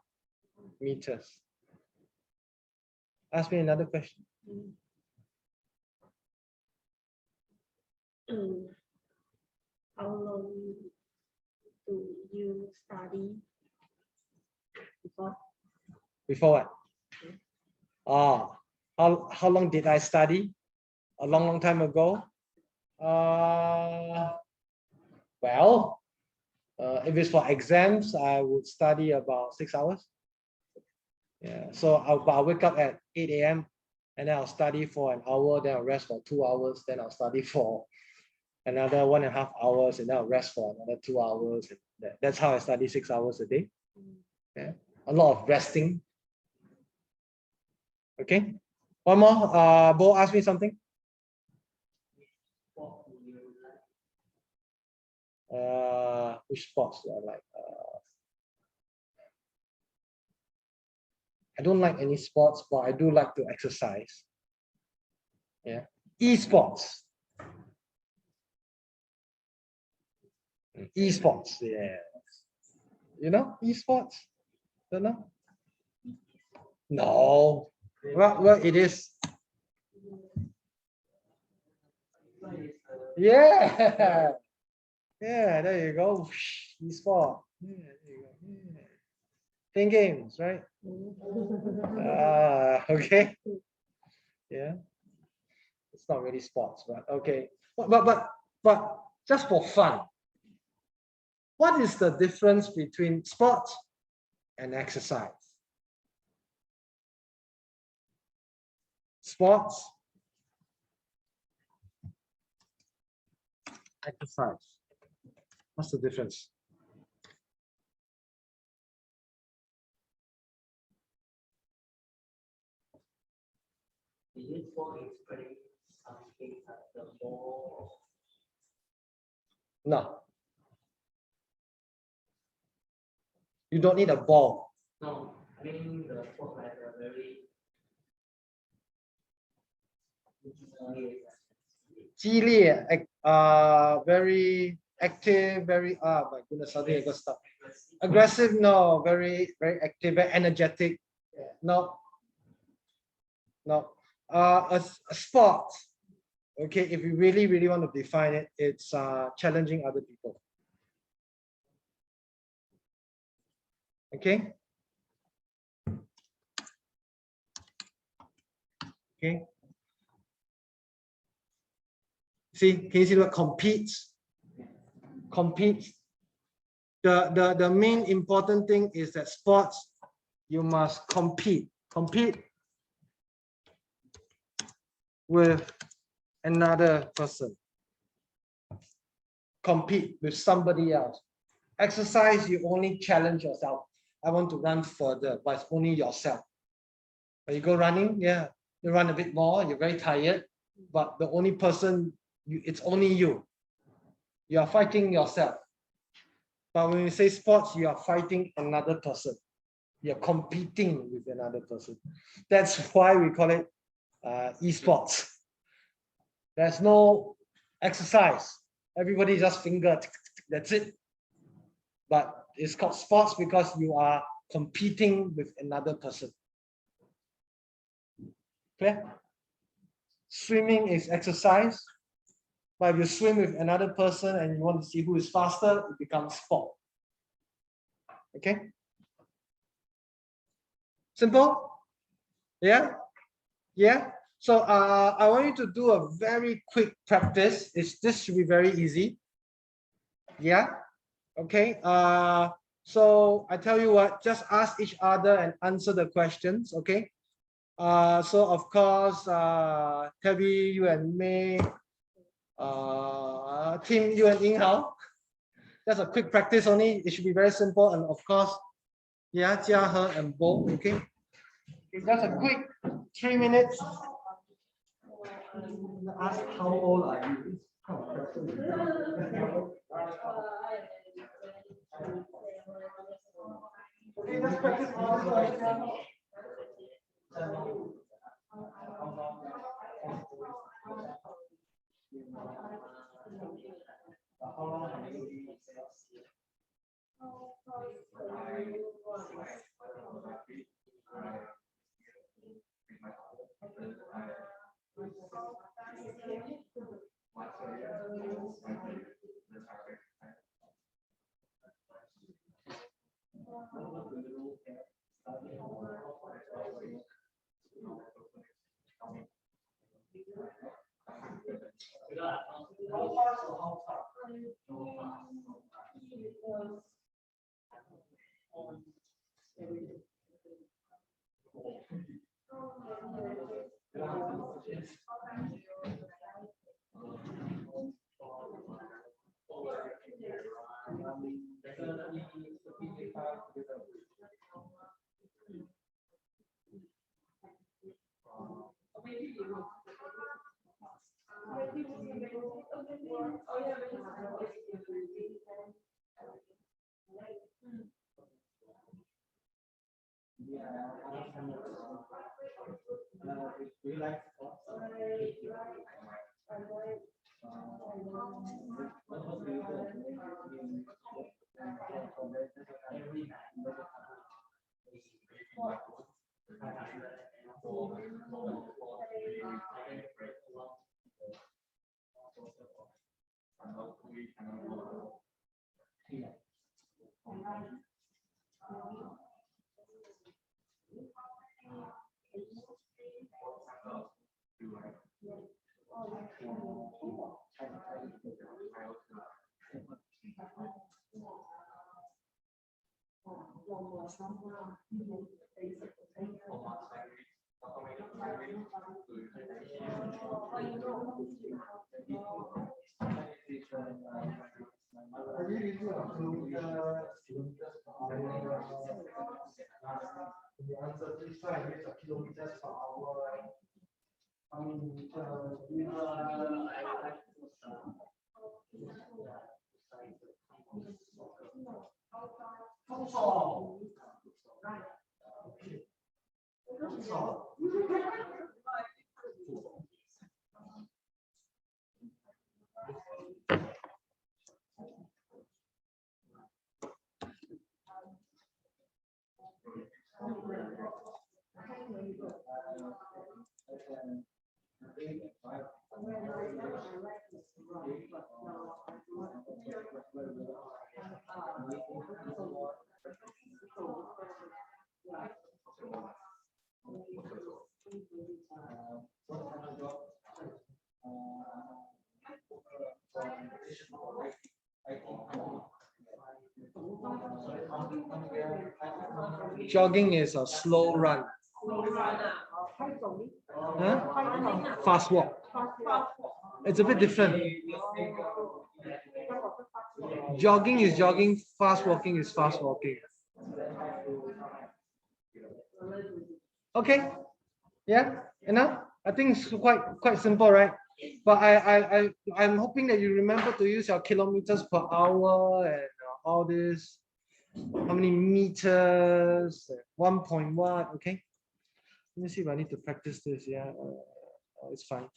meters. Ask me another question.
How long do you study before?
Before what? How long did I study? A long time ago. Well, if it's for exams, I would study about 6 hours. Yeah, so I'll wake up at 8 a.m. and then I'll study for an hour, then I'll rest for 2 hours, then I'll study for another 1.5 hours, and then I'll rest for another 2 hours. That's how I study 6 hours a day. Yeah, a lot of resting. Okay, one more. Bo, ask me something. Which sports do I like? I don't like any sports, but I do like to exercise. Yeah, esports. Esports, yeah. You know esports? Don't know? No. Well, it is. Yeah. Yeah, there you go. Esport. Yeah, there you go. Yeah. Playing games, right? Okay. Yeah. It's not really sports, but okay. But just for fun, what is the difference between sport and exercise? Sports, exercise. What's the difference? No. You don't need a ball.
No, I mean the sport like a very
激烈, very active, very my goodness, suddenly I got stuck. Aggressive, no, very active, very energetic. No. No. A sport. Okay, if you really want to define it, it's challenging other people. Okay. Okay. See, can you see what competes? Competes. The main important thing is that sports, you must compete with another person. Compete with somebody else. Exercise, you only challenge yourself. I want to run further, but it's only yourself. When you go running, yeah, you run a bit more, you're very tired, but the only person, it's only you. You are fighting yourself. But when you say sports, you are fighting another person. You're competing with another person. That's why we call it esports. There's no exercise. Everybody just finger, that's it. But it's called sports because you are competing with another person. Clear? Swimming is exercise. But if you swim with another person and you want to see who is faster, it becomes sport. Okay? Simple? Yeah? Yeah? So I want you to do a very quick practice. This should be very easy. Yeah? Okay. So I tell you what, just ask each other and answer the questions. Okay. So of course, Tabby, you and May, Tim, you and Ying Hao. That's a quick practice only. It should be very simple. And of course, yeah, Jia He and Bo. Okay. Just a quick 3 minutes. Ask how old are you? Okay, let's practice all the questions. The answer, please try and use a kilometers per hour. Jogging is a slow run. Huh? Fast walk. It's a bit different. Jogging is jogging, fast walking is fast walking. Okay, yeah, enough. I think it's quite simple, right? But I'm hoping that you remember to use your kilometers per hour and all this. How many meters? 1.1. Okay. Let me see if I need to practice this. Yeah, it's fine.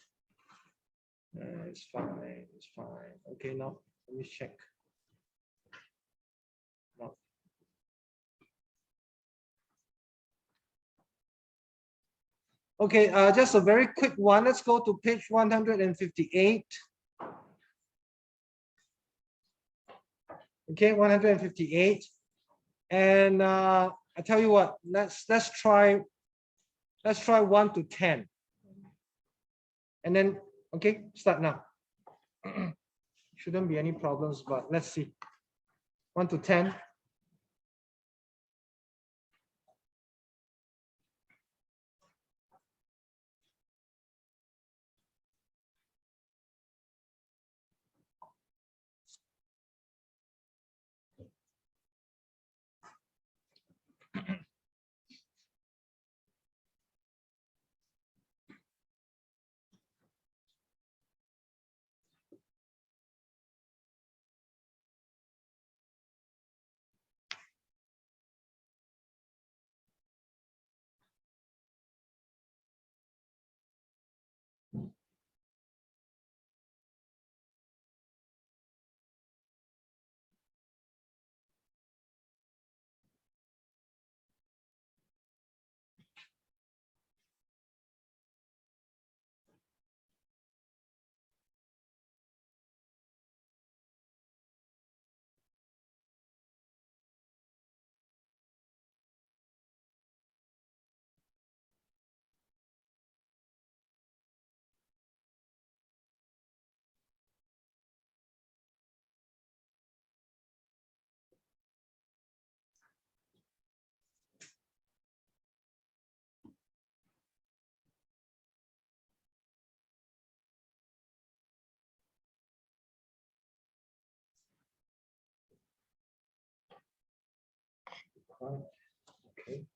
It's fine. It's fine. Okay, now let me check. No. Okay, just a very quick one. Let's go to page 158. Okay, 158. And I tell you what, let's try 1 to 10. And then, okay, start now. Shouldn't be any problems, but let's see. 1 to 10. Okay.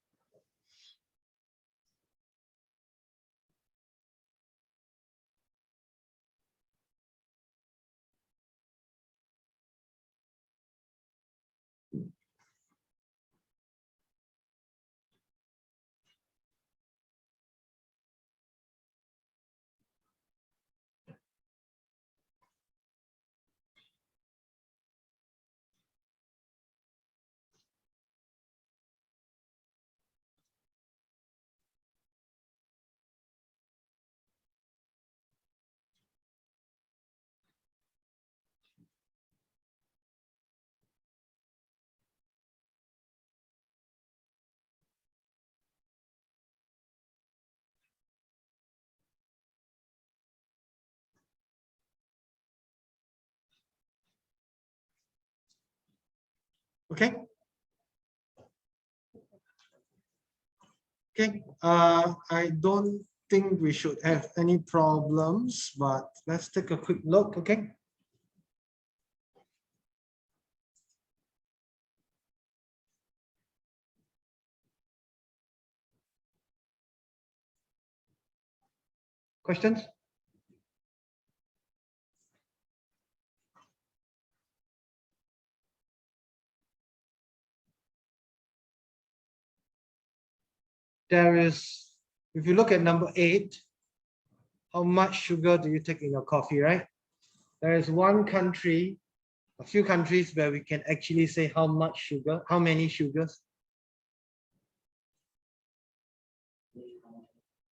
Okay. Okay. I don't think we should have any problems, but let's take a quick look. Okay. Questions? There is, if you look at number 8, how much sugar do you take in your coffee, right? There is one country, a few countries where we can actually say how much sugar, how many sugars.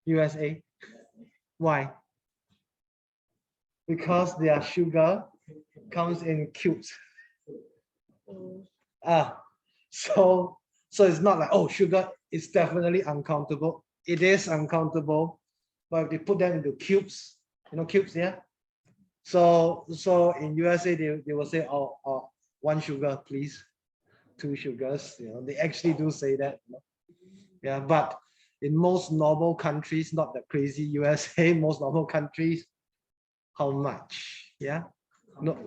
USA. Why? Because their sugar comes in cubes. So it's not like, oh, sugar is definitely uncountable. It is uncountable, but if they put them into cubes, you know, cubes, yeah. So in USA they will say, oh, 1 sugar, please, 2 sugars. You know, they actually do say that. You know? Yeah, but in most normal countries, not the crazy USA, most normal countries, how much. Yeah. No.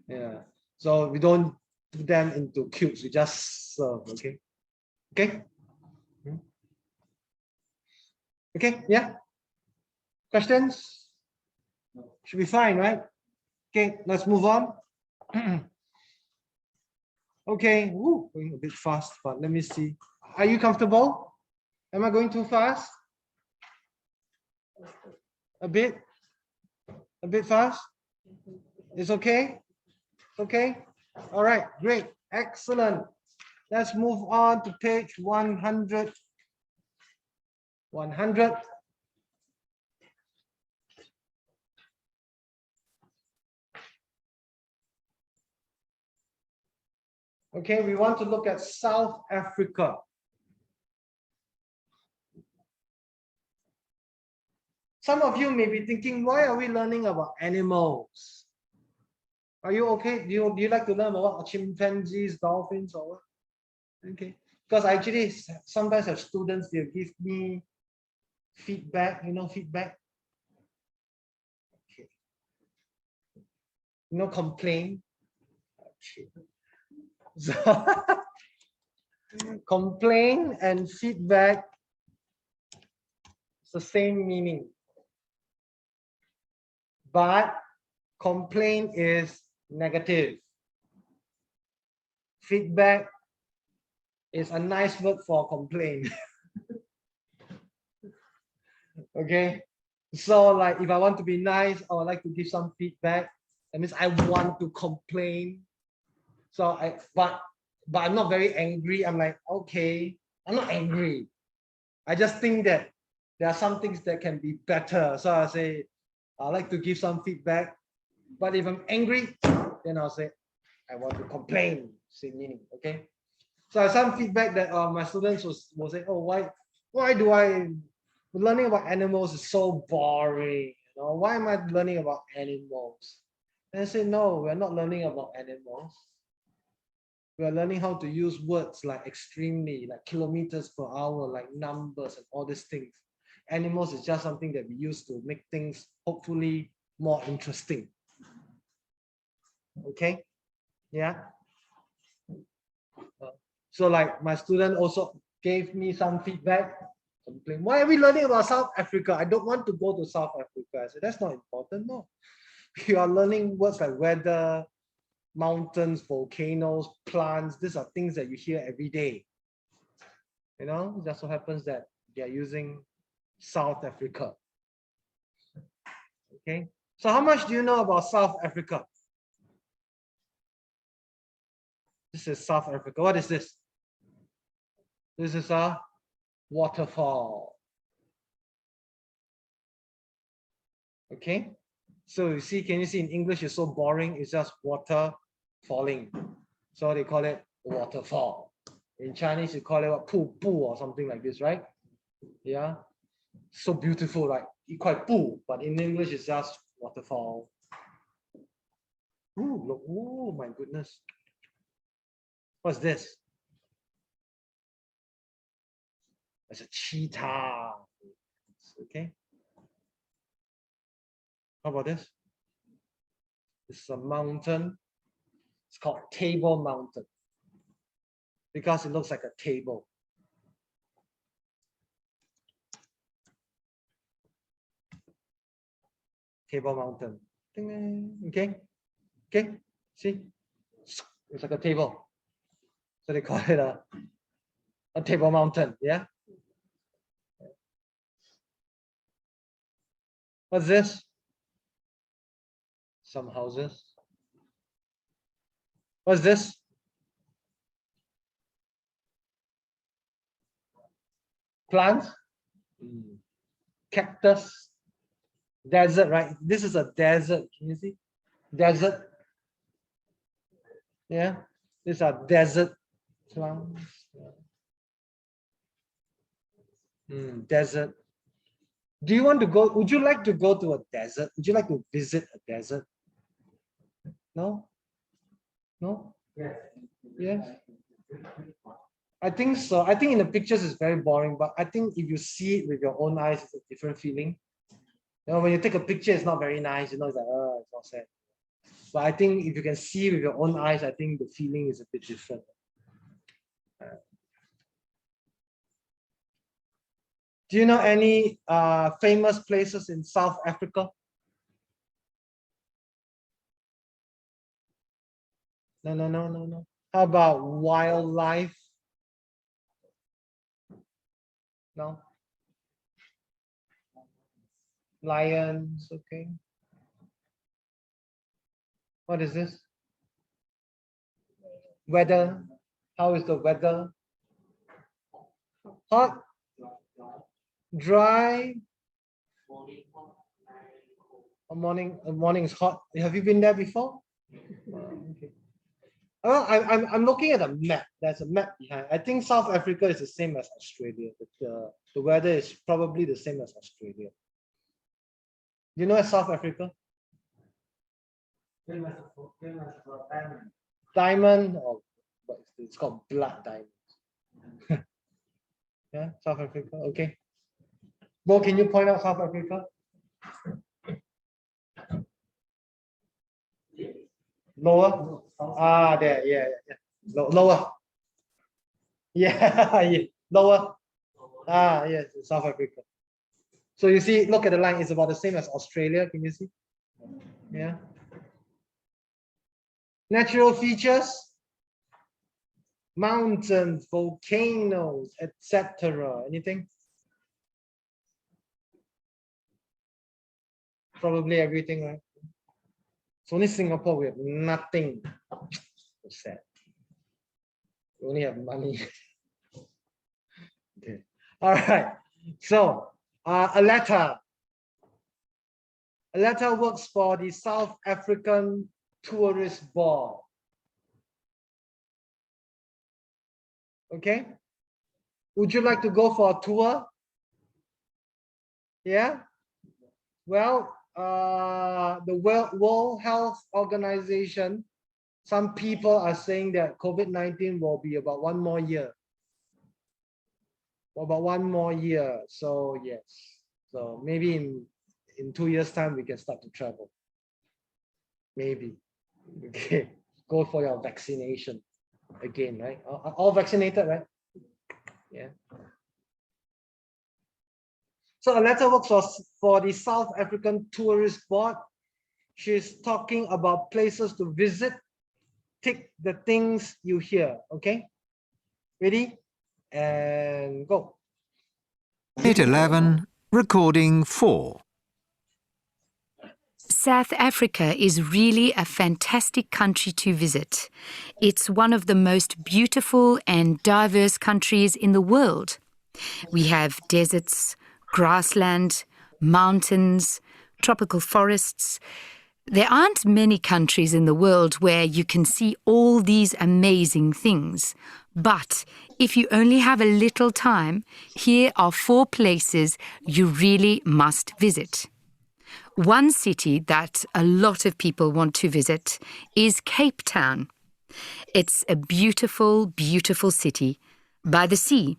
Yeah. So we don't put them into cubes. We just serve. Okay. Okay. Okay. Yeah. Questions? Should be fine, right? Okay. Let's move on. Okay. Woo, going a bit fast, but let me see. Are you comfortable? Am I going too fast? A bit fast? It's okay? Okay? All right, great, excellent. Let's move on to page 100. 100. Okay, we want to look at South Africa. Some of you may be thinking, why are we learning about animals? Are you okay? Do you like to learn about chimpanzees, dolphins, or what? Okay, because I actually sometimes have students, they'll give me feedback, feedback. Okay. Complain. Okay. So complain and feedback, it's the same meaning. But complain is negative. Feedback is a nice word for complain. Okay, so like if I want to be nice, I would like to give some feedback. That means I want to complain. So but I'm not very angry. I'm like, okay, I'm not angry. I just think that there are some things that can be better. So I say, I like to give some feedback. But if I'm angry, then I'll say, I want to complain. Same meaning, okay? So some feedback that my students will say, oh, why do learning about animals is so boring? Why am I learning about animals? And I say, no, we're not learning about animals. We are learning how to use words like extremely, like kilometers per hour, like numbers and all these things. Animals is just something that we use to make things hopefully more interesting. Okay, yeah. So like my student also gave me some feedback. Complain, why are we learning about South Africa? I don't want to go to South Africa. I said, that's not important. No, you are learning words like weather, mountains, volcanoes, plants. These are things that you hear every day. It just so happens that they are using South Africa. Okay, so how much do you know about South Africa? This is South Africa. What is this? This is a waterfall. Okay, so you see, can you see in English it's so boring, it's just water falling. So they call it waterfall. In Chinese, you call it what, 瀑布 or something like this, right? Yeah, so beautiful, like 一块布, but in English it's just waterfall. Ooh, look, oh my goodness. What's this? It's a cheetah. Okay. How about this? This is a mountain. It's called Table Mountain because it looks like a table. Table Mountain. Okay. Okay. See? It's like a table. So they call it a Table Mountain. Yeah. What's this? Some houses. What's this? Plants. Cactus. Desert, right? This is a desert. Can you see? Desert. Yeah. These are desert plants. Desert. Do you want to go? Would you like to go to a desert? Would you like to visit a desert? No? No?
Yes.
Yes. I think so. I think in the pictures it's very boring, but I think if you see it with your own eyes, it's a different feeling. You know, when you take a picture, it's not very nice. You know, it's like, oh, it's all sad. But I think if you can see with your own eyes, I think the feeling is a bit different. Do you know any famous places in South Africa? No. How about wildlife? No? Lions, okay. What is this? Weather. How is the weather? Hot? Dry? Morning is hot. Have you been there before? Okay. I'm looking at a map. There's a map behind. I think South Africa is the same as Australia. The weather is probably the same as Australia. You know South Africa?
Famous for diamond.
Diamond, or what is it? It's called blood diamond. Yeah, South Africa. Okay. Bo, can you point out South Africa? Lower? Ah, there, yeah. Lower. Yeah, yeah. Lower. Ah, yes, South Africa. So you see, look at the line, it's about the same as Australia. Can you see? Yeah. Natural features, mountains, volcanoes, etc. Anything? Probably everything, right? It's only Singapore we have nothing. So sad. We only have money. Okay. All right. So Aletta works for the South African Tourist Board. Okay. Would you like to go for a tour? Yeah. Well, the World Health Organization, some people are saying that COVID-19 will be about 1 more year. About 1 more year. So yes. So maybe in 2 years' time we can start to travel. Maybe. Okay. Go for your vaccination again, right? All vaccinated, right? Yeah. So Aletta works for the South African Tourist Board. She's talking about places to visit. Tick the things you hear, okay? Ready? And go.
8:11, recording 4.
South Africa is really a fantastic country to visit. It's one of the most beautiful and diverse countries in the world. We have deserts, grassland, mountains, tropical forests. There aren't many countries in the world where you can see all these amazing things. But if you only have a little time, here are 4 places you really must visit. One city that a lot of people want to visit is Cape Town. It's a beautiful, beautiful city by the sea,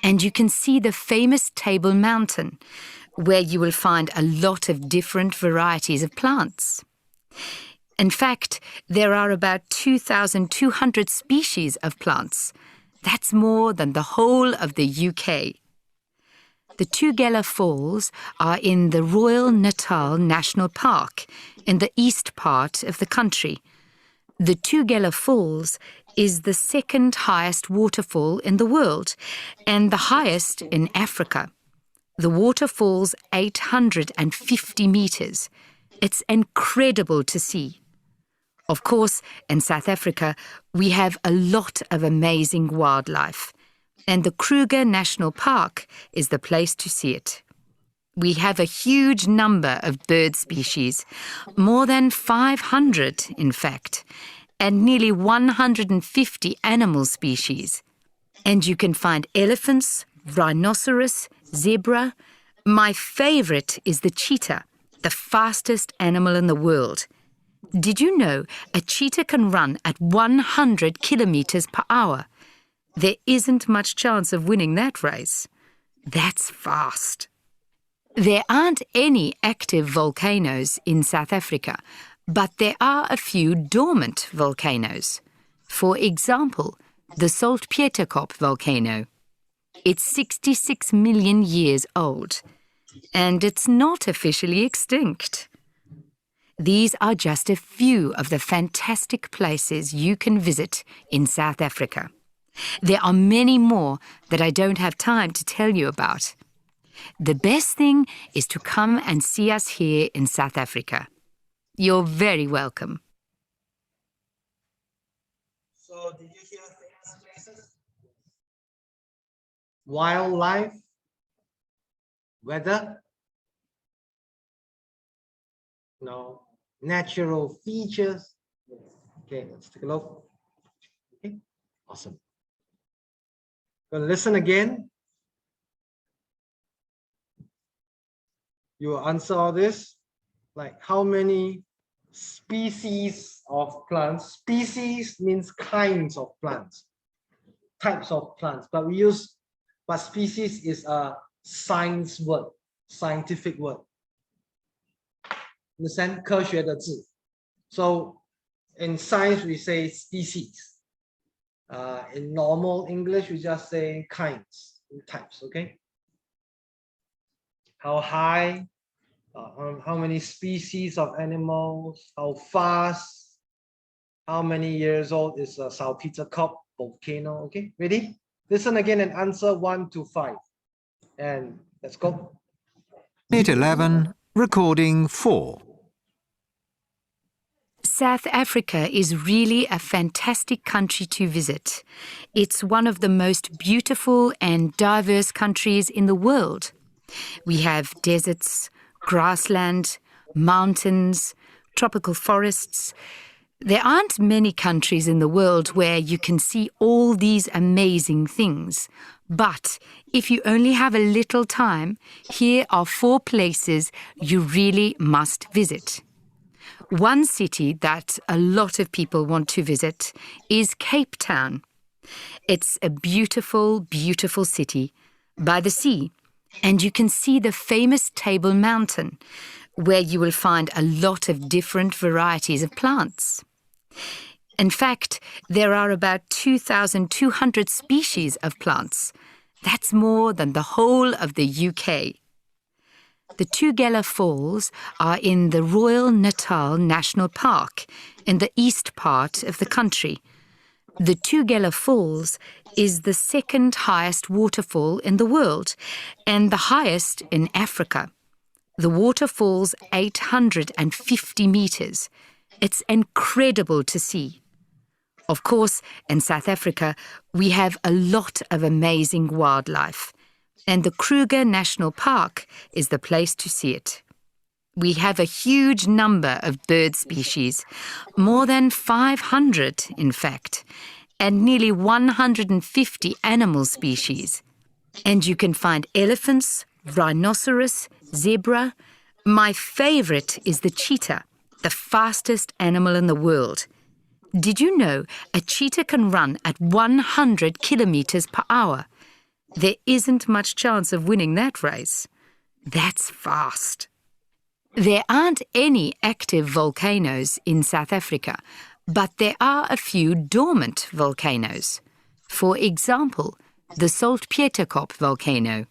and you can see the famous Table Mountain, where you will find a lot of different varieties of plants. In fact, there are about 2,200 species of plants. That's more than the whole of the UK. The Tugela Falls are in the Royal Natal National Park in the east part of the country. The Tugela Falls is the 2nd highest waterfall in the world and the highest in Africa. The waterfall's 850 meters. It's incredible to see. Of course, in South Africa, we have a lot of amazing wildlife. And the Kruger National Park is the place to see it. We have a huge number of bird species, more than 500 in fact, and nearly 150 animal species. And you can find elephants, rhinoceros, zebra. My favorite is the cheetah, the fastest animal in the world. Did you know a cheetah can run at 100 kilometers per hour? There isn't much chance of winning that race. That's fast. There aren't any active volcanoes in South Africa, but there are a few dormant volcanoes. For example, the Saltpeterkop volcano. It's 66 million years old, and it's not officially extinct. These are just a few of the fantastic places you can visit in South Africa. There are many more that I don't have time to tell you about. The best thing is to come and see us here in South Africa. You're very welcome.
So did you hear famous places? Wildlife, weather, no, natural features. Okay, let's take a look. Okay, awesome. Gonna listen again. You will answer all this, like how many species of plants. Species means kinds of plants, types of plants, but species is a science word, scientific word. Understand? 科学的字. So in science we say species. In normal English we just say kinds, types. Okay. How high? How many species of animals? How fast? How many years old is a Saltpeterkop volcano? Okay, ready? Listen again and answer 1 to 5. And let's go.
Unit 11, Recording 4.
South Africa is really a fantastic country to visit. It's one of the most beautiful and diverse countries in the world. We have deserts, grassland, mountains, tropical forests. There aren't many countries in the world where you can see all these amazing things. But if you only have a little time, here are 4 places you really must visit. One city that a lot of people want to visit is Cape Town. It's a beautiful, beautiful city by the sea. And you can see the famous Table Mountain, where you will find a lot of different varieties of plants. In fact, there are about 2,200 species of plants. That's more than the whole of the UK. The Tugela Falls are in the Royal Natal National Park in the east part of the country. The Tugela Falls is the second highest waterfall in the world and the highest in Africa. The waterfall's 850 meters. It's incredible to see. Of course, in South Africa, we have a lot of amazing wildlife, and the Kruger National Park is the place to see it. We have a huge number of bird species, more than 500 in fact, and nearly 150 animal species. And you can find elephants, rhinoceros, zebra. My favorite is the cheetah, the fastest animal in the world. Did you know a cheetah can run at 100 kilometers per hour? There isn't much chance of winning that race. That's fast. There aren't any active volcanoes in South Africa, but there are a few dormant volcanoes. For example, the Saltpeterkop volcano.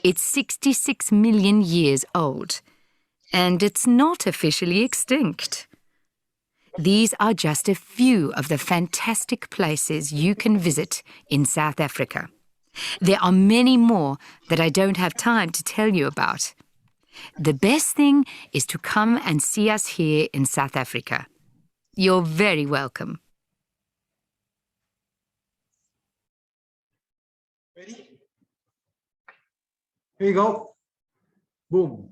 It's 66 million years old, and it's not officially extinct. These are just a few of the fantastic places you can visit in South Africa. There are many more that I don't have time to tell you about. The best thing is to come and see us here in South Africa. You're very welcome.
Ready? Here you go. Boom.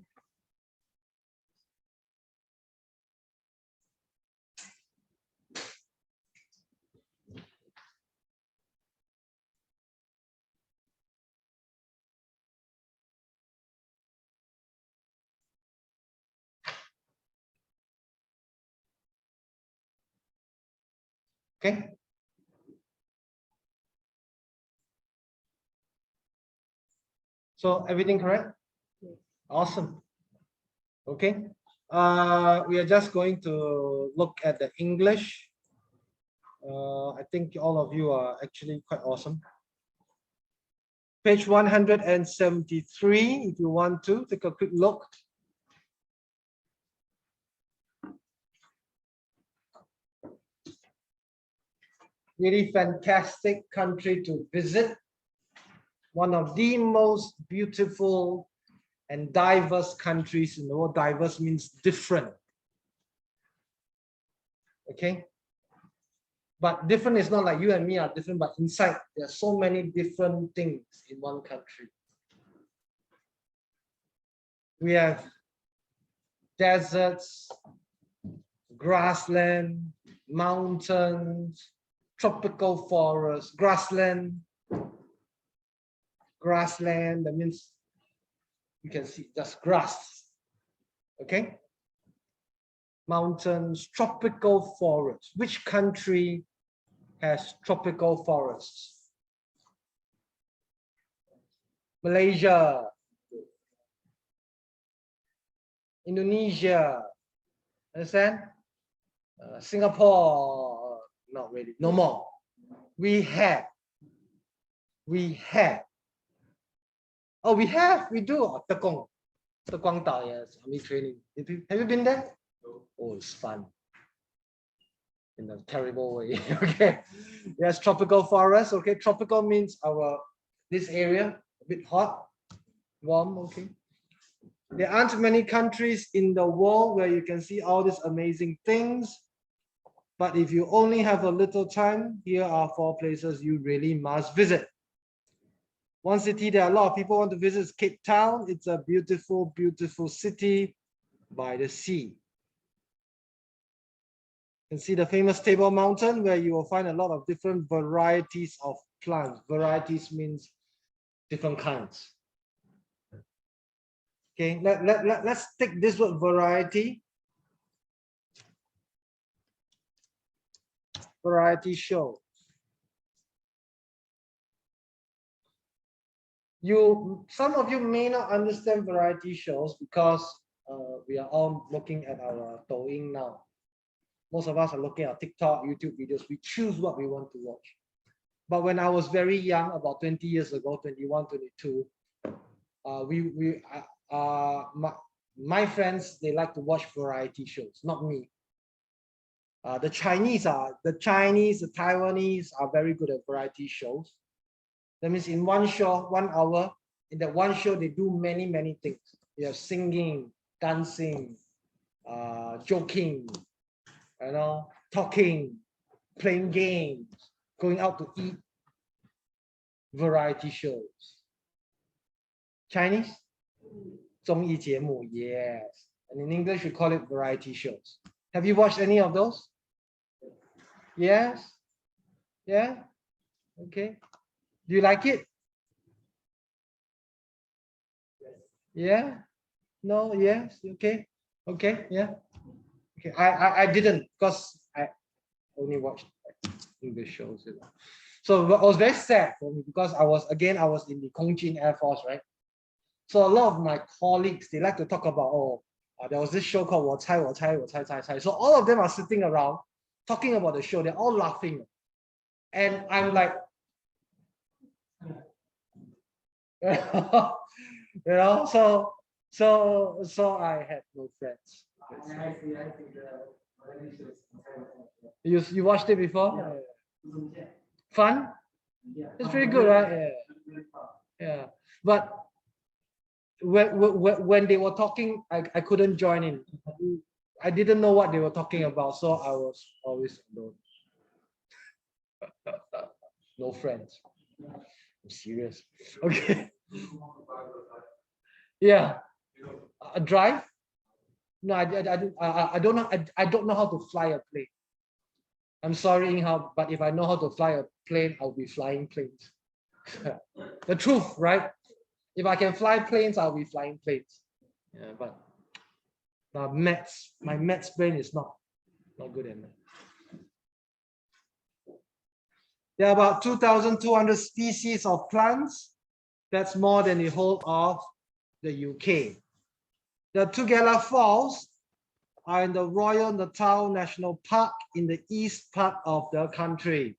Okay. So everything correct?
Yes.
Awesome. Okay. We are just going to look at the English. I think all of you are actually quite awesome. Page 173, if you want to take a quick look. Really fantastic country to visit. One of the most beautiful and diverse countries in the world. Diverse means different. Okay. But different is not like you and me are different, but inside there are so many different things in one country. We have deserts, grassland, mountains, tropical forests, grassland, that means you can see just grass, okay? Mountains, tropical forests. Which country has tropical forests? Malaysia, Indonesia, understand? Singapore, not really, no more. We have. Oh, we do. Tekong Tau, yes, army training. Have you been there? Oh, it's fun. In a terrible way. Okay. Yes, tropical forest. Okay, tropical means this area a bit hot, warm. Okay. There aren't many countries in the world where you can see all these amazing things. But if you only have a little time, here are 4 places you really must visit. One city that a lot of people want to visit is Cape Town. It's a beautiful, beautiful city by the sea. You can see the famous Table Mountain, where you will find a lot of different varieties of plants. Varieties means different kinds. Okay, let's take this word variety. Variety show. Some of you may not understand variety shows because we are all looking at our Douyin now. Most of us are looking at TikTok, YouTube videos. We choose what we want to watch. But when I was very young, about 20 years ago, 21, 22, my friends, they like to watch variety shows, not me. The Chinese, the Taiwanese are very good at variety shows. That means in one show, 1 hour, in that one show, they do many, many things. You have singing, dancing, joking, talking, playing games, going out to eat. Variety shows. Chinese? 综艺节目, yes. And in English, we call it variety shows. Have you watched any of those? Yes? Yeah? Okay. Do you like it? Yeah? No? Yes? Okay? Okay? Yeah? Okay. I didn't, because I only watched English shows. So it was very sad for me because I was in the Kongjin Air Force, right? So a lot of my colleagues, they like to talk about, there was this show called 我猜我猜我猜猜猜. So all of them are sitting around talking about the show. They're all laughing. And I'm like, so I had no friends. You watched it before? Yeah. Fun? It's pretty good, right? Yeah. But when they were talking, I couldn't join in. I didn't know what they were talking about, so I was always alone. No friends. I'm serious. Okay. Yeah. A drive? No, I don't know. I don't know how to fly a plane. I'm sorry, Inghao, but if I know how to fly a plane, I'll be flying planes. The truth, right? If I can fly planes, I'll be flying planes. Yeah, but my maths brain is not good enough. There are about 2,200 species of plants. That's more than the whole of the UK. The Tugela Falls are in the Royal Natal National Park in the east part of the country.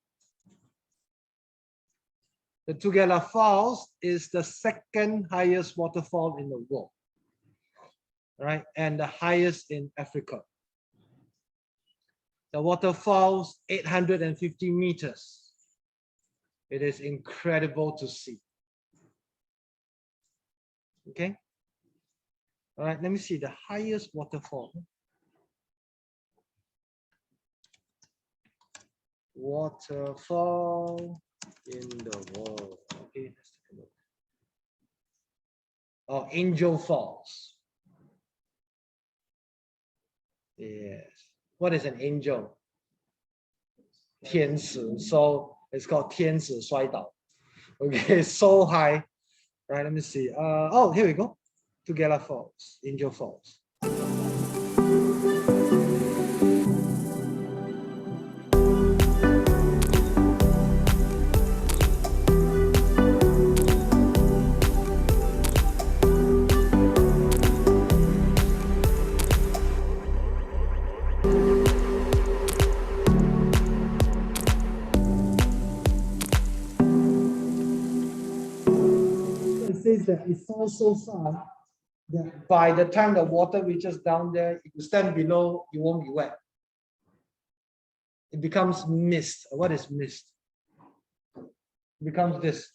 The Tugela Falls is the second highest waterfall in the world, right? And the highest in Africa. The waterfall's 850 meters. It is incredible to see. Okay. All right, let me see the highest waterfall. Waterfall in the world. Okay, let's take a look. Oh, Angel Falls. Yes. What is an angel? 天使. So it's called 天使摔倒. Okay, so high. Right, let me see. Oh, here we go. Tugela Falls, Angel Falls. That it falls so far that by the time the water reaches down there, if you stand below, you won't be wet. It becomes mist. What is mist? It becomes this.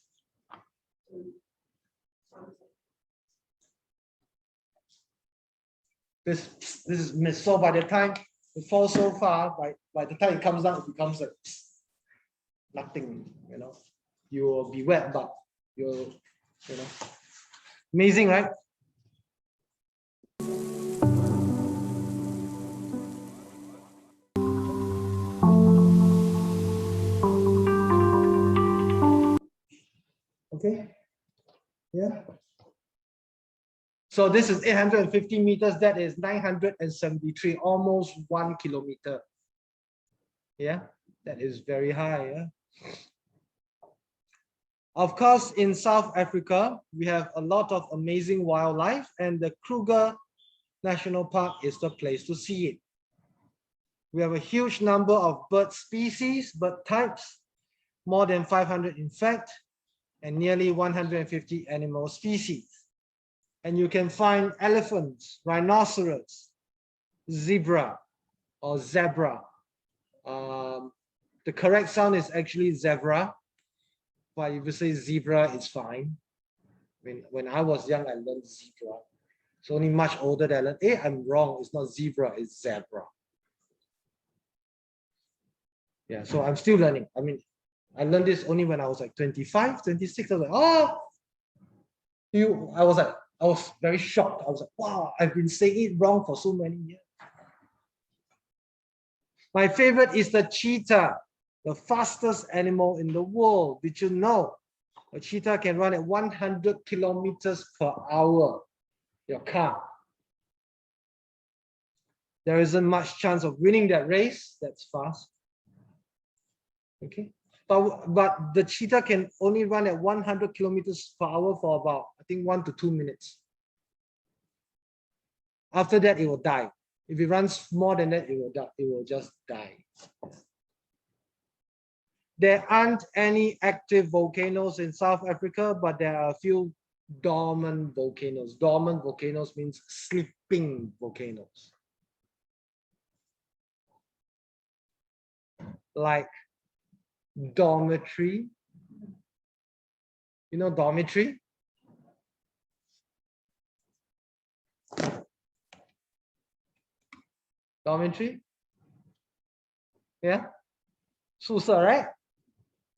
This is mist. So by the time it falls so far, by the time it comes down, it becomes like nothing. You know, you will be wet, but you'll, you know. Amazing, right? Okay. Yeah. So this is 850 meters. That is 973, almost 1 kilometer. Yeah, that is very high. Yeah. Of course, in South Africa, we have a lot of amazing wildlife, and the Kruger National Park is the place to see it. We have a huge number of bird species, bird types, more than 500 in fact, and nearly 150 animal species. And you can find elephants, rhinoceros, zebra or zebra. The correct sound is actually zebra. But if you say zebra, it's fine. When I was young, I learned zebra. It's only much older that I learned, hey, I'm wrong. It's not zebra, it's zebra. Yeah, so I'm still learning. I mean, I learned this only when I was like 25, 26. I was like, oh, I was very shocked. I was like, wow, I've been saying it wrong for so many years. My favorite is the cheetah. The fastest animal in the world. Did you know a cheetah can run at 100 kilometers per hour? Your car. There isn't much chance of winning that race. That's fast. Okay, but the cheetah can only run at 100 kilometers per hour for about, I think, 1 to 2 minutes. After that, it will die. If it runs more than that, it will die. It will just die. There aren't any active volcanoes in South Africa, but there are a few dormant volcanoes. Dormant volcanoes means sleeping volcanoes. Like dormitory. You know dormitory? Dormitory? Yeah? 宿舍, right?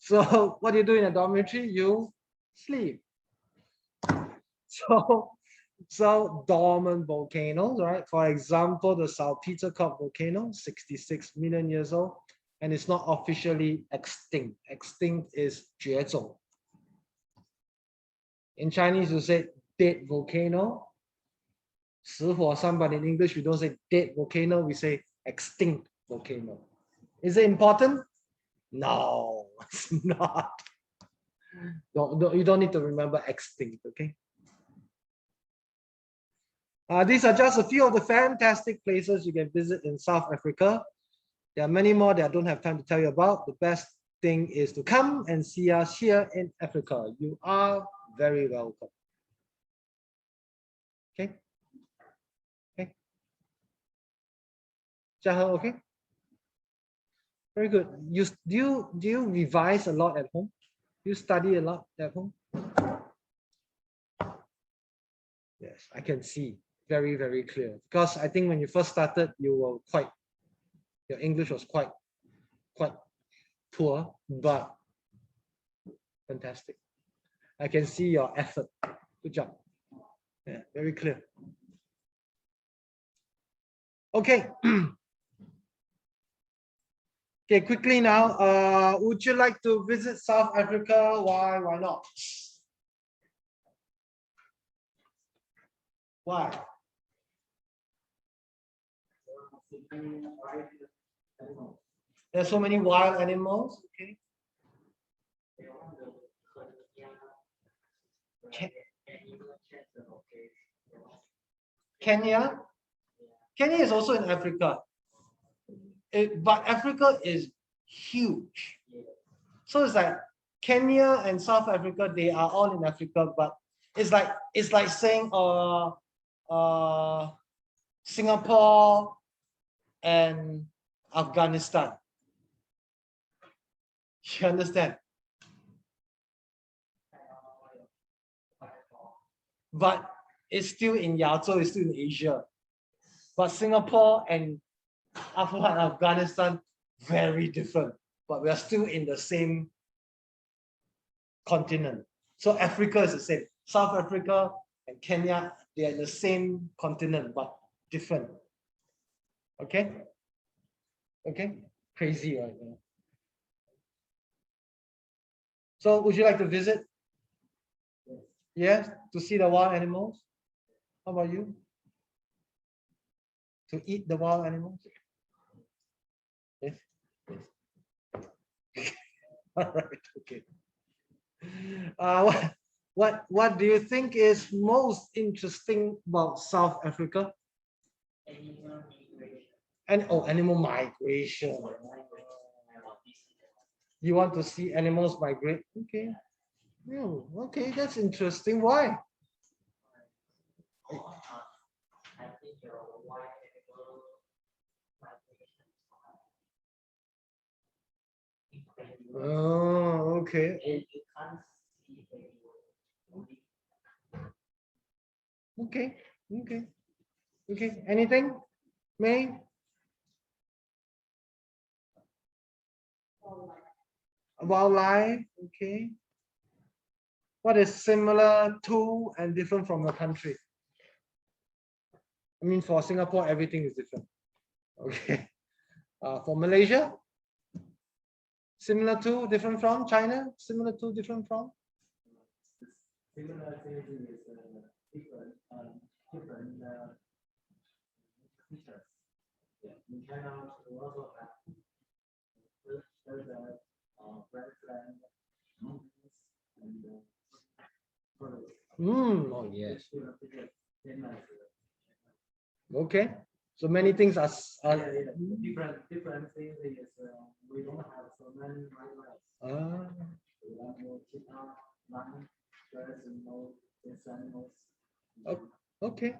So what do you do in a dormitory? You sleep. So dormant volcanoes, right? For example, the Salpeterkop volcano, 66 million years old, and it's not officially extinct. Extinct is 绝种. In Chinese, you say dead volcano. 死火山, but in English, we don't say dead volcano, we say extinct volcano. Is it important? No, it's not. You don't need to remember extinct, okay? These are just a few of the fantastic places you can visit in South Africa. There are many more that I don't have time to tell you about. The best thing is to come and see us here in Africa. You are very welcome. Okay. Okay. Jaha, okay. Very good. Do you revise a lot at home? Do you study a lot at home? Yes, I can see very, very clear. Because I think when you first started, you were your English was quite poor, but fantastic. I can see your effort. Good job. Yeah, very clear. Okay. Okay, quickly now. Would you like to visit South Africa? Why? Why not? Why? There's so many wild animals. Okay. Kenya. Kenya is also in Africa. But Africa is huge. So it's like Kenya and South Africa, they are all in Africa, but it's like saying Singapore and Afghanistan. You understand? But it's still in Yazo, it's still in Asia. But Singapore and Afghanistan, very different. But we are still in the same continent. So Africa is the same. South Africa and Kenya, they are in the same continent, but different. Okay? Okay? Crazy right now. So would you like to visit? Yes, to see the wild animals? How about you? To eat the wild animals? Yes. Yes. All right. Okay. What do you think is most interesting about South Africa? Animal migration. You want to see animals migrate? Okay. Oh, okay, that's interesting. Why? Oh, okay. Okay, okay, okay. Anything, May? Wildlife, okay. What is similar to and different from your country? I mean, for Singapore, everything is different. Okay. For Malaysia, similar to, different from China, similar to, different from.
Similar things is different features. Yeah. In China, we also have there's grassland, mountains, and forests.
Oh yes. Okay. So many things are
different things is we don't have so many wildlife. We have no cheetah, lion, birds, and no animals.
okay.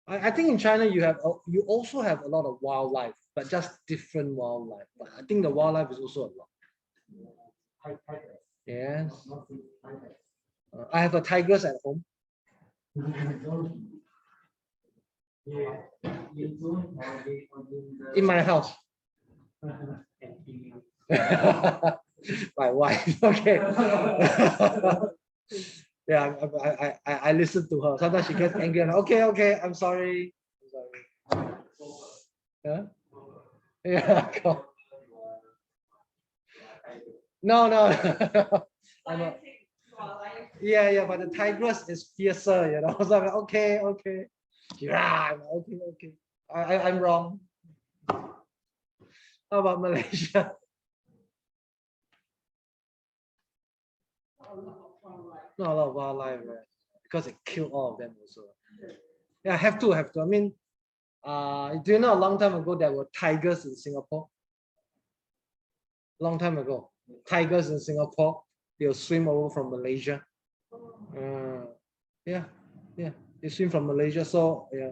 I think in China you also have a lot of wildlife, but just different wildlife. But I think the wildlife is also a lot. Yes. I have a tigress at home. In my house. My wife. Okay. Yeah, I listen to her. Sometimes she gets angry and okay, I'm sorry. Yeah. Yeah. Go. No. I'm not. Yeah, but the tigress is fiercer, you know. So I'm like, okay. Yeah, okay. I'm wrong. How about Malaysia? Not a lot of wildlife, right? Because it killed all of them also. Yeah, have to. I mean, do you know a long time ago there were tigers in Singapore? Long time ago, tigers in Singapore, they'll swim over from Malaysia. Yeah, they swim from Malaysia. So yeah,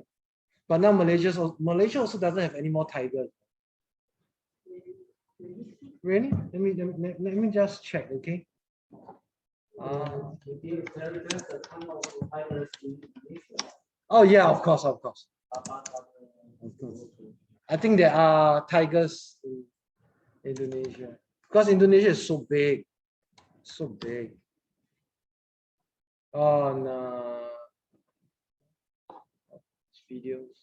but now Malaysia also doesn't have any more tigers. Really? Let me just check. Okay. Oh yeah, of course. I think there are tigers in Indonesia because Indonesia is so big, so big. Oh no, videos.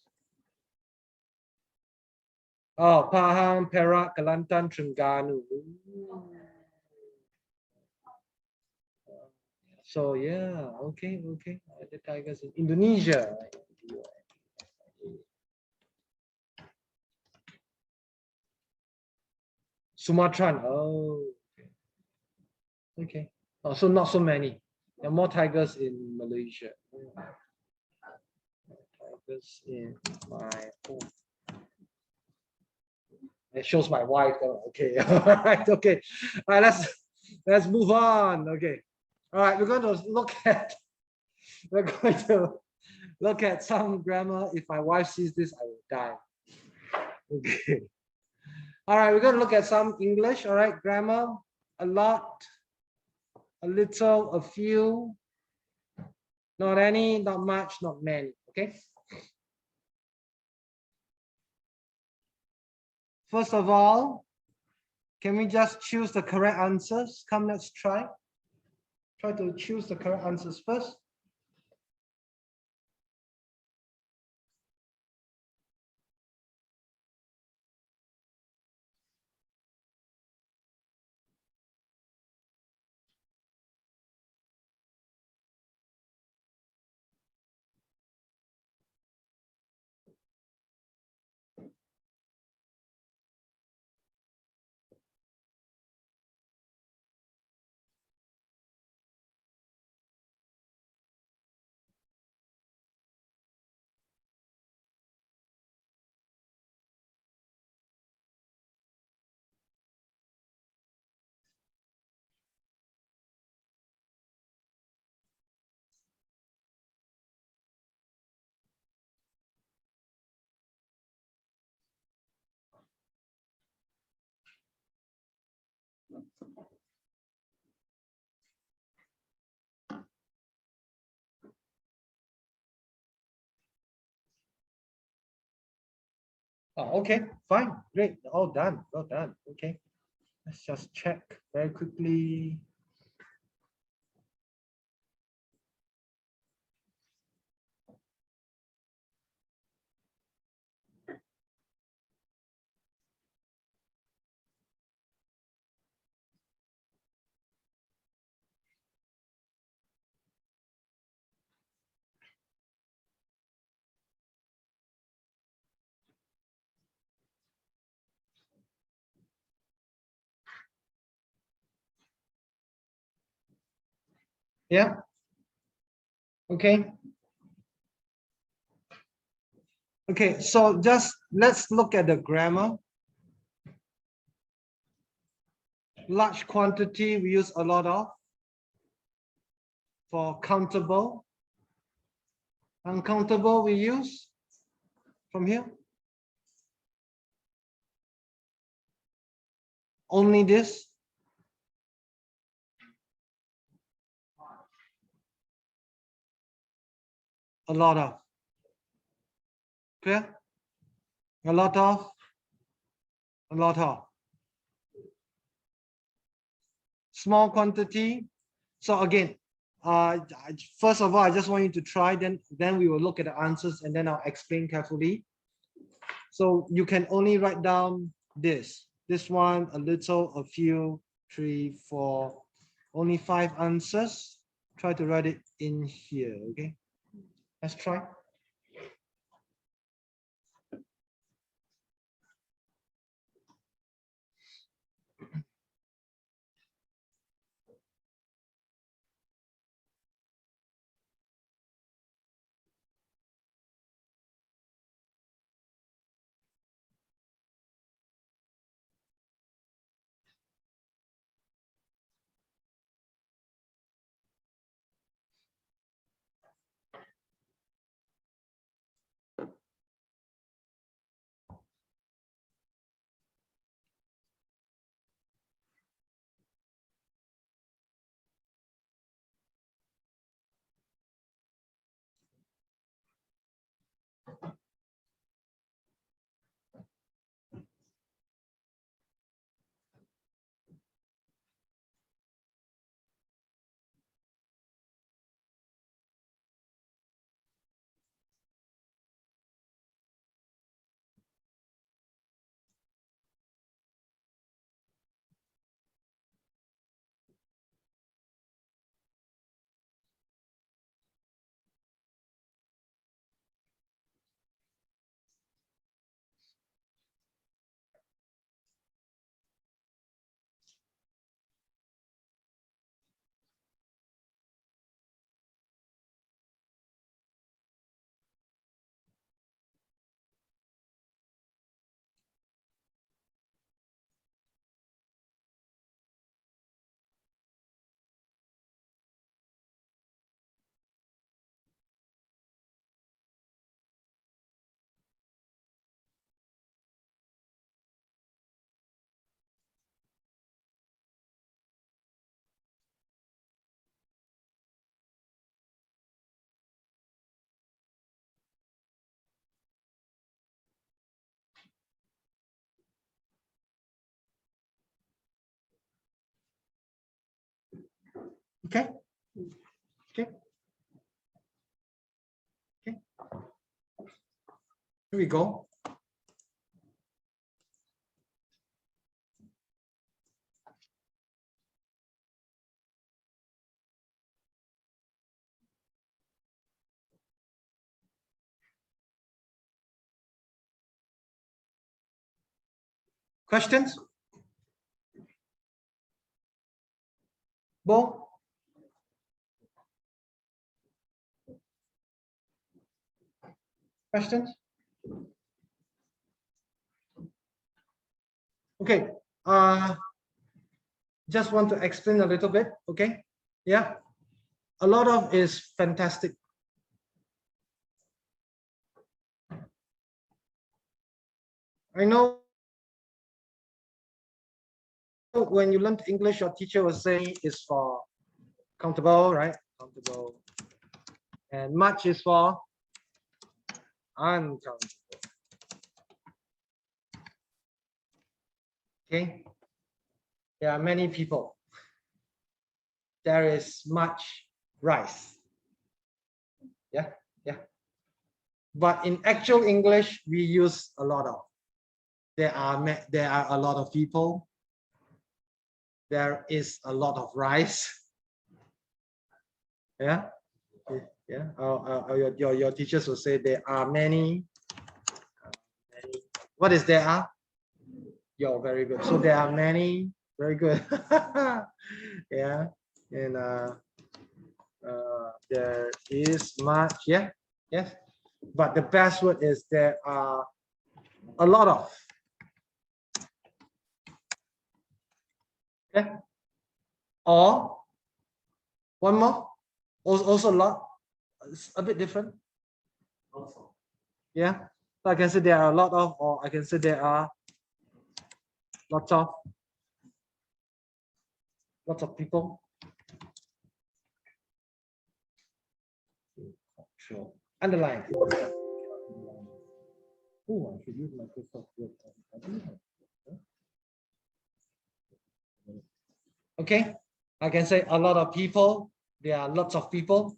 Oh, Pahang, Perak, Kelantan, Terengganu. So yeah, okay. The tigers in Indonesia. Sumatran. Oh, okay. Oh, so not so many. There are more tigers in Malaysia. Tigers in my home. It shows my wife. Okay. All right. Okay. All right. Let's move on. Okay. All right. We're going to look at some grammar. If my wife sees this, I will die. Okay. All right. We're going to look at some English. All right. Grammar. A lot. A little. A few. Not any. Not much. Not many. Okay. First of all, can we just choose the correct answers? Come, let's try. Try to choose the correct answers first. Oh, okay, fine, great, all done, well done. Okay, let's just check very quickly. Yeah. Okay. Okay, so just let's look at the grammar. Large quantity we use a lot of. For countable. Uncountable we use from here. Only this. A lot of. Clear? A lot of. A lot of. Small quantity. So again, first of all, I just want you to try, then we will look at the answers and then I'll explain carefully. So you can only write down this one, a little, a few, 3, 4, only 5 answers. Try to write it in here, okay? Let's try. Okay. Okay. Okay. Here we go. Questions? Bo? Questions? Okay. Just want to explain a little bit. Okay. Yeah. A lot of is fantastic. I know when you learn English, your teacher will say is for countable, right? Countable. And much is for uncountable. Okay. There are many people. There is much rice. Yeah, yeah. But in actual English, we use a lot of. There are a lot of people. There is a lot of rice. Yeah, yeah. Your teachers will say there are many. What is there are? You're very good. So there are many. Very good. Yeah, and there is much. Yeah, yes. But the best word is there are a lot of. Okay. Or one more. Also a lot. It's a bit different. Also. Yeah. So I can say there are a lot of, or I can say there are lots of people. Sure. Underline. Oh, I should use Microsoft Word. Okay, I can say a lot of people. There are lots of people.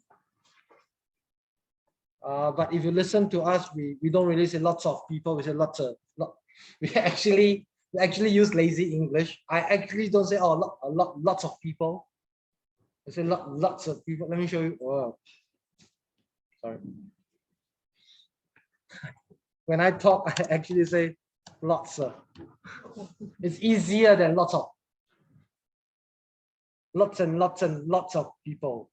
But if you listen to us, we don't really say lots of people. We say lots of. We actually use lazy English. I actually don't say lots of people. I say lots of people. Let me show you. Oh, sorry. When I talk, I actually say lots of. It's easier than lots of. Lots and lots and lots of people.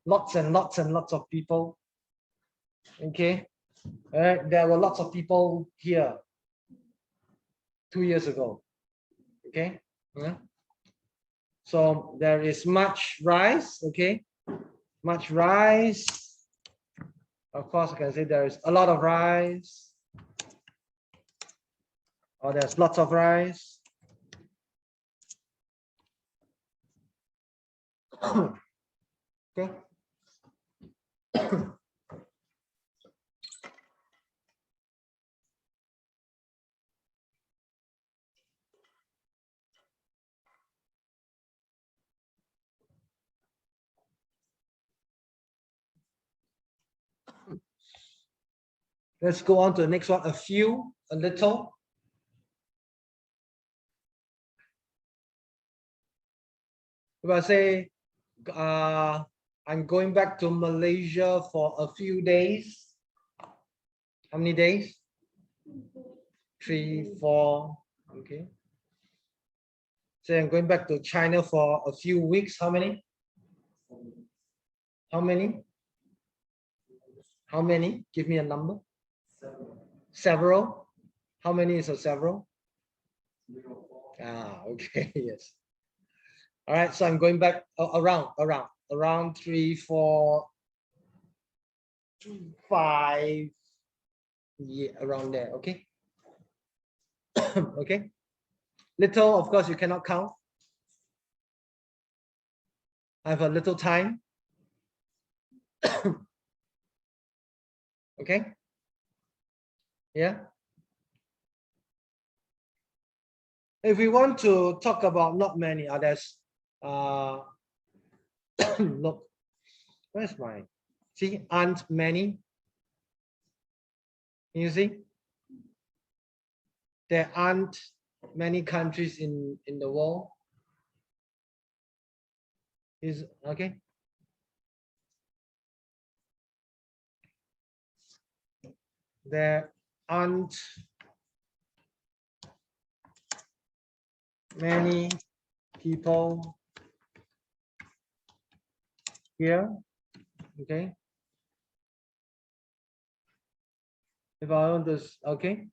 Lots and lots and lots of people. Okay. There were lots of people here 2 years ago. Okay. Yeah. So there is much rice. Okay. Much rice. Of course, I can say there is a lot of rice. Or there's lots of rice. Okay. Let's go on to the next one. A few, a little. If I say, I'm going back to Malaysia for a few days. How many days? 3, 4. Okay. Say I'm going back to China for a few weeks. How many? How many? How many? Give me a number. Several. How many is a several? Ah, okay. Yes. All right. So I'm going back around 3, 4, 5. Yeah, around there. Okay. Okay. Little, of course, you cannot count. I have a little time. Okay. Yeah. If we want to talk about not many, there's Look, where's my, see, aren't many. You see, there aren't many countries in the world. Is okay. There aren't many people here. Okay. If I want to, okay.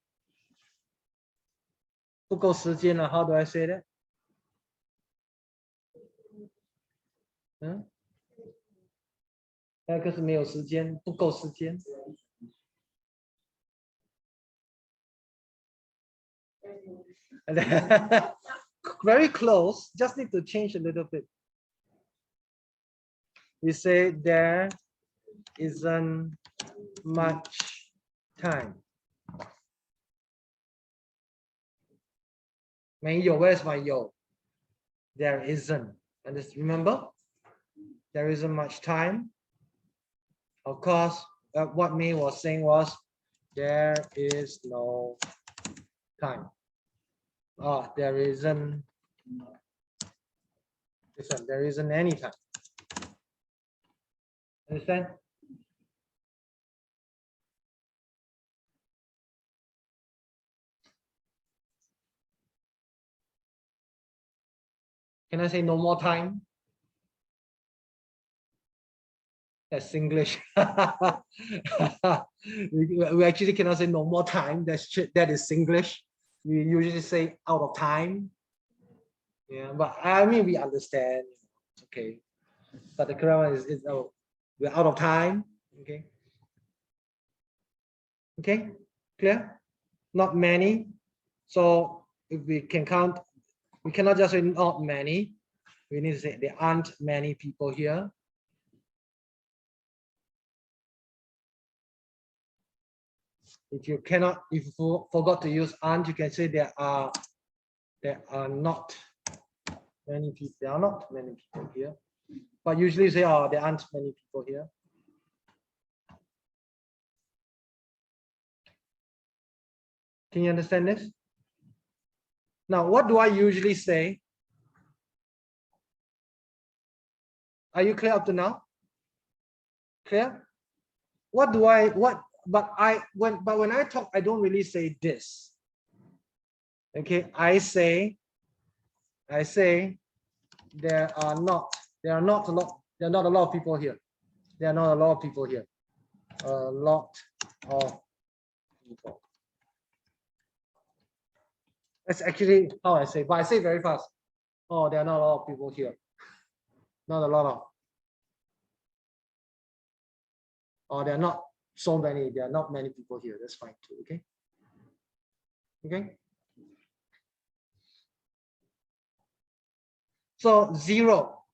不够时间了, how do I say that? 那个是没有时间，不够时间。Very close, just need to change a little bit. We say there isn't much time. 没有, where's my 有? There isn't. And just remember, there isn't much time. Of course, what May was saying was there is no time. There isn't any time. Understand? Can I say no more time? That's English. we actually cannot say no more time. That is English. We usually say out of time. Yeah, but I mean we understand. Okay, but the correct one is oh, we're out of time. Okay. Okay, clear? Not many. So if we can count, we cannot just say not many. We need to say there aren't many people here. If you cannot, if you forgot to use aren't, you can say there are not many people. There are not many people here. But usually you say, oh, there aren't many people here. Can you understand this? Now, what do I usually say? Are you clear up to now? Clear? What do I, but when I talk, I don't really say this. Okay, I say there are not a lot of people here. There are not a lot of people here. A lot of people. That's actually how I say, but I say very fast. Oh, there are not a lot of people here. Not a lot of. Or there are not so many. There are not many people here. That's fine too. Okay. Okay. So 0.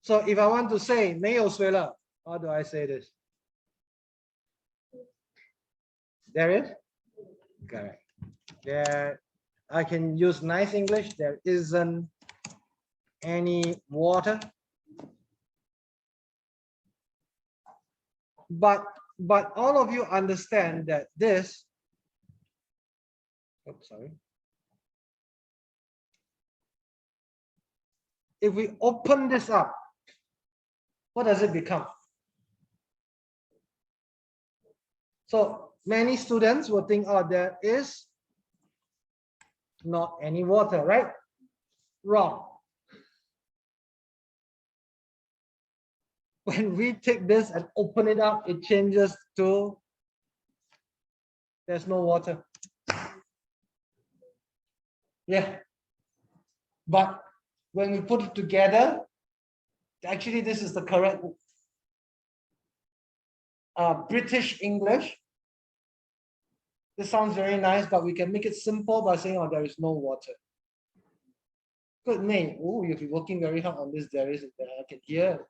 So if I want to say 没有水了, how do I say this? There is? Correct. There, I can use nice English. There isn't any water. But all of you understand that this, oops, sorry. If we open this up, what does it become? So many students will think, oh, there is not any water, right? Wrong. When we take this and open it up, it changes to there's no water. Yeah. But when we put it together, actually this is the correct British English. This sounds very nice, but we can make it simple by saying, oh, there is no water. Good name. Oh, you've been working very hard on this. There is, I can hear.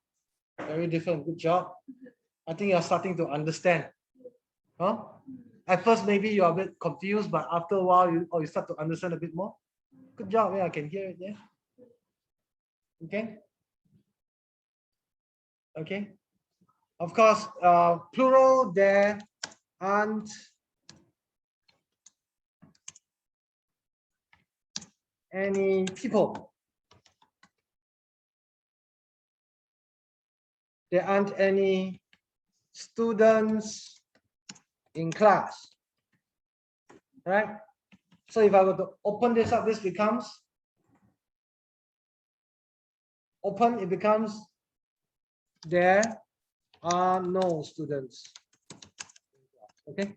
Very different. Good job. I think you're starting to understand. Huh? At first, maybe you're a bit confused, but after a while, you start to understand a bit more. Good job. Yeah, I can hear it. Yeah. Okay. Okay. Of course, plural, there aren't any people. There aren't any students in class, right? So if I were to open this up, this becomes open, it becomes there are no students. Okay.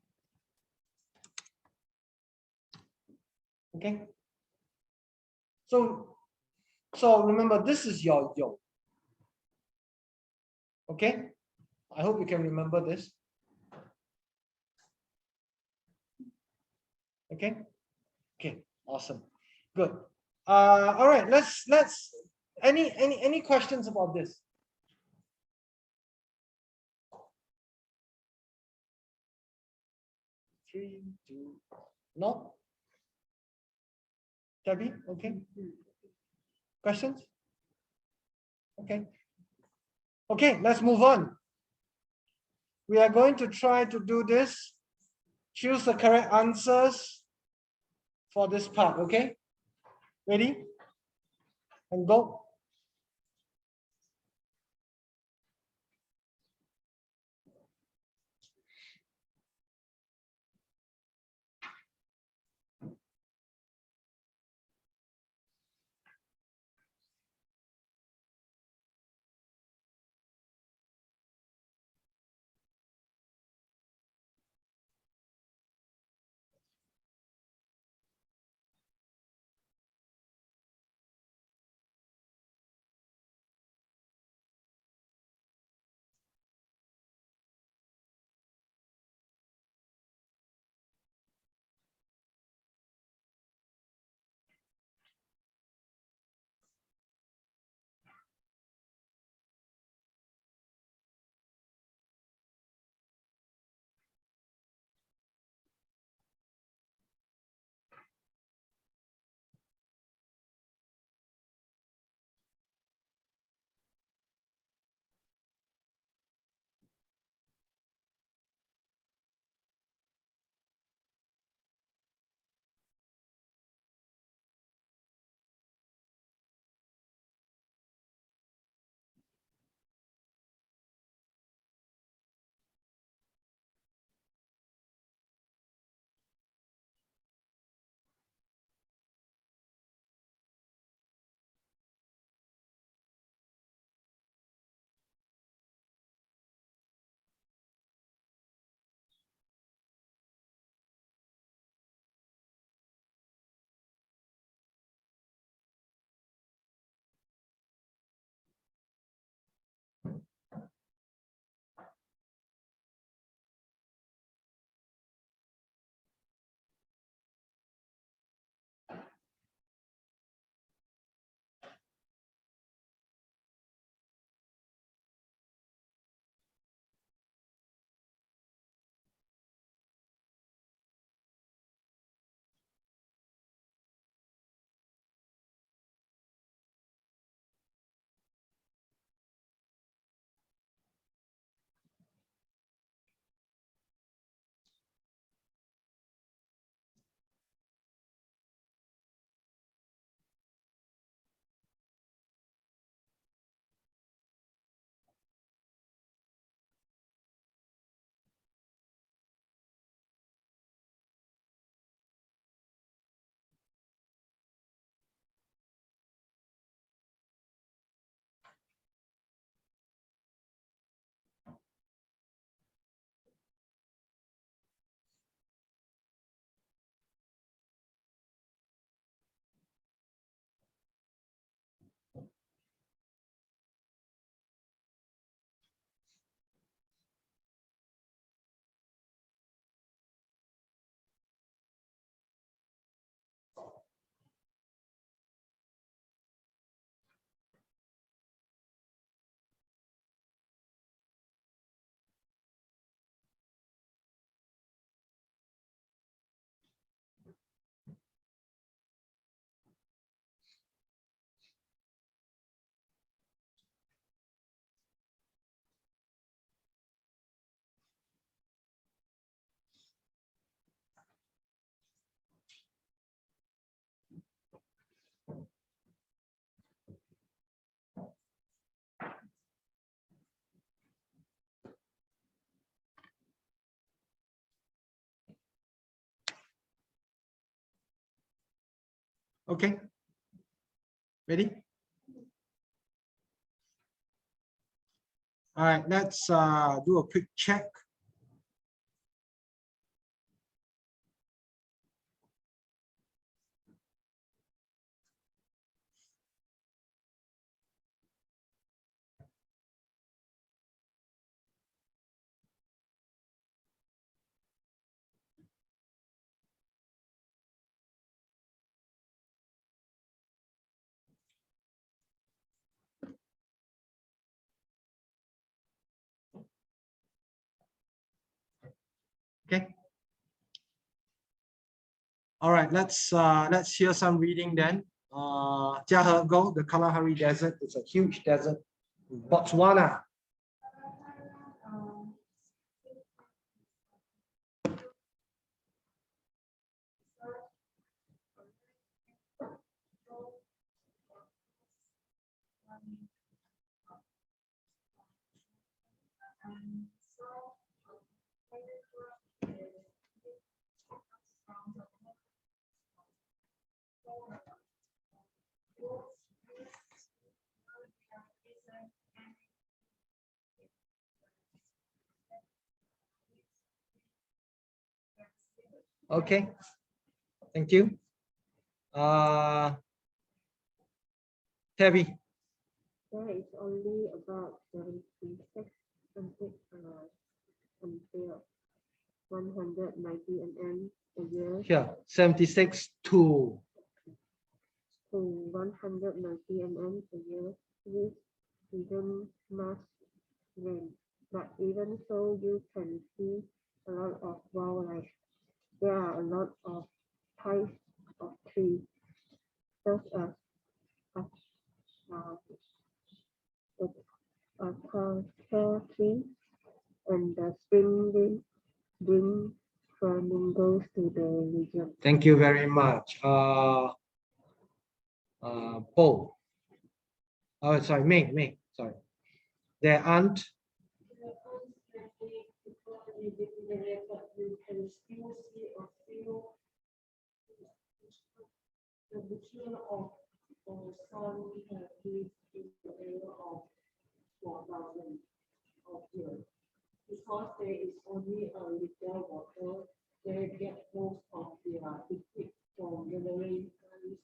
Okay. So remember, this is your yo. Okay. I hope you can remember this. Okay. Okay. Awesome. Good. All right. Let's any questions about this? Three, two, no. Debbie, okay. Questions? Okay. Okay, let's move on. We are going to try to do this. Choose the correct answers for this part, okay? Ready? And go. Okay. Ready? All right, let's do a quick check. Okay. All right, let's hear some reading then. Jiahe, go. The Kalahari Desert is a huge desert in Botswana. Okay, thank you. Terry.
There is only about 76 until 190 mm a year.
Here, 76 to
190 mm a year with even mass rain. But even so, you can see a lot of wildlife. There are a lot of types of trees, such as a pear tree, and the spring bring flamingos to the region.
Thank you very much. Paul. Oh, sorry, Ming, sorry. There aren't.
Because there is only a little water, they get most of their liquid from the rain and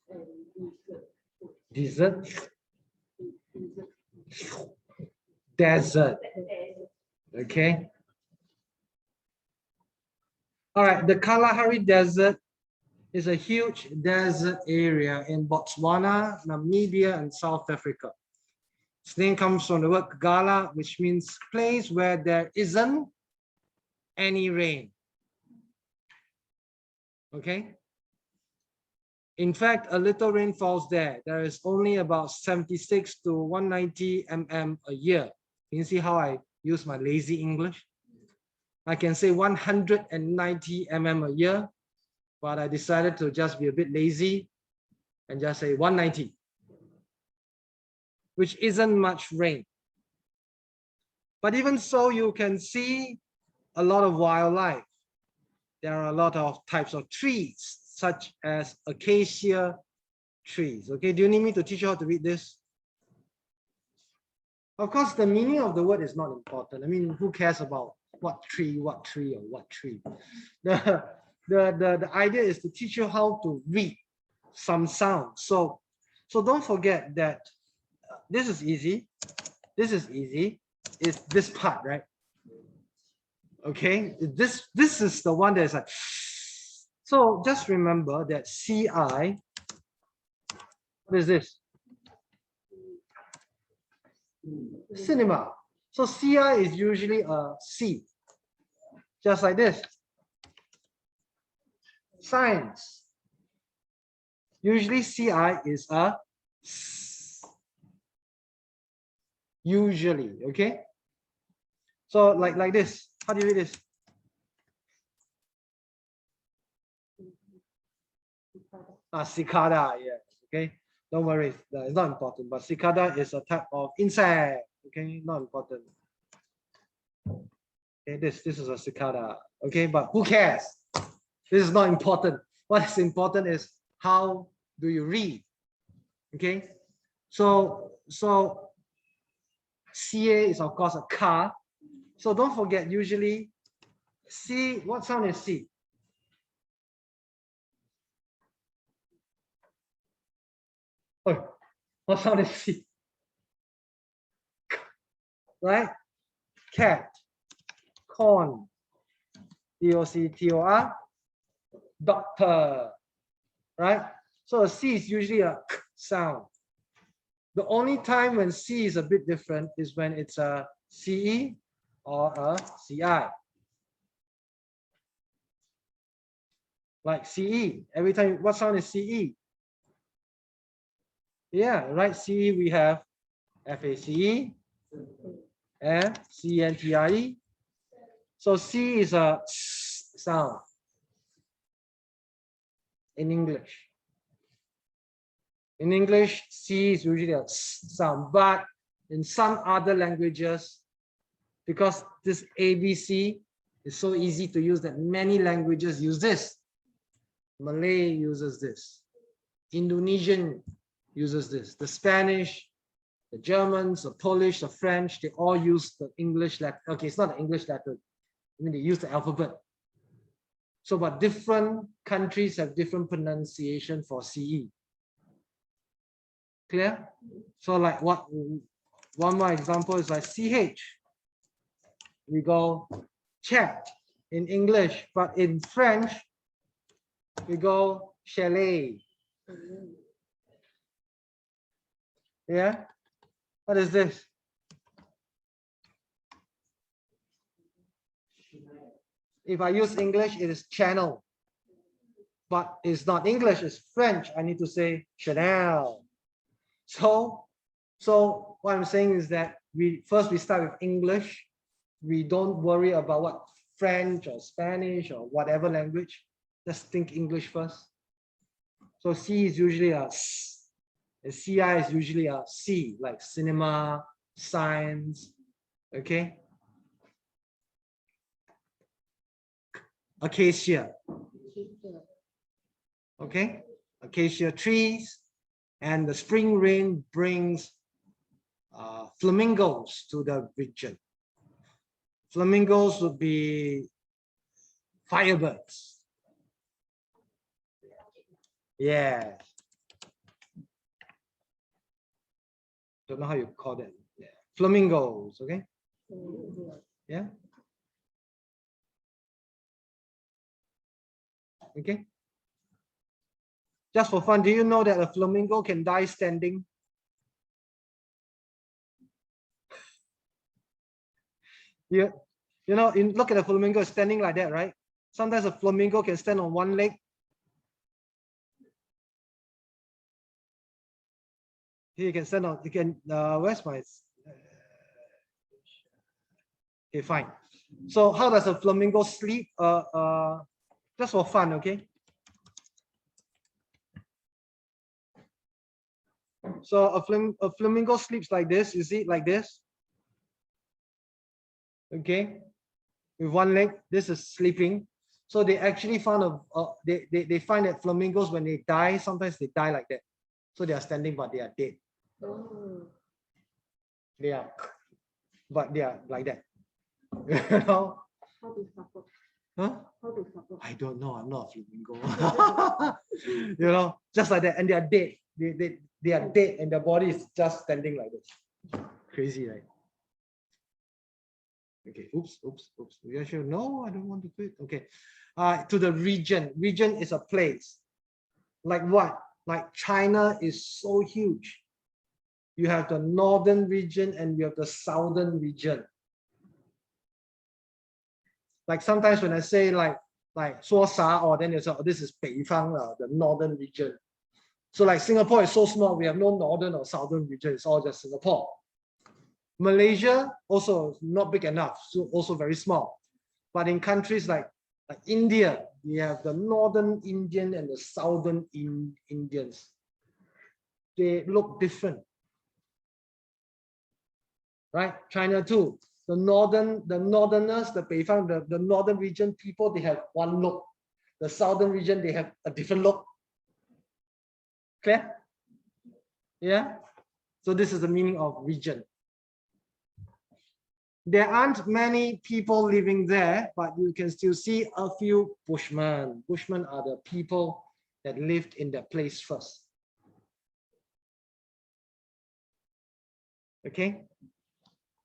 Desert. Desert. Okay. All right, the Kalahari Desert is a huge desert area in Botswana, Namibia, and South Africa. Its name comes from the word Gala, which means place where there isn't any rain. Okay. In fact, a little rain falls there. There is only about 76 to 190 mm a year. Can you see how I use my lazy English? I can say 190 mm a year, but I decided to just be a bit lazy and just say 190, which isn't much rain. But even so, you can see a lot of wildlife. There are a lot of types of trees, such as acacia trees. Okay, do you need me to teach you how to read this? Of course, the meaning of the word is not important. I mean, who cares about what tree, or what tree? The idea is to teach you how to read some sound. So don't forget that this is easy. This is easy. It's this part, right? Okay, this is the one that's like. So just remember that CI. What is this? Cinema. So CI is usually a C, just like this. Science. Usually CI is a S. Usually, okay? So like this. How do you read this? Cicada, yes, okay? Don't worry, it's not important, but cicada is a type of insect, okay? Not important. Okay, this is a cicada, okay? But who cares? This is not important. What is important is how do you read? Okay, so CA is of course a car. So don't forget, usually C, what sound is C? Oh, what sound is C? Right? Cat, corn, DOCTOR, doctor, right? So a C is usually a k sound. The only time when C is a bit different is when it's a CE or a CI. Like CE, every time, what sound is CE? Yeah, right, CE we have FACE and CNTRE. So C is a S sound in English. In English, C is usually a S sound, but in some other languages, because this ABC is so easy to use that many languages use this. Malay uses this. Indonesian uses this. The Spanish, the Germans, the Polish, the French, they all use the English letter. Okay, it's not the English letter. I mean, they use the alphabet. So, but different countries have different pronunciation for CE. Clear? So like what, one more example is like CH. We go chat in English, but in French, we go chalet. Yeah? What is this? If I use English, it is channel. But it's not English, it's French. I need to say Chanel. So what I'm saying is that we start with English. We don't worry about what French or Spanish or whatever language. Just think English first. So C is usually a S. And CI is usually a C, like cinema, science. Okay. Acacia. Okay. Acacia trees. And the spring rain brings flamingos to the region. Flamingos would be firebirds. Yeah. Don't know how you call them. Yeah. Flamingos, okay? Yeah. Okay. Just for fun, do you know that a flamingo can die standing? You know, look at a flamingo standing like that, right? Sometimes a flamingo can stand on one leg. Here you can stand on, you can, where's my, okay, fine. So how does a flamingo sleep? Just for fun, okay? So a flamingo sleeps like this, you see, like this. Okay, with one leg, this is sleeping. So they actually found they find that flamingos, when they die, sometimes they die like that. So they are standing, but they are dead. They are, but they are like that. You know?
How to support?
Huh?
How to support?
I don't know. I'm not a flamingo. You know, just like that, and they are dead. They are dead, and their body is just standing like this. Crazy, right? Okay. Oops. Yeah, sure. No, I don't want to quit. Okay. To the region. Region is a place. Like what? Like China is so huge. You have the northern region and you have the southern region. Like sometimes when I say like 说啥, or then you say, oh, this is 北方, the northern region. So like Singapore is so small, we have no northern or southern region. It's all just Singapore. Malaysia also not big enough, so also very small. But in countries like India, we have the northern Indian and the southern Indians. They look different. Right? China too. The northerners, the 北方, the northern region people, they have one look. The southern region, they have a different look. Clear? Yeah? So this is the meaning of region. There aren't many people living there, but you can still see a few Bushmen. Bushmen are the people that lived in that place first. Okay?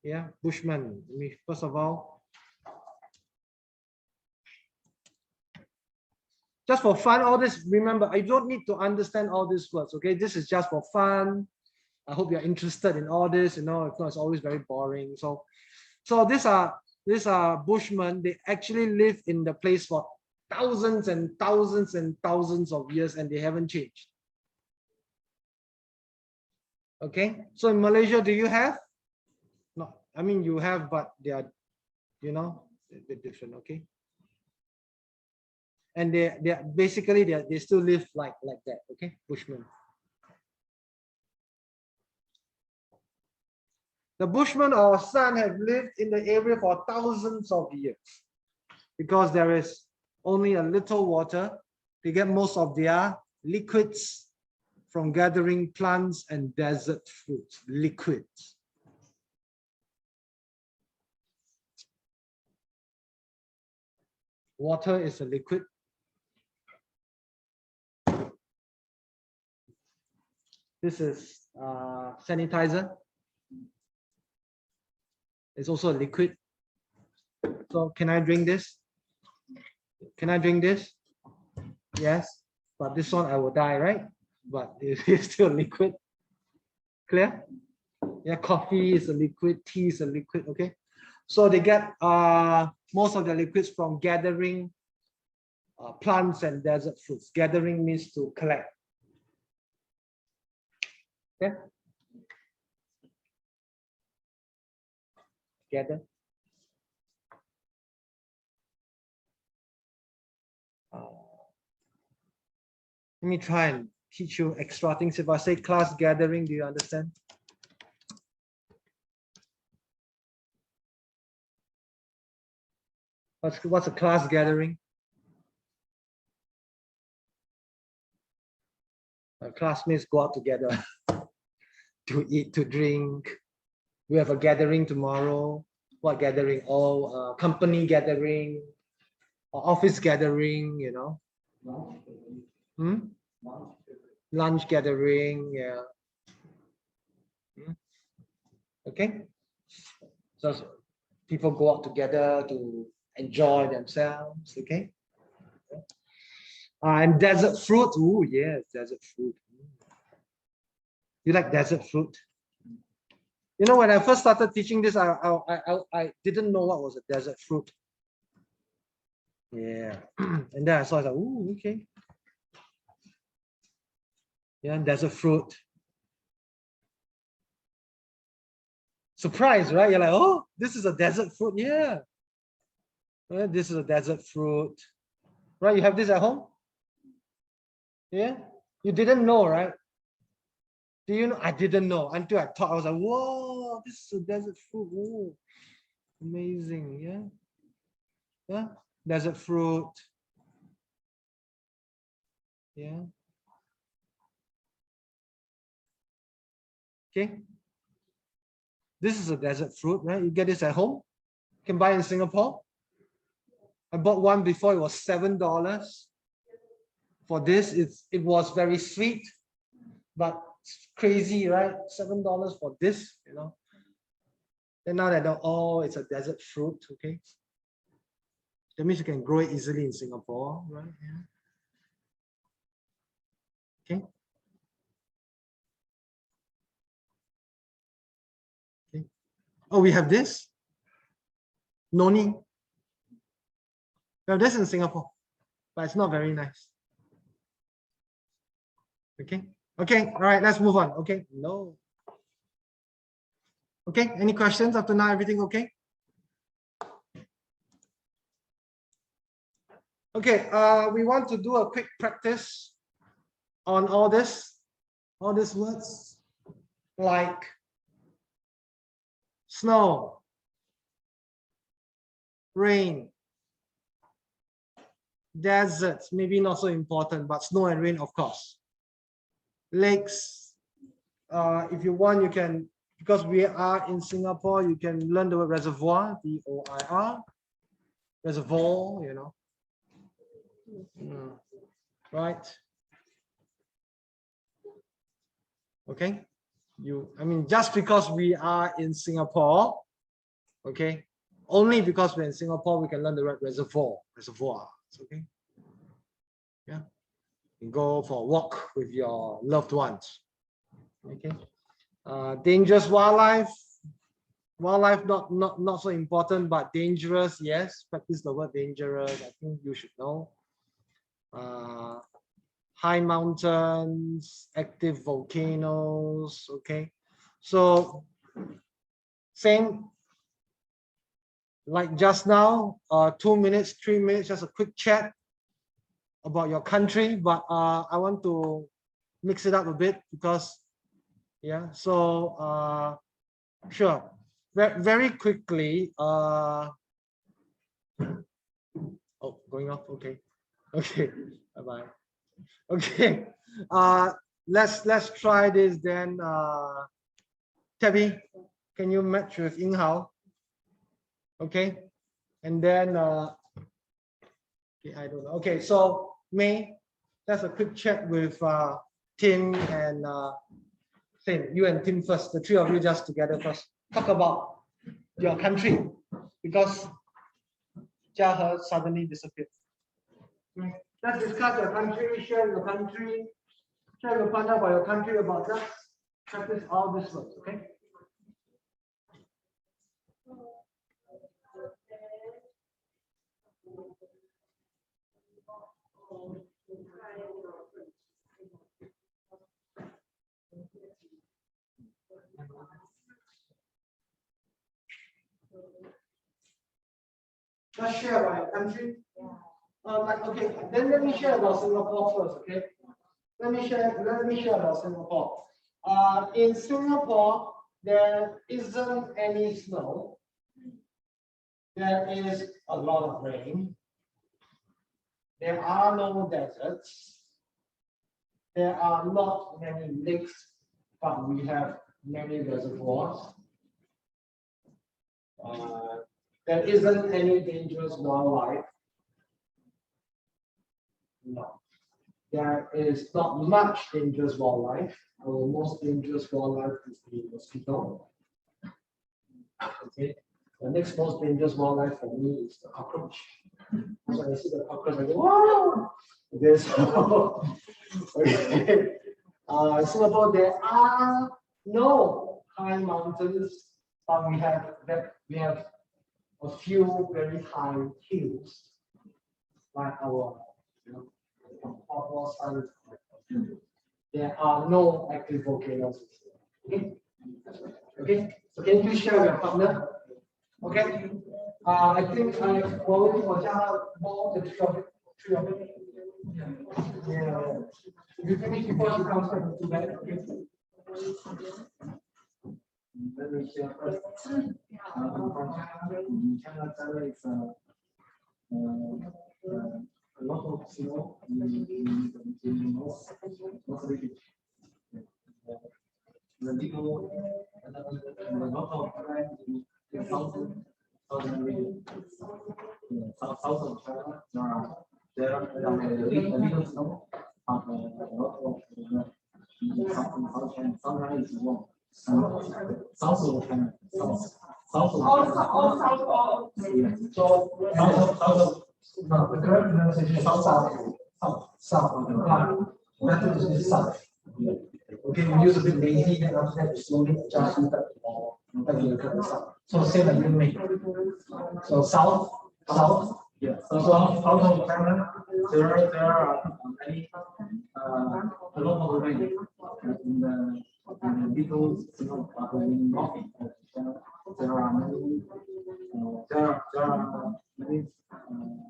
Yeah, Bushmen. First of all, just for fun, all this, remember, I don't need to understand all these words, okay? This is just for fun. I hope you're interested in all this, you know, if not, it's always very boring. So these are Bushmen. They actually live in the place for thousands and thousands and thousands of years, and they haven't changed. Okay, so in Malaysia, do you have? No, I mean, you have, but they are, you know, a bit different, okay? And they still live like that, okay? Bushmen. The Bushmen or San have lived in the area for thousands of years because there is only a little water. They get most of their liquids from gathering plants and desert fruits. Liquids. Water is a liquid. This is sanitizer. It's also a liquid. So can I drink this? Can I drink this? Yes, but this one I will die, right? But it's still liquid. Clear? Yeah, coffee is a liquid, tea is a liquid, okay? So they get most of the liquids from gathering plants and desert fruits. Gathering means to collect. Okay? Gather. Let me try and teach you extra things. If I say class gathering, do you understand? What's a class gathering? Classmates go out together to eat, to drink. We have a gathering tomorrow. What gathering? Oh, company gathering, or office gathering, you know. Lunch gathering, yeah. Okay. So people go out together to enjoy themselves, okay? And desert fruit, oh yes, desert fruit. You like desert fruit? You know, when I first started teaching this, I didn't know what was a desert fruit. Yeah, and then I saw, I was like, oh, okay. Yeah, desert fruit. Surprise, right? You're like, oh, this is a desert fruit. Yeah. Well, this is a desert fruit. Right? You have this at home? Yeah. You didn't know, right? Do you know? I didn't know until I thought. I was like, whoa, this is a desert fruit. Whoa. Amazing. Yeah. Yeah. Desert fruit. Yeah. Okay. This is a desert fruit, right? You get this at home. You can buy in Singapore. I bought one before, it was $7. For this, it was very sweet, but it's crazy, right? $7 for this, you know. And now that I know, oh, it's a desert fruit, okay. That means you can grow it easily in Singapore, right? Yeah. Okay. Okay. Oh, we have this. Noni. We have this in Singapore, but it's not very nice. Okay. Okay. All right. Let's move on. Okay. No. Okay. Any questions up to now? Everything okay? Okay. We want to do a quick practice on all these words like snow, rain, deserts, maybe not so important, but snow and rain, of course. lakes. If you want, you can, because we are in Singapore, you can learn the word reservoir, V-O-I-R, reservoir, you know. Right. Okay. I mean, just because we are in Singapore, okay, only because we're in Singapore, we can learn the word reservoir, okay. Yeah. You go for a walk with your loved ones. Okay. Dangerous wildlife. Wildlife not so important, but dangerous, yes. Practice the word dangerous. I think you should know. High mountains, active volcanoes. Okay. So same like just now, 2 minutes, 3 minutes, just a quick chat about your country, but I want to mix it up a bit because, yeah, so sure, very quickly, oh, going off, okay, bye-bye. Okay, let's try this then. Tabby, can you match with Ying Hao? Okay, and then okay, I don't know. Okay, so May, let's a quick chat with Tim and Tim. You and Tim first. The three of you just together first. Talk about your country because Jiahe suddenly disappeared. Okay. Let's discuss your country. Share your country. Share your fun about your country. About that. Practice all this words. Okay. Let's share about your country. Okay, then let me share about Singapore first. Okay, let me share about Singapore. In Singapore, there isn't any snow. There is a lot of rain. There are no deserts. There are not many lakes, but we have many reservoirs. There isn't any dangerous wildlife. No. There is not much dangerous wildlife. Our most dangerous wildlife is the mosquito. Okay. The next most dangerous wildlife for me is the cockroach. So I see the cockroach, I go, wow! Okay, so okay. Singapore, there are no high mountains, but we have a few very high hills, like our there are no active volcanoes. Okay. Okay. So can you share your partner? Okay. I think I already more the three of it. Yeah. You finish before she comes back to bed. Okay. Let me share first. China is a lot of snow in the north region. The little a lot of land in the southern region. South of China, there are a little snow, but a lot of South China. Sometimes it's warm. South of China. No, the correct pronunciation is south. Method is south. Okay, we use a bit lazy, then after that we slowly adjust it back to the correct south. So say that you make. So south. Yeah. So south of China, there are many a lot of rain in the little in north of China. There are many. There are many.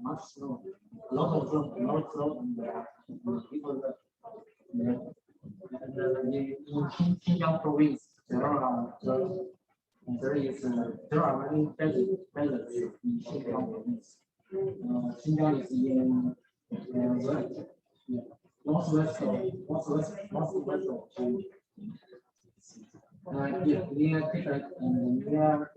Much snow, a lot of snow, and people that and in Xinjiang province there are many deserts in Xinjiang province. Xinjiang is in
northwest of near Tibet and near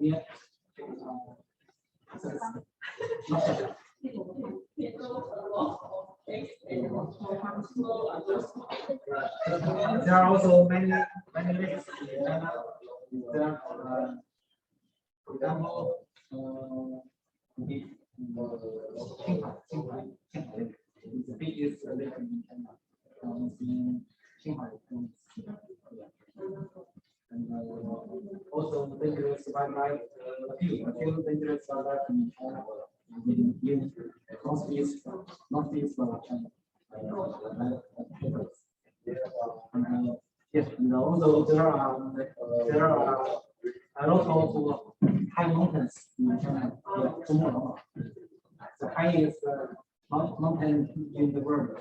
there are also many lakes in China. There, for example, Qinghai is the biggest lake in China. In Qinghai and also dangerous wildlife. A few dangerous wildlife in China. In northeast of China. Yes, and also there are a lot of high mountains in China. The highest mountain in the world.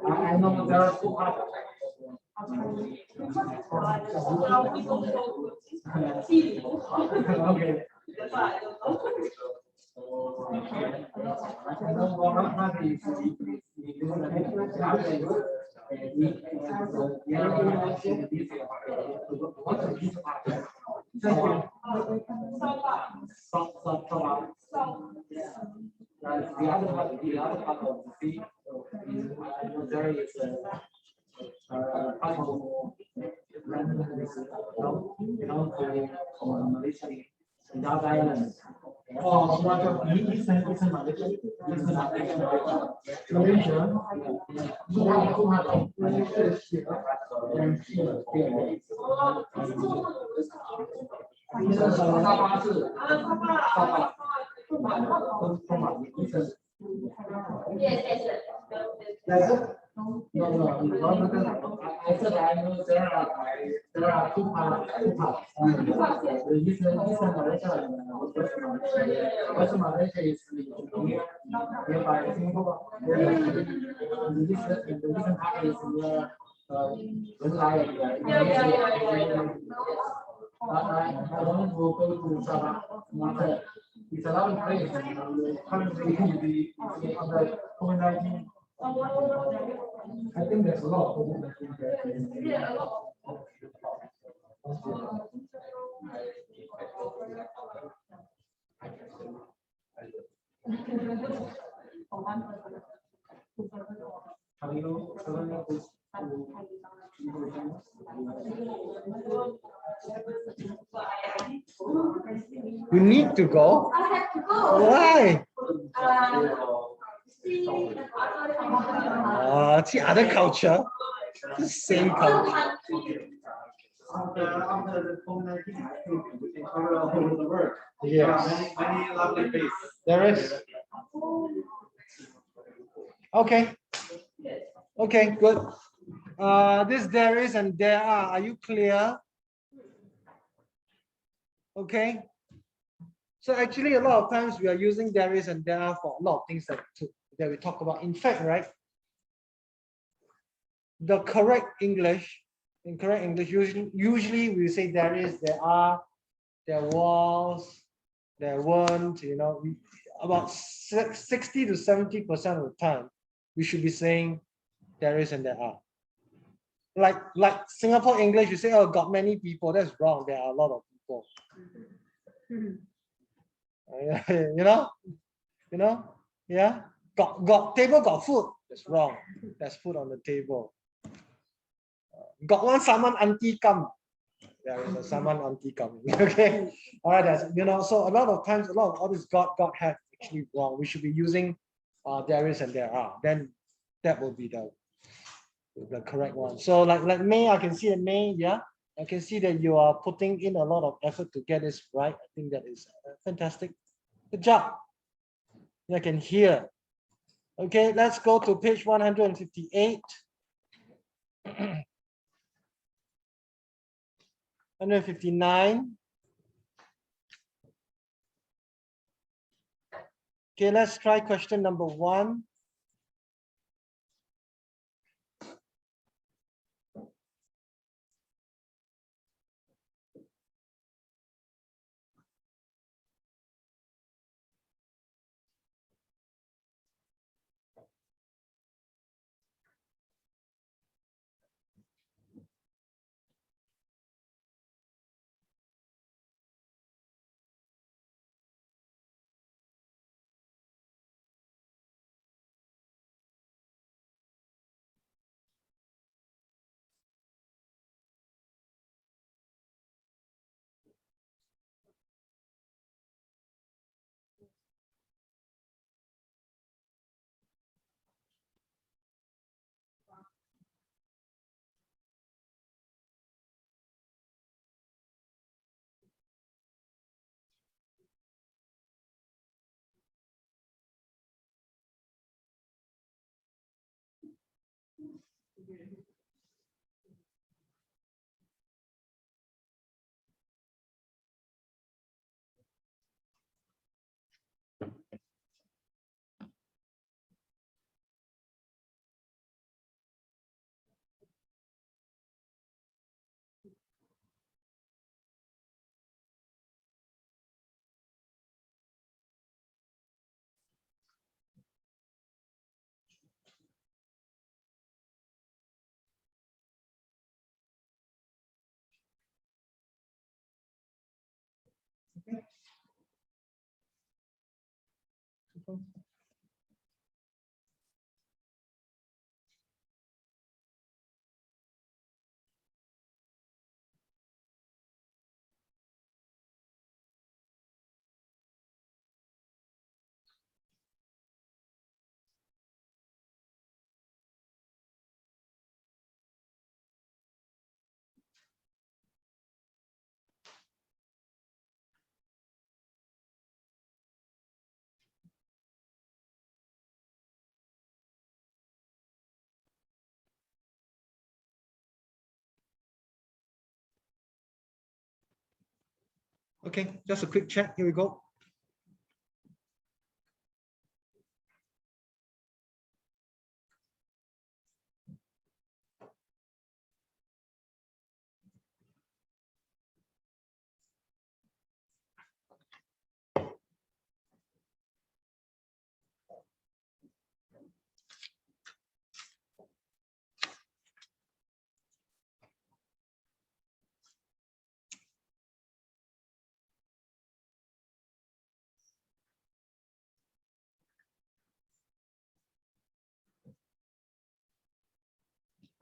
I know there are two parts. Okay. The other part of the sea, there is possible land for Malaysia in that island. Oh, what Eastern Malaysia? Eastern Malaysia. I said I know there are two parts. The Eastern Malaysia and Western Malaysia is nearby Singapore. The Eastern part is near I want to go to Sabah. It's a lot of place. Currently, on the COVID-19. I think there's a lot of COVID-19.
You need to go? Why? See other culture, the same culture. Yes. There is. Okay. Okay, good. This there is and there are you clear? Okay. So actually a lot of times we are using there is and there are for a lot of things that we talk about. In fact, right? The correct English, usually we say there is, there are, there was, there weren't, about 60 to 70% of the time, we should be saying there is and there are. Like Singapore English, you say, oh, got many people. That's wrong. There are a lot of people. Yeah. Got table, got food. That's wrong. There's food on the table. Got one summon auntie come. There is a summon auntie coming. Okay. All right. That's so a lot of times, a lot of all this got have actually wrong. We should be using there is and there are. Then that will be the correct one. So like May, I can see that May, yeah. I can see that you are putting in a lot of effort to get this right. I think that is fantastic. Good job. I can hear. Okay, let's go to page 158. 159. Okay, let's try question number 1. Okay, just a quick check. Here we go.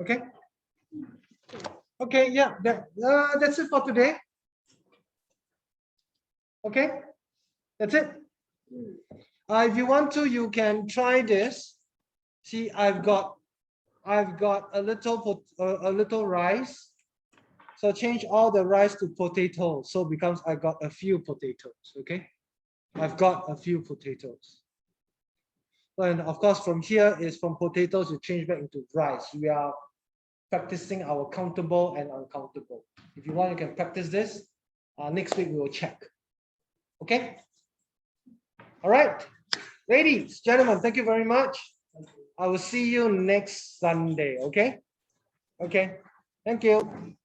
Okay. Okay, yeah, that's it for today. Okay, that's it. If you want to, you can try this. See, I've got a little rice. So change all the rice to potatoes. So becomes I got a few potatoes. Okay, I've got a few potatoes. And of course, from here is from potatoes you change back into rice. We are practicing our countable and uncountable. If you want, you can practice this. Next week we will check. Okay. All right, ladies, gentlemen, thank you very much. I will see you next Sunday. Okay. Okay. Thank you.